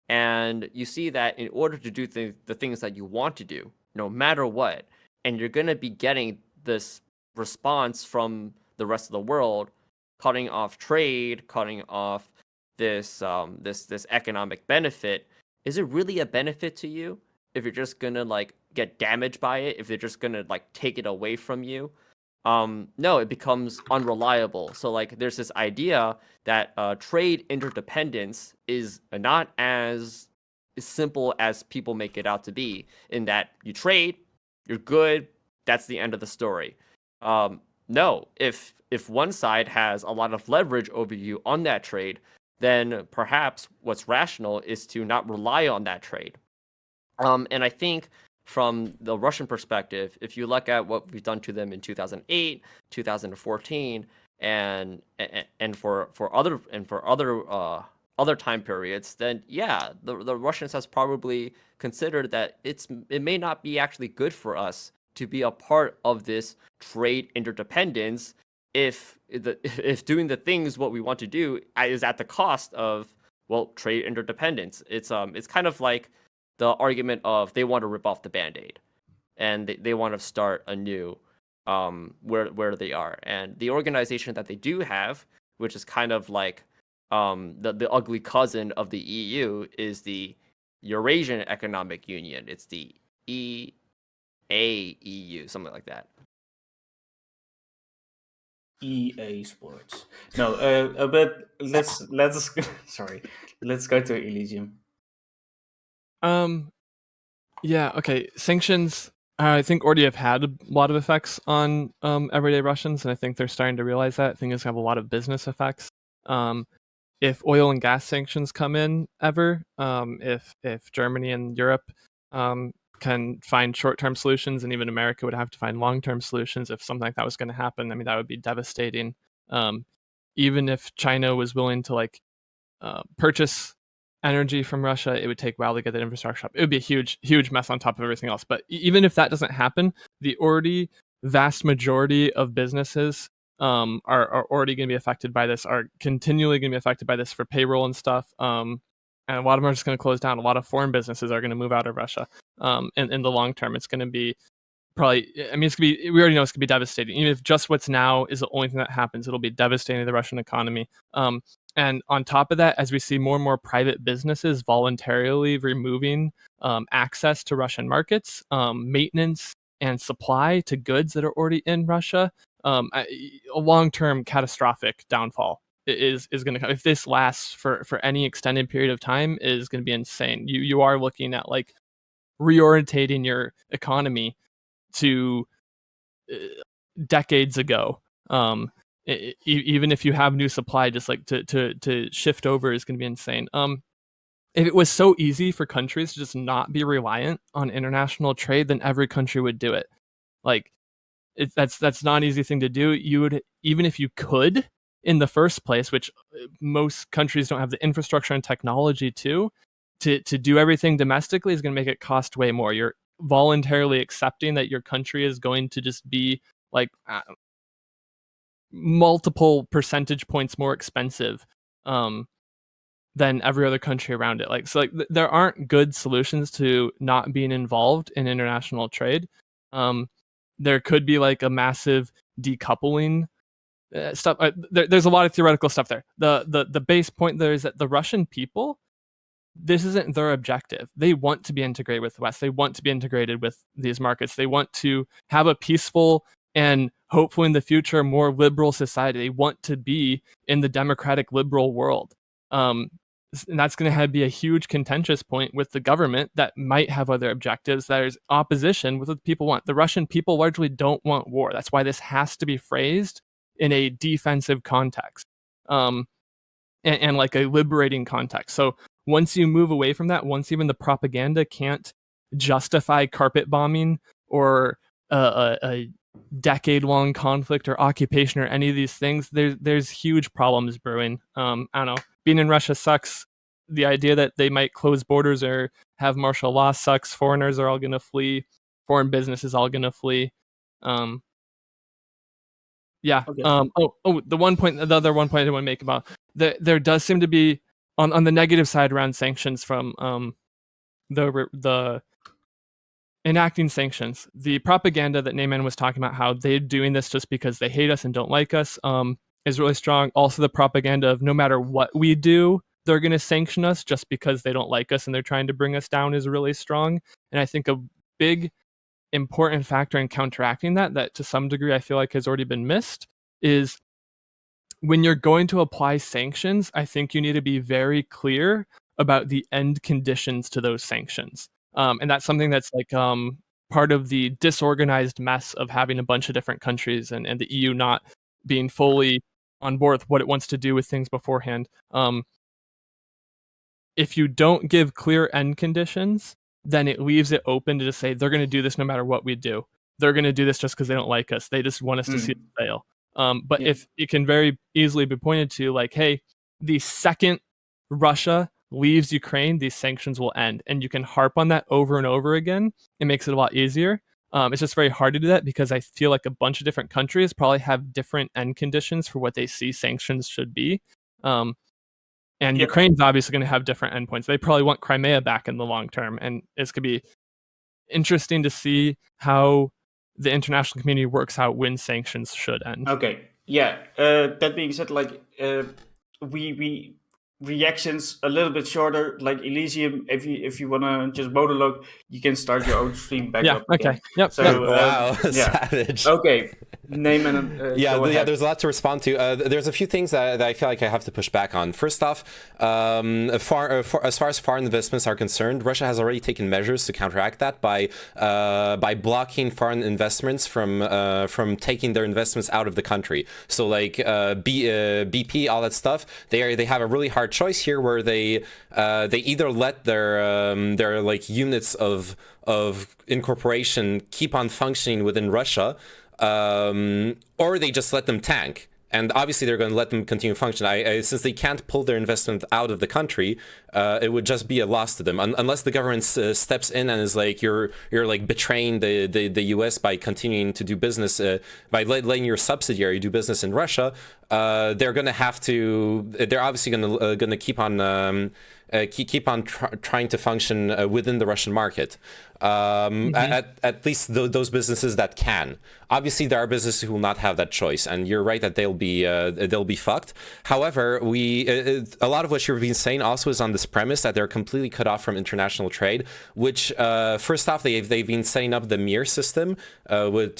and you see that in order to do the things that you want to do, no matter what, and you're going to be getting this response from the rest of the world, cutting off trade, cutting off this economic benefit, is it really a benefit to you if you're just gonna like get damaged by it, if they're just gonna like take it away from you? No, it becomes unreliable. So like there's this idea that trade interdependence is not as simple as people make it out to be, in that you trade, you're good, that's the end of the story. No, if one side has a lot of leverage over you on that trade, then perhaps what's rational is to not rely on that trade. And I think from the Russian perspective, if you look at what we've done to them in 2008, 2014, and for other time periods, then yeah, the Russians has probably considered that it may not be actually good for us to be a part of this trade interdependence if doing the things what we want to do is at the cost of, well, trade interdependence. It's kind of like the argument of they want to rip off the Band-Aid and they want to start anew where they are. And the organization that they do have, which is kind of like the ugly cousin of the EU, is the Eurasian Economic Union. It's the EAEU, something like that. EA Sports. No, but let's sorry. Let's go to Elysium. Yeah, okay. Sanctions, I think, already have had a lot of effects on everyday Russians, and I think they're starting to realize that. I think it's have a lot of business effects. If oil and gas sanctions come in ever, if Germany and Europe can find short-term solutions, and even America would have to find long-term solutions if something like that was going to happen, I mean, that would be devastating. Even if China was willing to purchase energy from Russia, it would take a while to get that infrastructure up. It would be a huge mess on top of everything else. But even if that doesn't happen, the already vast majority of businesses are already going to be affected by this, are continually going to be affected by this for payroll and stuff. And a lot of them are just going to close down. A lot of foreign businesses are going to move out of Russia. And in the long term, it's going to be probably, I mean, it's going to be, we already know it's going to be devastating. Even if just what's now is the only thing that happens, it'll be devastating to the Russian economy. And on top of that, as we see more and more private businesses voluntarily removing access to Russian markets, maintenance and supply to goods that are already in Russia, a long-term catastrophic downfall is going to come. If this lasts for any extended period of time, is going to be insane. You are looking at like reorientating your economy to decades ago. Even if you have new supply, just like to shift over is going to be insane. If it was so easy for countries to just not be reliant on international trade, then every country would do it. Like, that's not an easy thing to do. You would, even if you could in the first place, which most countries don't have the infrastructure and technology to do everything domestically, is going to make it cost way more. You're voluntarily accepting that your country is going to just be like multiple percentage points more expensive than every other country around it. Like, so like there aren't good solutions to not being involved in international trade. There could be like a massive decoupling stuff. There's a lot of theoretical stuff there. The base point there is that the Russian people, this isn't their objective. They want to be integrated with the West. They want to be integrated with these markets. They want to have a peaceful and hopefully in the future more liberal society. They want to be in the democratic liberal world. And that's going to be a huge contentious point with the government that might have other objectives. There's opposition with what the people want. The Russian people largely don't want war. That's why this has to be phrased in a defensive context, and like a liberating context. So once you move away from that, once even the propaganda can't justify carpet bombing or a decade-long conflict or occupation or any of these things, there's huge problems brewing. I don't know. Being in Russia sucks. The idea that they might close borders or have martial law sucks. Foreigners are all going to flee. Foreign business is all going to flee. Yeah. Okay. The other one point I want to make about there does seem to be on the negative side around sanctions from the enacting sanctions. The propaganda that Neyman was talking about, how they're doing this just because they hate us and don't like us, is really strong. Also, the propaganda of no matter what we do, they're going to sanction us just because they don't like us and they're trying to bring us down is really strong. And I think a big important factor in counteracting that to some degree I feel like has already been missed is when you're going to apply sanctions, I think you need to be very clear about the end conditions to those sanctions. And that's something that's like part of the disorganized mess of having a bunch of different countries and the EU not being fully on board with what it wants to do with things beforehand. If you don't give clear end conditions, then it leaves it open to just say they're going to do this no matter what we do. They're going to do this just because they don't like us. They just want us to see it fail. But if it can very easily be pointed to like, hey, the second Russia leaves Ukraine, these sanctions will end. And you can harp on that over and over again. It makes it a lot easier. It's just very hard to do that because I feel like a bunch of different countries probably have different end conditions for what they see sanctions should be. And Ukraine's obviously going to have different endpoints. They probably want Crimea back in the long term. And it's going to be interesting to see how the international community works out when sanctions should end. Okay. Yeah. That being said, like we reactions a little bit shorter. Like Elysium, if you wanna just monologue, you can start your own stream back up. Okay. Again. Yep. So wow, savage. Okay. Name and go ahead. There's a lot to respond to. There's a few things that I feel like I have to push back on. First off, as far as foreign investments are concerned, Russia has already taken measures to counteract that by blocking foreign investments from taking their investments out of the country. So like BP, all that stuff, they have a really hard choice here where they either let their like units of incorporation keep on functioning within Russia, or they just let them tank. And obviously they're going to let them continue to function. Since they can't pull their investment out of the country, it would just be a loss to them. Unless the government steps in and is like, you're like betraying the US by continuing to do business, by letting your subsidiary do business in Russia, they're going to have to, they're obviously going to keep on trying to function within the Russian market. At least those businesses that can. Obviously, there are businesses who will not have that choice, and you're right that they'll be fucked. However, a lot of what you've been saying also is on this premise that they're completely cut off from international trade. Which, first off, they've been setting up the MIR system, which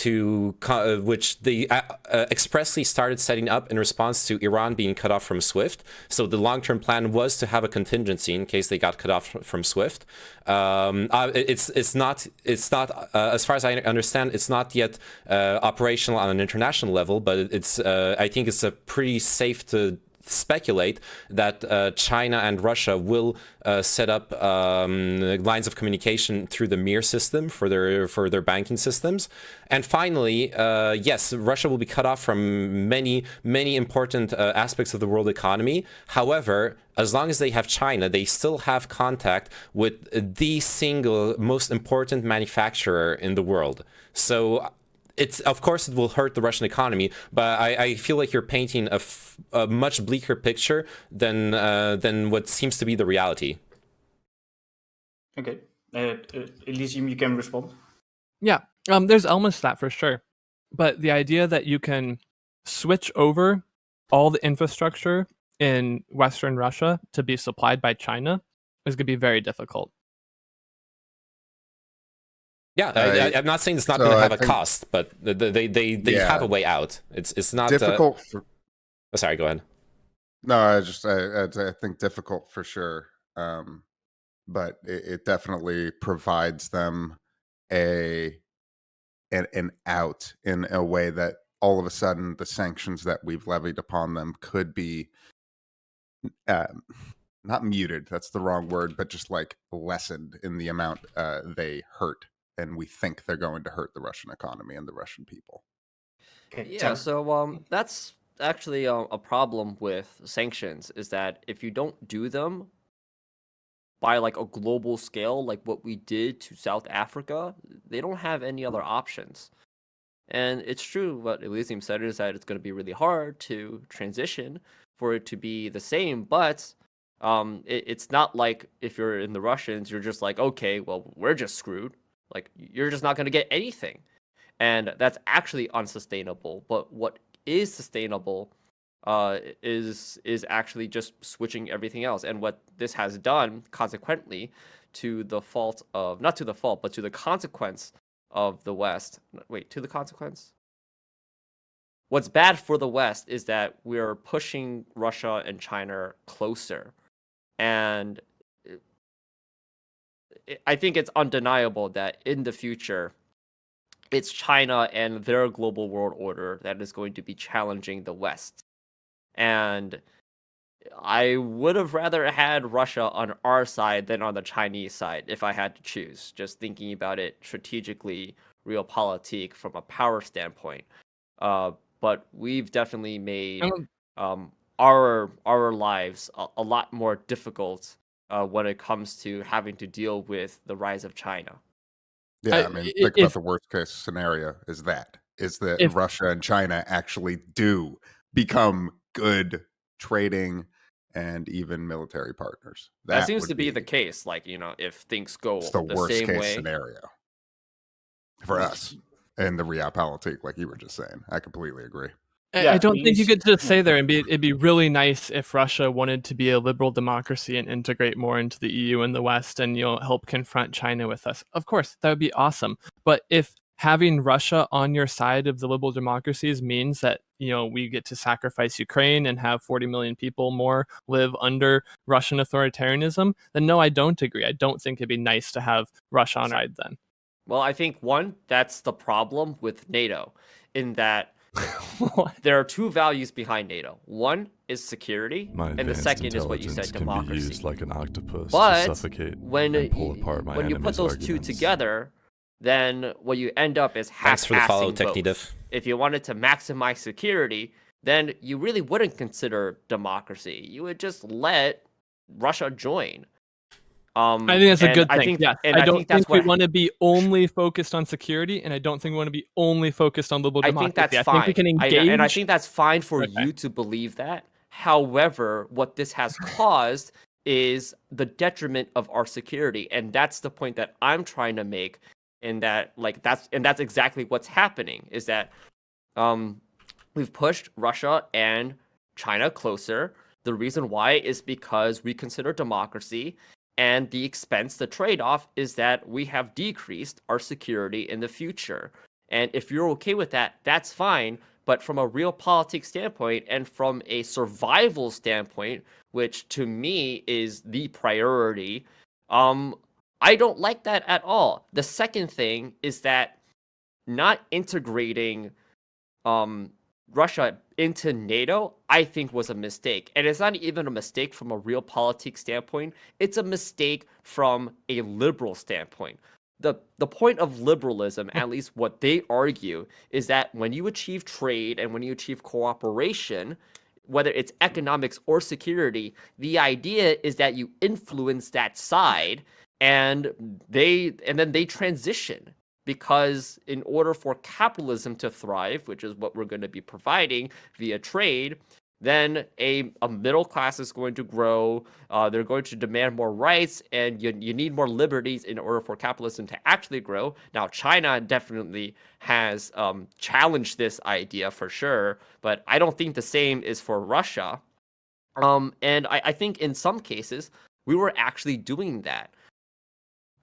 they expressly started setting up in response to Iran being cut off from SWIFT. So the long-term plan was to have a contingency in case they got cut off from SWIFT. It's not as far as I understand, it's not yet operational on an international level, but it's I think it's a pretty safe to speculate that China and Russia will set up lines of communication through the Mir system for their banking systems. And finally, yes, Russia will be cut off from many important aspects of the world economy. However, as long as they have China, they still have contact with the single most important manufacturer in the world. So it's, of course, it will hurt the Russian economy, but I feel like you're painting a much bleaker picture than what seems to be the reality. Okay. Elysium, you can respond. Yeah, there's elements to that for sure. But the idea that you can switch over all the infrastructure in Western Russia to be supplied by China is going to be very difficult. Yeah, I'm not saying it's not going to have a cost, but they have a way out. It's not difficult. Sorry, go ahead. No, I think difficult for sure, but it definitely provides them an out in a way that all of a sudden the sanctions that we've levied upon them could be not muted. That's the wrong word, but just like lessened in the amount they hurt. And we think they're going to hurt the Russian economy and the Russian people. Okay. Yeah, so that's actually a problem with sanctions, is that if you don't do them by like a global scale, like what we did to South Africa, they don't have any other options. And it's true what Elysium said, is that it's going to be really hard to transition for it to be the same, but it's not like if you're in the Russians, you're just like, okay, well, we're just screwed. Like, you're just not going to get anything. And that's actually unsustainable. But what is sustainable is actually just switching everything else. And what this has done, consequently, to the fault of, not to the fault, but to the consequence of the West. Wait, to the consequence? What's bad for the West is that we're pushing Russia and China closer. And I think it's undeniable that in the future, it's China and their global world order that is going to be challenging the West. And I would have rather had Russia on our side than on the Chinese side if I had to choose, just thinking about it strategically, realpolitik, from a power standpoint. But we've definitely made our lives a lot more difficult when it comes to having to deal with the rise of China. Yeah, I mean, think about the worst case scenario is that Russia and China actually do become good trading and even military partners. That seems to be the case. Like, if things go it's the worst same case way scenario for us in the realpolitik, like you were just saying. I completely agree. I don't think you could just say there and it'd be really nice if Russia wanted to be a liberal democracy and integrate more into the EU and the West and help confront China with us. Of course, that would be awesome. But if having Russia on your side of the liberal democracies means that we get to sacrifice Ukraine and have 40 million people more live under Russian authoritarianism, then no, I don't agree. I don't think it'd be nice to have Russia on our side then. Well, I think that's the problem with NATO, in that there are two values behind NATO. One is security, and the second is what you said, democracy. Can be used like an octopus but to suffocate when and pull apart my when you put those arguments. two together, then what you end up is Thanks for the follow, half-assing both. TechniDiff. If you wanted to maximize security, then you really wouldn't consider democracy. You would just let Russia join. I think that's a good thing. I don't think we what want to be only focused on security, and I don't think we want to be only focused on liberal democracy. I think that's fine. I think we can engage. And I think that's fine for you to believe that. However, what this has caused is the detriment of our security, and that's the point that I'm trying to make. And that's exactly what's happening. Is that we've pushed Russia and China closer. The reason why is because we consider democracy. And the expense, the trade-off, is that we have decreased our security in the future. And if you're okay with that, that's fine. But from a realpolitik standpoint and from a survival standpoint, which to me is the priority, I don't like that at all. The second thing is that not integrating Russia into NATO, I think was a mistake. And it's not even a mistake from a real politics standpoint. It's a mistake from a liberal standpoint. The point of liberalism, at least what they argue, is that when you achieve trade and when you achieve cooperation, whether it's economics or security, the idea is that you influence that side and then they transition. Because in order for capitalism to thrive, which is what we're going to be providing via trade, then a middle class is going to grow. They're going to demand more rights, and you need more liberties in order for capitalism to actually grow. Now, China definitely has challenged this idea for sure, but I don't think the same is for Russia. And I think in some cases, we were actually doing that.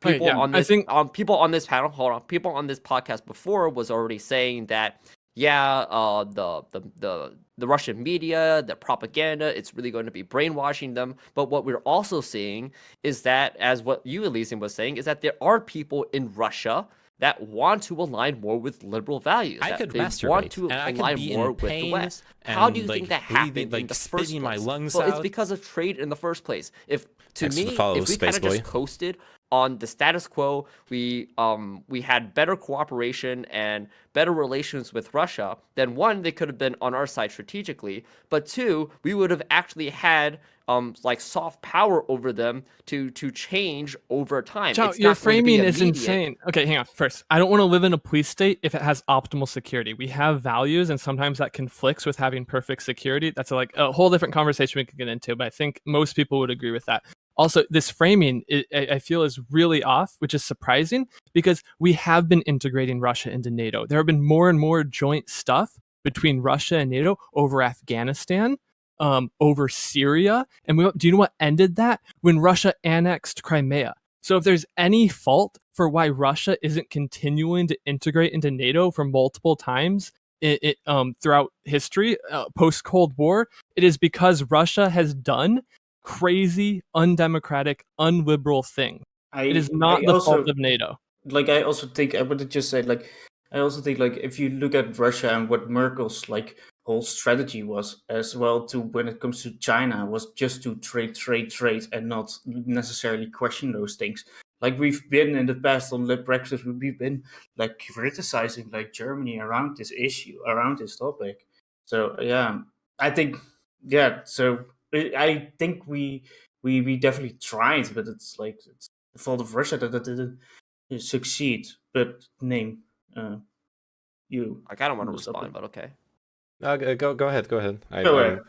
People on this people on this panel, people on this podcast before was already saying that the Russian media, the propaganda, it's really going to be brainwashing them. But what we're also seeing is that, as what you, Elysium, was saying, is that there are people in Russia that want to align more with liberal values. I could masturbate, want to and I align could be more in with pain the West. and, How do you like, think that breathing, happened like, in the first spitting place? my lungs well, out? it's because of trade in the first place. If Thanks for the follow, if we kind of Spaceboy. just coasted on the status quo, we had better cooperation and better relations with Russia, then one, they could have been on our side strategically, but two, we would have actually had like soft power over them to change over time. Chao, It's your not going to be framing is immediate. insane. Okay, hang on. First, I don't want to live in a police state if it has optimal security. We have values, and sometimes that conflicts with having perfect security. That's like a whole different conversation we could get into, but I think most people would agree with that. Also, this framing, I feel, is really off, which is surprising because we have been integrating Russia into NATO. There have been more and more joint stuff between Russia and NATO over Afghanistan, over Syria. And do you know what ended that? When Russia annexed Crimea. So if there's any fault for why Russia isn't continuing to integrate into NATO for multiple times throughout history, post-Cold War, it is because Russia has done crazy, undemocratic, unliberal thing. It is not the fault of NATO. Like, I also think, I would just say, like, I also think, like, if you look at Russia and what Merkel's, like, whole strategy was as well, to when it comes to China, was just to trade and not necessarily question those things. Like, we've been in the past on Lib Praxis, we've been like criticizing like Germany around this issue, around this topic. So yeah, I think so I think we definitely tried, but it's like it's the fault of Russia that didn't succeed. But name you. I kind of want to respond, but okay. Go ahead. Go ahead.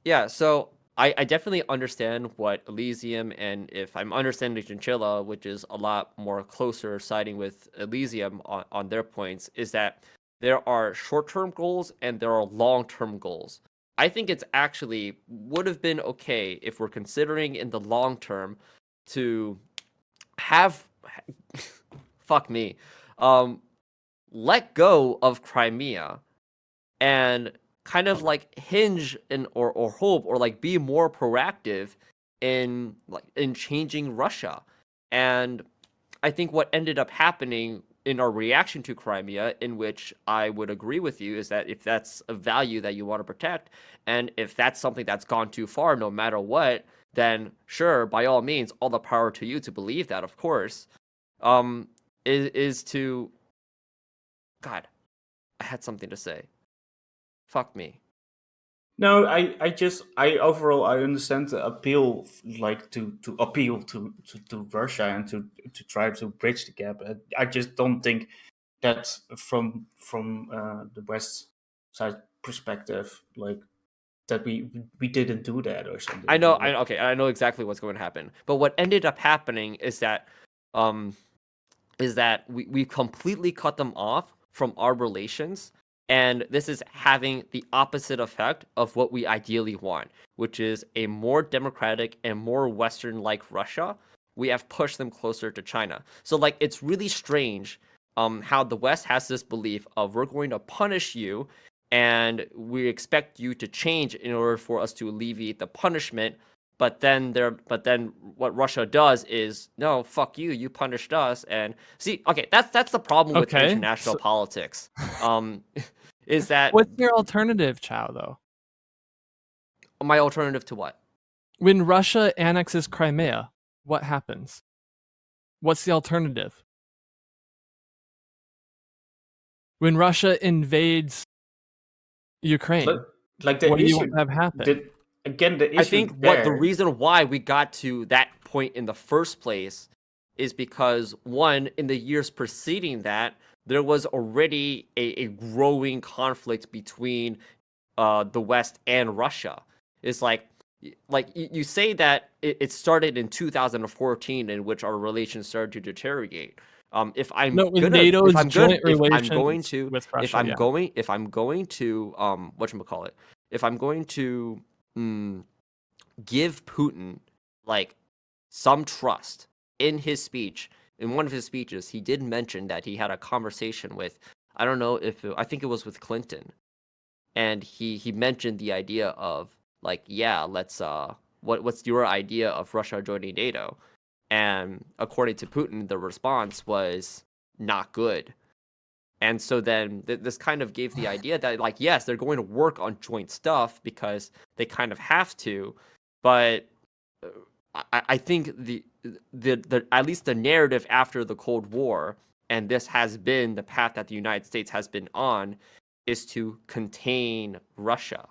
Yeah, so I definitely understand what Elysium, and if I'm understanding Chinchilla, which is a lot more closer siding with Elysium on their points, is that there are short-term goals and there are long-term goals. I think it's actually would have been okay if we're considering in the long term to have fuck me, let go of Crimea and kind of like hinge or hope or like be more proactive in changing Russia. And I think what ended up happening in our reaction to Crimea, in which I would agree with you, is that if that's a value that you want to protect, and if that's something that's gone too far, no matter what, then sure, by all means, all the power to you to believe that, of course, is to... God, I had something to say. Fuck me. No, I overall I understand the appeal, like to appeal to Russia and to try to bridge the gap. I just don't think that from the West side perspective, like that we didn't do that or something. I know exactly what's going to happen. But what ended up happening is that we completely cut them off from our relations. And this is having the opposite effect of what we ideally want, which is a more democratic and more Western-like Russia. We have pushed them closer to China. So, like, it's really strange how the West has this belief of we're going to punish you and we expect you to change in order for us to alleviate the punishment. But then what Russia does is, no, fuck you, you punished us. And see, okay, that's the problem with international politics. is that What's your alternative, Chow, though? my alternative to what? When Russia annexes Crimea, what happens? What's the alternative? When Russia invades Ukraine, Like the what do you issue, want to have happen? the issue I think there. the reason why we got to that point in the first place is because, one, in the years preceding that, there was already a growing conflict between the West and Russia. It's like you say that it started in 2014, in which our relations started to deteriorate. If I'm No, with gonna, NATO's if I'm joint gonna, if I'm relations going to, with if Russia, I'm yeah. going, if I'm going to, whatchamacallit, if I'm going to give Putin like some trust in his speech, in one of his speeches, he did mention that he had a conversation with, I don't know if I think it was with Clinton, and he mentioned the idea of like, yeah, let's what's your idea of Russia joining NATO? And according to Putin, the response was not good. And so then this kind of gave the idea that, like, yes, they're going to work on joint stuff because they kind of have to, but I think the at least the narrative after the Cold War, and this has been the path that the United States has been on, is to contain Russia.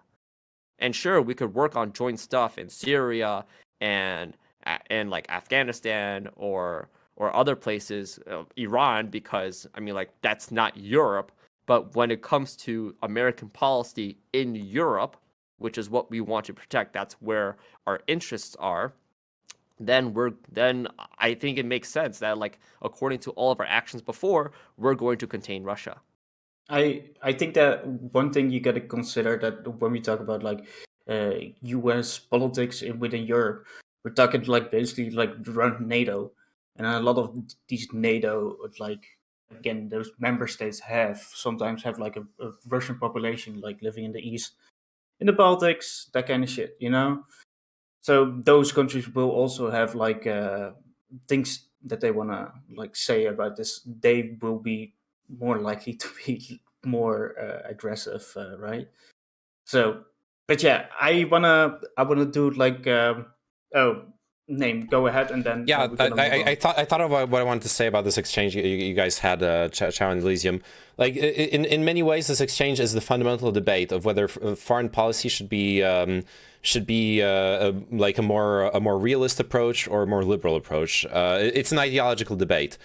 And sure, we could work on joint stuff in Syria and like Afghanistan or other places, Iran, because I mean, like, that's not Europe. But when it comes to American policy in Europe, which is what we want to protect, that's where our interests are. Then I think it makes sense that, like, according to all of our actions before, we're going to contain Russia. I think that one thing you got to consider, that when we talk about like U.S. politics within Europe, we're talking like basically like run NATO, and a lot of these NATO, like, again, those member states sometimes have like a Russian population like living in the east, in the Baltics, that kind of shit, you know. So those countries will also have like things that they want to like say about this. They will be more likely to be more aggressive, right? So, but yeah, I wanna do like name, go ahead, and then Yeah, we're gonna move on. I thought of what I wanted to say about this exchange you guys had, Chao and Elysium. Like, in many ways, this exchange is the fundamental debate of whether foreign policy should be like a more realist approach or a more liberal approach. It's an ideological debate.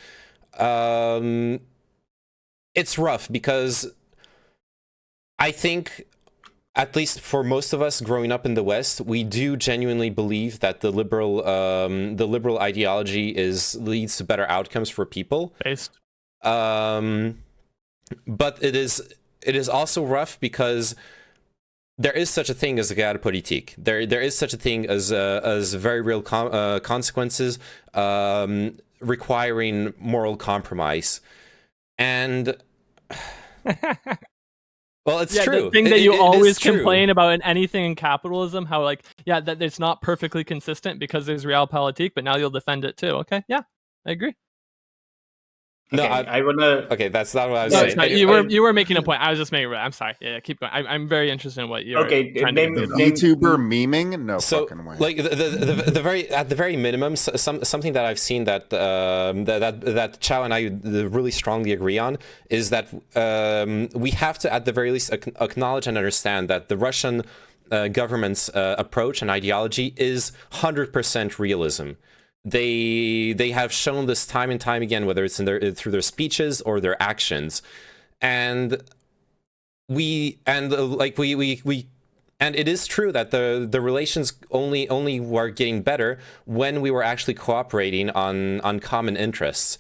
It's rough because I think, at least for most of us growing up in the West, we do genuinely believe that the liberal ideology leads to better outcomes for people. Based. But it is also rough because there is such a thing as a guerre politique. There is such a thing as very real consequences requiring moral compromise, and well, it's true. The thing that you it always is true. complain about in anything in capitalism, how like, yeah, that it's not perfectly consistent because there's realpolitik, but now you'll defend it too. Okay, yeah, I agree. No, Okay, I wanna. okay, that's not what I was No, saying. it's not. Anyway, You were making a point. I was just making. I'm sorry. Yeah, keep going. I'm very interested in what you're Okay, trying name- to get to. name- YouTuber memeing? No so, fucking way. like the very at the very minimum, something that I've seen that that Chao and I really strongly agree on is that we have to, at the very least, acknowledge and understand that the Russian government's approach and ideology is 100% realism. They have shown this time and time again, whether it's through their speeches or their actions, and it is true that the relations only were getting better when we were actually cooperating on common interests.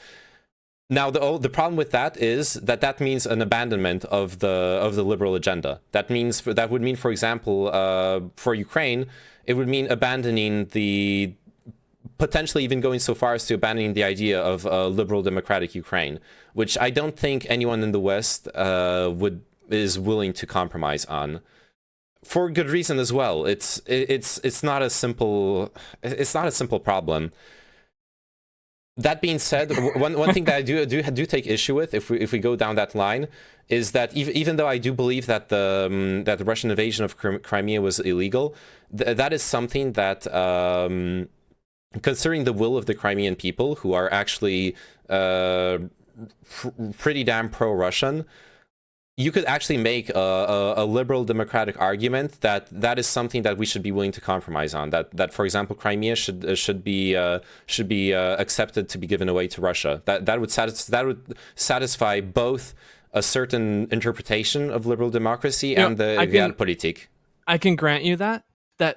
Now the problem with that is that means an abandonment of the liberal agenda. That would mean, for example, for Ukraine, it would mean abandoning potentially even going so far as to abandoning the idea of a liberal democratic Ukraine, which I don't think anyone in the West is willing to compromise on, for good reason as well. It's not a simple problem. That being said, one thing that I do take issue with, if we go down that line, is that even though I do believe that the Russian invasion of Crimea was illegal, that is something that, considering the will of the Crimean people, who are actually pretty damn pro-Russian, you could actually make a liberal democratic argument that that is something that we should be willing to compromise on. That for example, Crimea should be accepted to be given away to Russia. That would satisfy both a certain interpretation of liberal democracy and the realpolitik. I can grant you that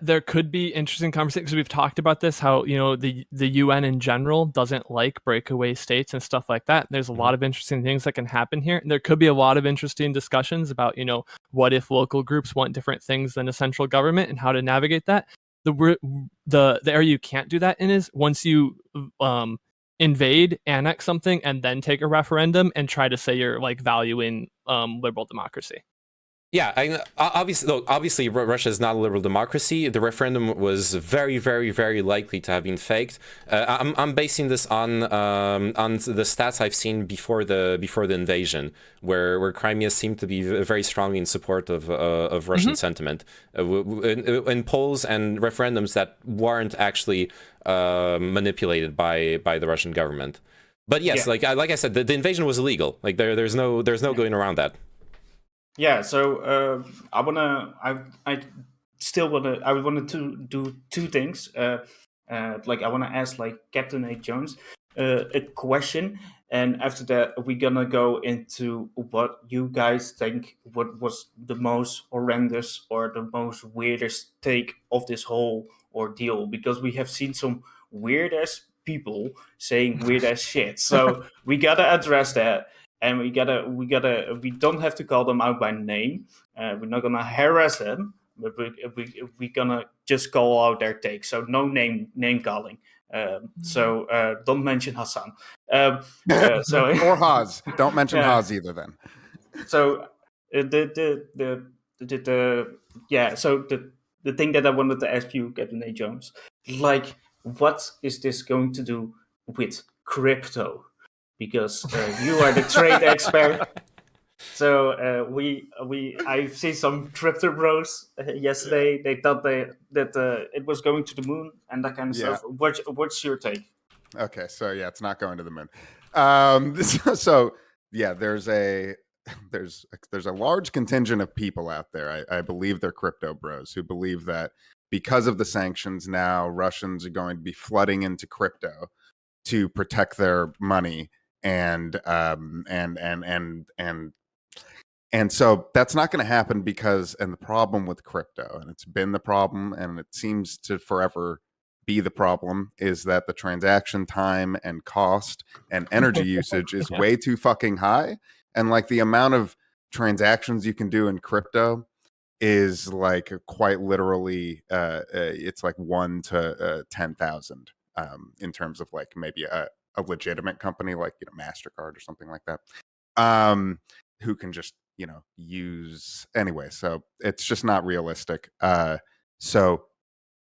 there could be interesting conversations. We've talked about this, how, you know, the UN in general doesn't like breakaway states and stuff like that. There's a lot of interesting things that can happen here. There could be a lot of interesting discussions about, you know, what if local groups want different things than a central government and how to navigate that. The area you can't do that in is once you invade, annex something, and then take a referendum and try to say you're like valuing liberal democracy. Yeah, obviously, Russia is not a liberal democracy. The referendum was very, very, very likely to have been faked. I'm basing this on the stats I've seen before the invasion, where Crimea seemed to be very strongly in support of Russian sentiment in polls and referendums that weren't actually manipulated by the Russian government. But yes, like I said, the invasion was illegal. Like there's no going around that. Yeah, so I wanted to do two things. Like I want to ask like Captain A. Jones a question, and after that we're gonna go into what you guys think what was the most horrendous or the most weirdest take of this whole ordeal, because we have seen some weird ass people saying weird ass shit. So we gotta address that. And we don't have to call them out by name. We're not gonna harass them, but we're gonna just call out their take. So no name calling. So don't mention Hassan. Or Haz. Don't mention Haz either. Then. So the thing that I wanted to ask you, Captain A. Jones, like, what is this going to do with crypto? Because you are the trade expert. So I've seen some crypto bros yesterday. They thought that it was going to the moon and that kind of stuff. What's your take? Okay, so yeah, it's not going to the moon. So yeah, there's a large contingent of people out there. I believe they're crypto bros who believe that because of the sanctions now, Russians are going to be flooding into crypto to protect their money. And so that's not going to happen and the problem with crypto, and it's been the problem, and it seems to forever be the problem, is that the transaction time and cost and energy usage is way too fucking high. And like the amount of transactions you can do in crypto is like quite literally, it's like 1 to 10,000 in terms of like maybe a legitimate company like, you know, MasterCard or something like that, who can just, you know, use anyway. So it's just not realistic. So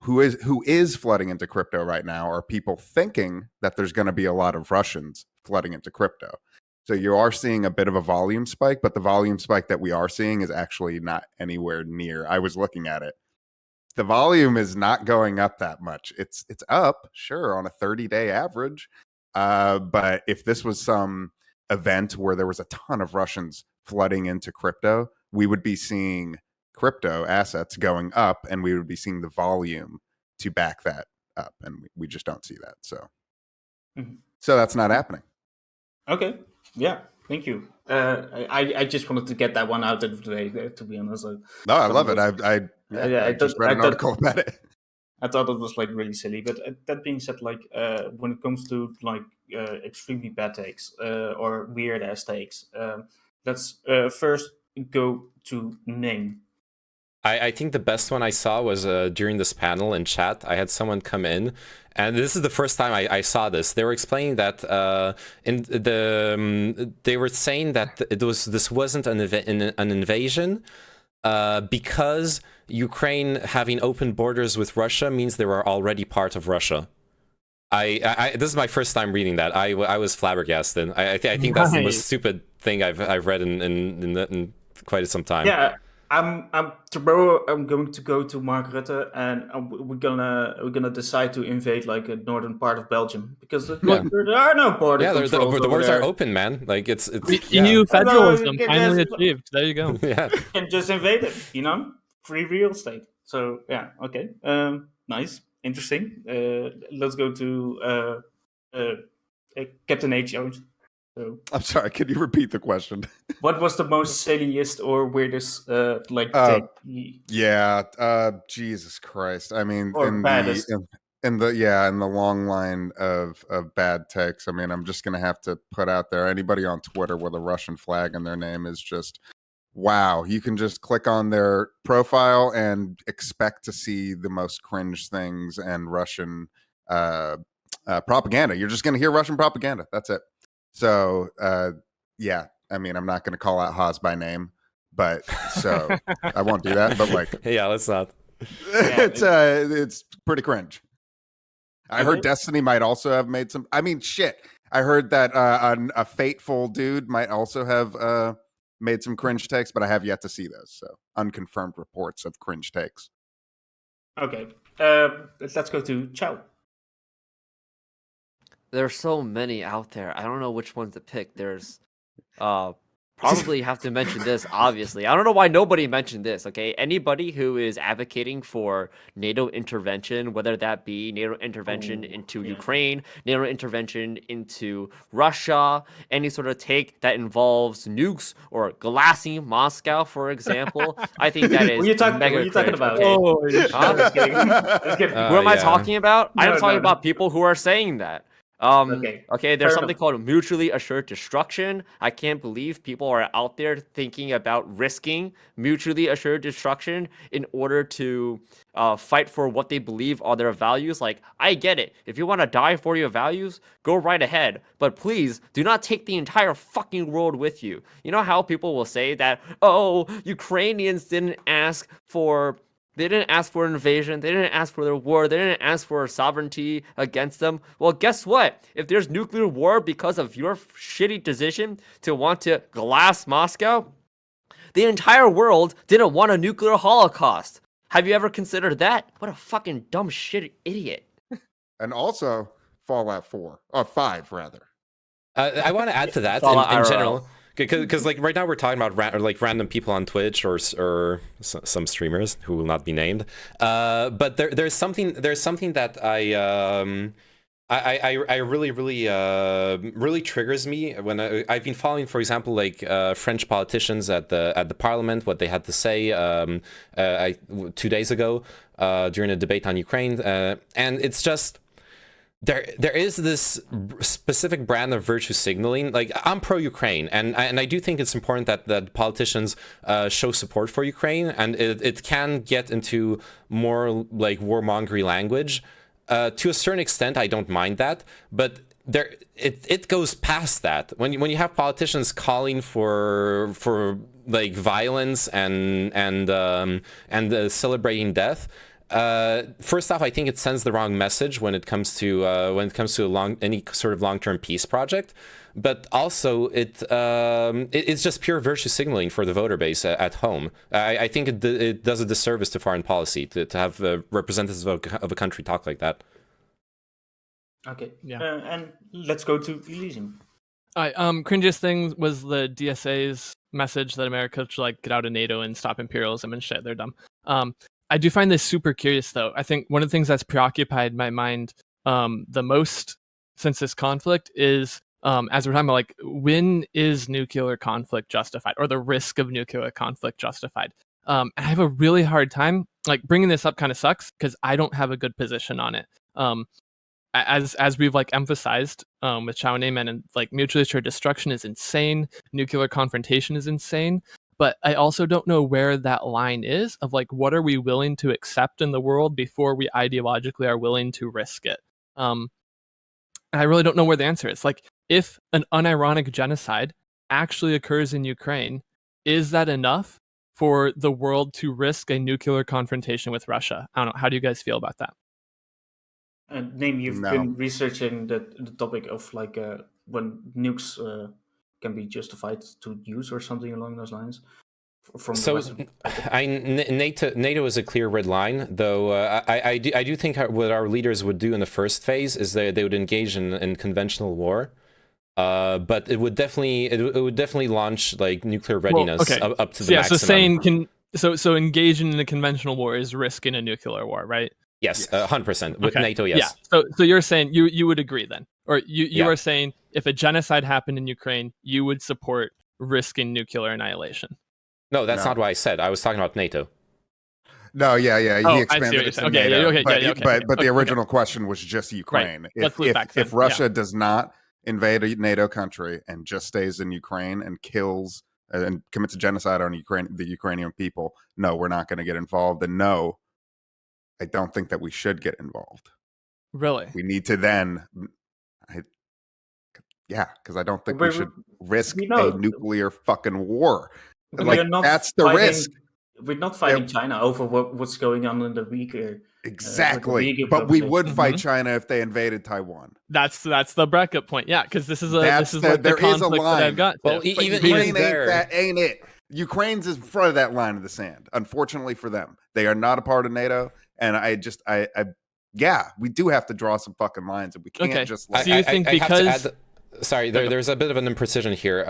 who is flooding into crypto right now are people thinking that there's going to be a lot of Russians flooding into crypto. So you are seeing a bit of a volume spike, but the volume spike that we are seeing is actually not anywhere near. I was looking at it. The volume is not going up that much. It's up, sure, on a 30-day average. But if this was some event where there was a ton of Russians flooding into crypto, we would be seeing crypto assets going up, and we would be seeing the volume to back that up. And we just don't see that. So that's not happening. Okay. Yeah. Thank you. I just wanted to get that one out of the way, to be honest. No, I love it. I just read an article about it. I thought it was like really silly, but that being said, like when it comes to like extremely bad takes or weird ass takes, let's first go to name. I think the best one I saw was during this panel in chat. I had someone come in, and this is the first time I saw this. They were explaining that they were saying that this wasn't an invasion. Because Ukraine having open borders with Russia means they were already part of Russia. This is my first time reading that. I was flabbergasted. I think that's the most stupid thing I've read in quite some time. Yeah, tomorrow I'm going to go to Mark Rutte, and we're gonna decide to invade like a northern part of Belgium because there are no border Yeah, controls the over borders there. are open, man. Like it's EU federalism you can finally just- achieved. There you go. yeah. You can just invade it, free real estate. So yeah, okay, nice, interesting. Let's go to Captain H. Jones. So, I'm sorry. Can you repeat the question? what was the most silliest or weirdest Uh, take? Yeah. Jesus Christ. I mean, Or in baddest. the in the long line of bad takes. I mean, I'm just gonna have to put out there anybody on Twitter with a Russian flag in their name is just wow. You can just click on their profile and expect to see the most cringe things and Russian propaganda. You're just gonna hear Russian propaganda. That's it. So yeah. I mean, I'm not gonna call out Haas by name. But so I won't do that. But like, Yeah, let's not. it's pretty cringe. I heard Destiny might also have made some. I mean, shit. I heard that a fateful dude might also have made some cringe takes, but I have yet to see those. So unconfirmed reports of cringe takes. Okay, let's go to Chao. There's so many out there. I don't know which one to pick. There's probably have to mention this, obviously. I don't know why nobody mentioned this, okay? Anybody who is advocating for NATO intervention, whether that be NATO intervention into Ukraine, NATO intervention into Russia, any sort of take that involves nukes or glassing Moscow, for example, I think that is what are you talking cringe, about? okay? I'm just kidding. Just kidding. What am I talking about? I'm No, talking no. about people who are saying that. Okay, there's fair something enough. called mutually assured destruction. I can't believe people are out there thinking about risking mutually assured destruction in order to fight for what they believe are their values. Like, I get it. If you want to die for your values, go right ahead. But please do not take the entire fucking world with you. You know how people will say that, oh, Ukrainians didn't ask for an invasion. They didn't ask for their war. They didn't ask for sovereignty against them. Well, guess what? If there's nuclear war because of your shitty decision to want to glass Moscow, the entire world didn't want a nuclear holocaust. Have you ever considered that? What a fucking dumb shit idiot. And also Fallout 4 or 5 rather. I want to add to that Fallout in IRL. general. Because like right now we're talking about random people on Twitch or some streamers who will not be named. But there's something that I really triggers me when I've been following, for example, like French politicians at the parliament, what they had to say 2 days ago during a debate on Ukraine, and it's just. There is this specific brand of virtue signaling. Like, I'm pro-Ukraine, and I do think it's important that politicians show support for Ukraine, and it can get into more like warmongery language. To a certain extent, I don't mind that, but it goes past that. When you have politicians calling for like violence and celebrating death. First off, I think it sends the wrong message when it comes to any sort of long-term peace project, but also it's just pure virtue signaling for the voter base at home. I think it does a disservice to foreign policy to have representatives of a country talk like that. Okay, Yeah. and let's go to Elysium. All right, cringiest thing was the DSA's message that America should like get out of NATO and stop imperialism and shit. They're dumb. I do find this super curious, though. I think one of the things that's preoccupied my mind the most since this conflict is, as we're talking about, like, when is nuclear conflict justified, or the risk of nuclear conflict justified? And I have a really hard time, like, bringing this up kind of sucks because I don't have a good position on it. As we've like emphasized with Chao and Amen, and like mutually assured destruction is insane, nuclear confrontation is insane. But I also don't know where that line is of like, what are we willing to accept in the world before we ideologically are willing to risk it? And I really don't know where the answer is. Like, if an unironic genocide actually occurs in Ukraine, is that enough for the world to risk a nuclear confrontation with Russia? I don't know. How do you guys feel about that? Name, you've No. been researching the topic of like when nukes can be justified to use or something along those lines from the So, Western. NATO is a clear red line, though. I do think what our leaders would do in the first phase is they would engage in conventional war, but it would definitely launch like nuclear readiness up to the maximum. So engaging in a conventional war is risking a nuclear war, right? Yes, 100% with NATO. Yes. Yeah. So you're saying you would agree then, or you Yeah. are saying if a genocide happened in Ukraine, you would support risking nuclear annihilation. No, that's No. not what I said. I was talking about NATO. No, yeah. Oh, He I see expanded what it to you're saying. NATO. Okay, But the original question was just Ukraine. Let's loop back then. If Russia does not invade a NATO country and just stays in Ukraine and kills and commits a genocide on the Ukrainian people, no, we're not going to get involved. And no, I don't think that we should get involved. Really? We need to then, because I don't think we should risk a nuclear fucking war. Like, that's the risk. We're not fighting China over what's going on in the Uyghur. Exactly. But we would fight China if they invaded Taiwan. That's the bracket point. Yeah, because this is the conflict that I've got. Well, even there, that ain't it. Ukraine's in front of that line of the sand. Unfortunately for them, they are not a part of NATO, and we do have to draw some fucking lines, and we can't just. So you think because. Sorry, there's a bit of an imprecision here.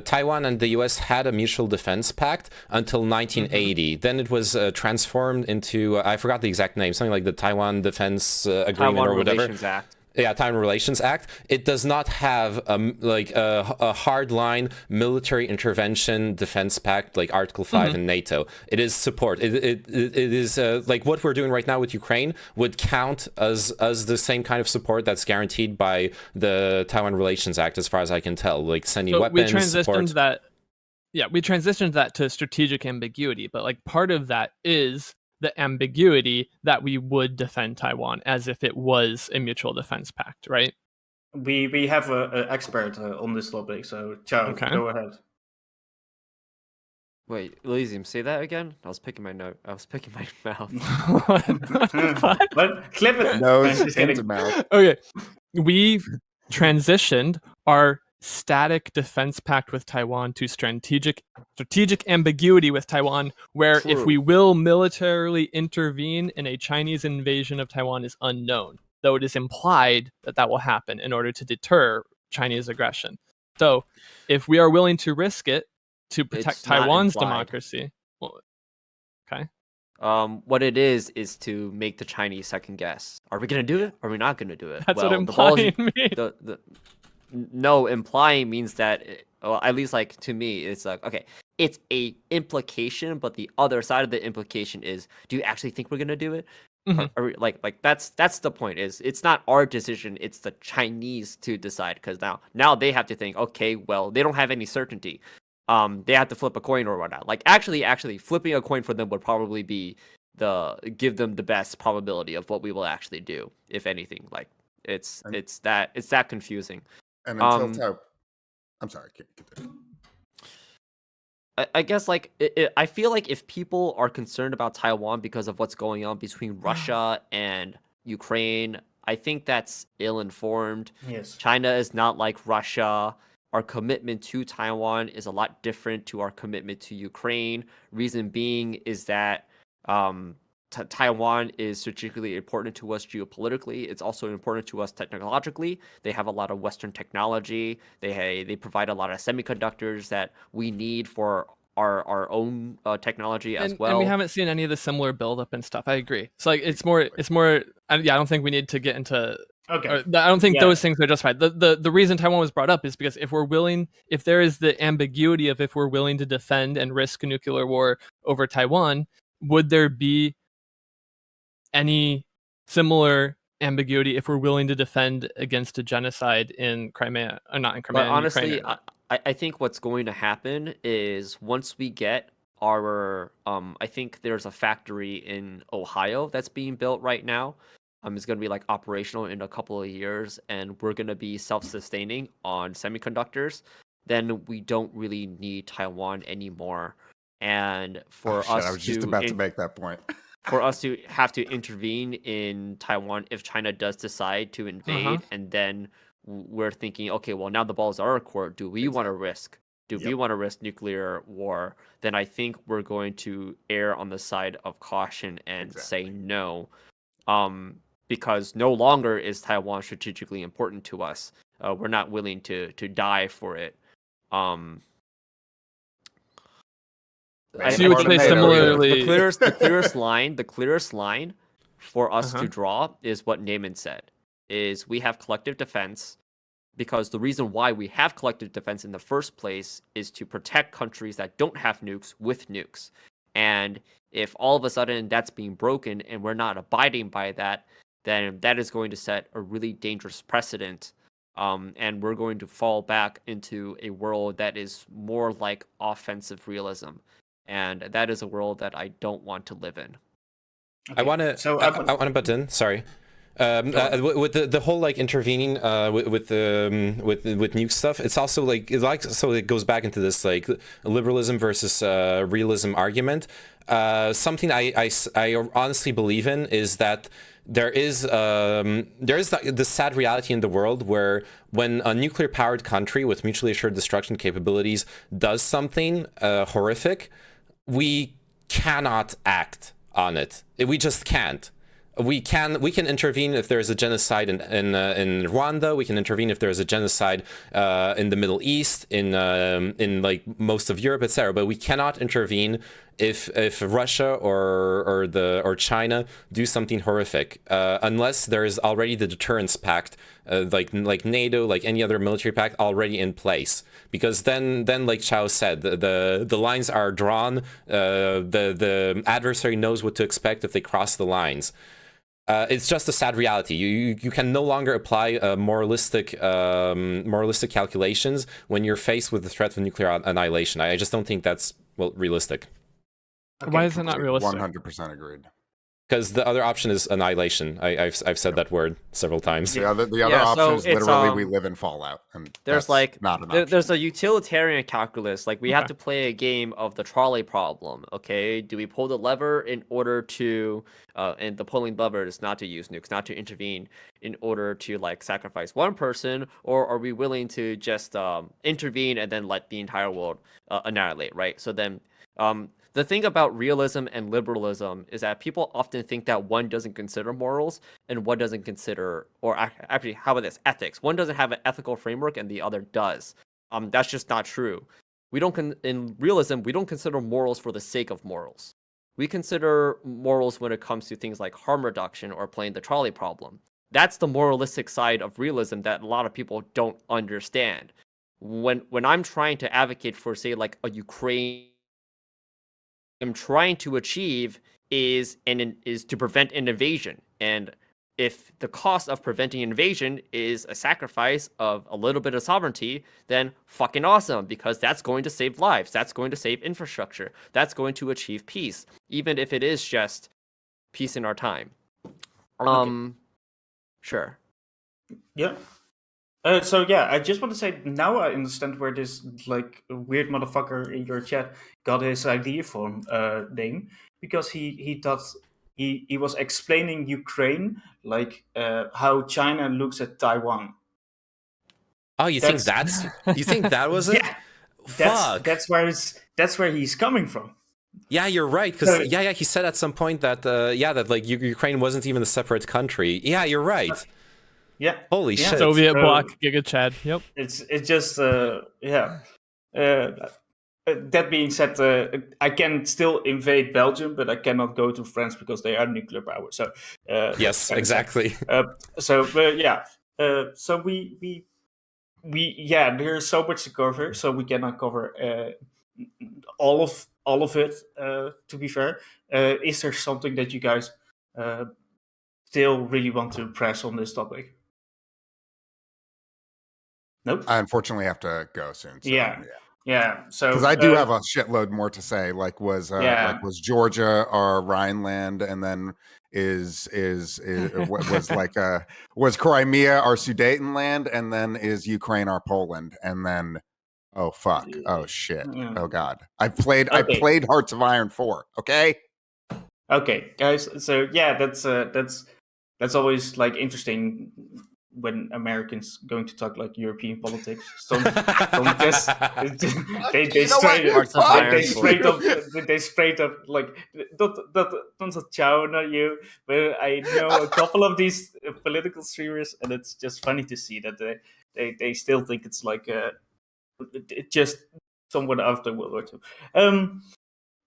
Taiwan and the US had a mutual defense pact until 1980. Then it was transformed into, I forgot the exact name, something like the Taiwan Defense Agreement Taiwan or whatever. Relations Act. Yeah, Taiwan Relations Act. It does not have a hard line military intervention defense pact like Article 5 in NATO. It is support. It is like what we're doing right now with Ukraine would count as the same kind of support that's guaranteed by the Taiwan Relations Act, as far as I can tell. Like sending weapons, support. We transitioned that to strategic ambiguity, but like part of that is the ambiguity that we would defend Taiwan as if it was a mutual defense pact, right? We have an expert on this topic, so Chao, go ahead. Wait, Ilisium, say that again? I was picking my mouth. But clip it. Nose into mouth. Okay, we've transitioned our static defense pact with Taiwan to strategic ambiguity with Taiwan, where if we will militarily intervene in a Chinese invasion of Taiwan is unknown, though it is implied that will happen in order to deter Chinese aggression. So if we are willing to risk it to protect Taiwan's democracy, what it is to make the Chinese second guess. Are we going to do it? Or are we not going to do it? That's what implying means. No, implying means that, at least like to me, it's like, okay, it's a implication, but the other side of the implication is, do you actually think we're gonna do it? Or like that's the point. Is it's not our decision, it's the Chinese to decide, because now they have to think, okay, well, they don't have any certainty. They have to flip a coin or whatnot. Like actually flipping a coin for them would probably be give them the best probability of what we will actually do, if anything. Like it's that confusing. And until I'm sorry, continue. I guess like I feel like if people are concerned about Taiwan because of what's going on between Russia and Ukraine, I think that's ill-informed. Yes. China is not like Russia. Our commitment to Taiwan is a lot different to our commitment to Ukraine. Reason being is that Taiwan is strategically important to us geopolitically. It's also important to us technologically. They have a lot of Western technology. They provide a lot of semiconductors that we need for our own technology as well. And we haven't seen any of the similar buildup and stuff. I agree. So like it's more. I don't think we need to get into. Okay. I don't think those things are justified. The reason Taiwan was brought up is because if there is the ambiguity of if we're willing to defend and risk a nuclear war over Taiwan, would there be any similar ambiguity if we're willing to defend against a genocide in Crimea, or not in Crimea? But honestly, Ukraine? I think what's going to happen is once we get our, I think there's a factory in Ohio that's being built right now. It's going to be like operational in a couple of years, and we're going to be self-sustaining on semiconductors. Then we don't really need Taiwan anymore. And for us I was just about to make that point. For us to have to intervene in Taiwan if China does decide to invade, and then we're thinking, okay, well, now the ball's our court. Do we want to risk? Do we want to risk nuclear war? Then I think we're going to err on the side of caution and say no, because no longer is Taiwan strategically important to us. We're not willing to die for it. So you would say similarly. The clearest line for us to draw is what Naaman said. Is we have collective defense, because the reason why we have collective defense in the first place is to protect countries that don't have nukes with nukes. And if all of a sudden that's being broken and we're not abiding by that, then that is going to set a really dangerous precedent. And we're going to fall back into a world that is more like offensive realism. And that is a world that I don't want to live in. Okay. I want to butt in. Sorry. With the whole like intervening with nuke stuff, it's also so it goes back into this like liberalism versus realism argument. Something I honestly believe in is that there is the sad reality in the world where when a nuclear powered country with mutually assured destruction capabilities does something horrific, we cannot act on it. We just can't. We can intervene if there is a genocide in Rwanda. We can intervene if there is a genocide in the Middle East, in like most of Europe, etc. But we cannot intervene if Russia or China do something horrific, unless there is already the deterrence pact, like NATO, like any other military pact already in place. Because then like Chao said, the lines are drawn. The adversary knows what to expect if they cross the lines. It's just a sad reality. You can no longer apply moralistic calculations when you're faced with the threat of nuclear annihilation. I just don't think that's realistic. Okay. Why is it not realistic? 100% agreed. Because the other option is annihilation. I've said that word several times. The other option is literally we live in Fallout, and there's there's a utilitarian calculus. Like we have to play a game of the trolley problem. Okay, do we pull the lever in order to, and the pulling lever is not to use nukes, not to intervene, in order to like sacrifice one person, or are we willing to just intervene and then let the entire world annihilate? Right. So then. The thing about realism and liberalism is that people often think that one doesn't consider morals and one doesn't consider, or actually, how about this, ethics? One doesn't have an ethical framework and the other does. That's just not true. In realism, we don't consider morals for the sake of morals. We consider morals when it comes to things like harm reduction or playing the trolley problem. That's the moralistic side of realism that a lot of people don't understand. When I'm trying to advocate for, say, like a Ukraine, I'm trying to achieve is to prevent an invasion. And if the cost of preventing invasion is a sacrifice of a little bit of sovereignty, then fucking awesome, because that's going to save lives. That's going to save infrastructure. That's going to achieve peace, even if it is just peace in our time. Sure. Yeah. So I just want to say now I understand where this like weird motherfucker in your chat got his idea from, Dame, because he thought he was explaining Ukraine like how China looks at Taiwan. Oh, you think that was it? Yeah, that's where he's coming from. Yeah, you're right. Because he said at some point that that like Ukraine wasn't even a separate country. Yeah, you're right. Yeah. Holy shit. Soviet bloc, Giga Chad. Yep. It's just that being said, I can still invade Belgium, but I cannot go to France because they are nuclear power. So yes, exactly. So we there's so much to cover, so we cannot cover all of it. To be fair, is there something that you guys still really want to press on this topic? Nope. I unfortunately have to go soon. So, yeah. So because I do have a shitload more to say. Like was Georgia or Rhineland, and then was Crimea our Sudetenland, and then is Ukraine our Poland, and then oh fuck, oh shit, oh god. I played Hearts of Iron 4. Okay, guys. So that's always like interesting when Americans going to talk like European politics. Don't just they You know what? straight Hearts of Fuck iron they you. straight up they straight up like not Chow, not you, but I know a couple of these political streamers, and it's just funny to see that they still think it's like just somewhat after World War II.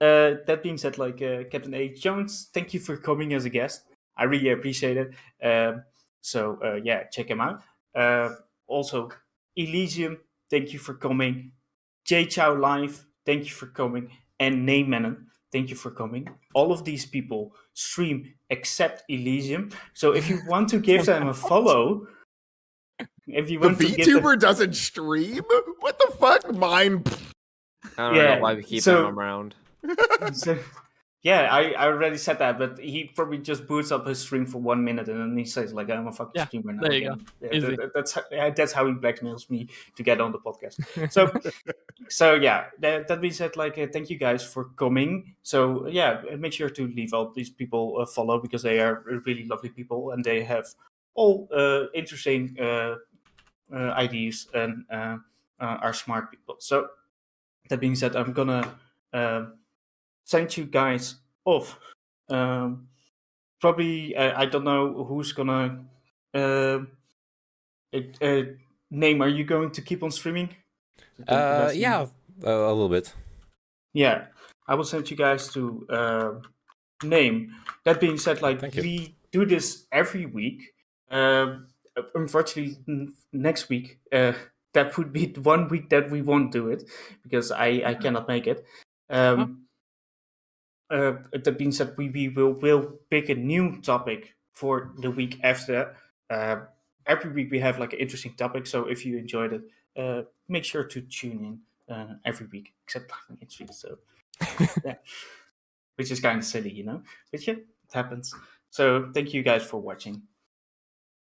That being said, like Captain A. Jones, thank you for coming as a guest. I really appreciate it. So yeah, check him out. Also, Elysium, thank you for coming. JChaoLive, thank you for coming. And Neymanen, thank you for coming. All of these people stream except Elysium. So if you want to give them a follow, if you The want to give them, VTuber doesn't stream? What the fuck? Mine. I don't Yeah, know why we keep so- him around. So, yeah, I already said that, but he probably just boots up his stream for 1 minute and then he says like, "I'm a fucking Yeah, streamer now." there you again. go. Yeah, Easy. that's how he blackmails me to get on the podcast. So yeah, that being said, like thank you guys for coming. So yeah, make sure to leave all these people a follow because they are really lovely people and they have all interesting ideas and are smart people. So that being said, I'm gonna send you guys off. Probably I don't know who's gonna name. Are you going to keep on streaming? Yeah, a little bit. Yeah, I will send you guys to name. That being said, like Thank you. we do this every week. Unfortunately, next week that would be 1 week that we won't do it because I cannot make it. That being said, we will pick a new topic for the week after. Every week we have like an interesting topic. So if you enjoyed it, make sure to tune in every week, except next week. So yeah, which is kind of silly, you know. But yeah, it happens. So thank you guys for watching.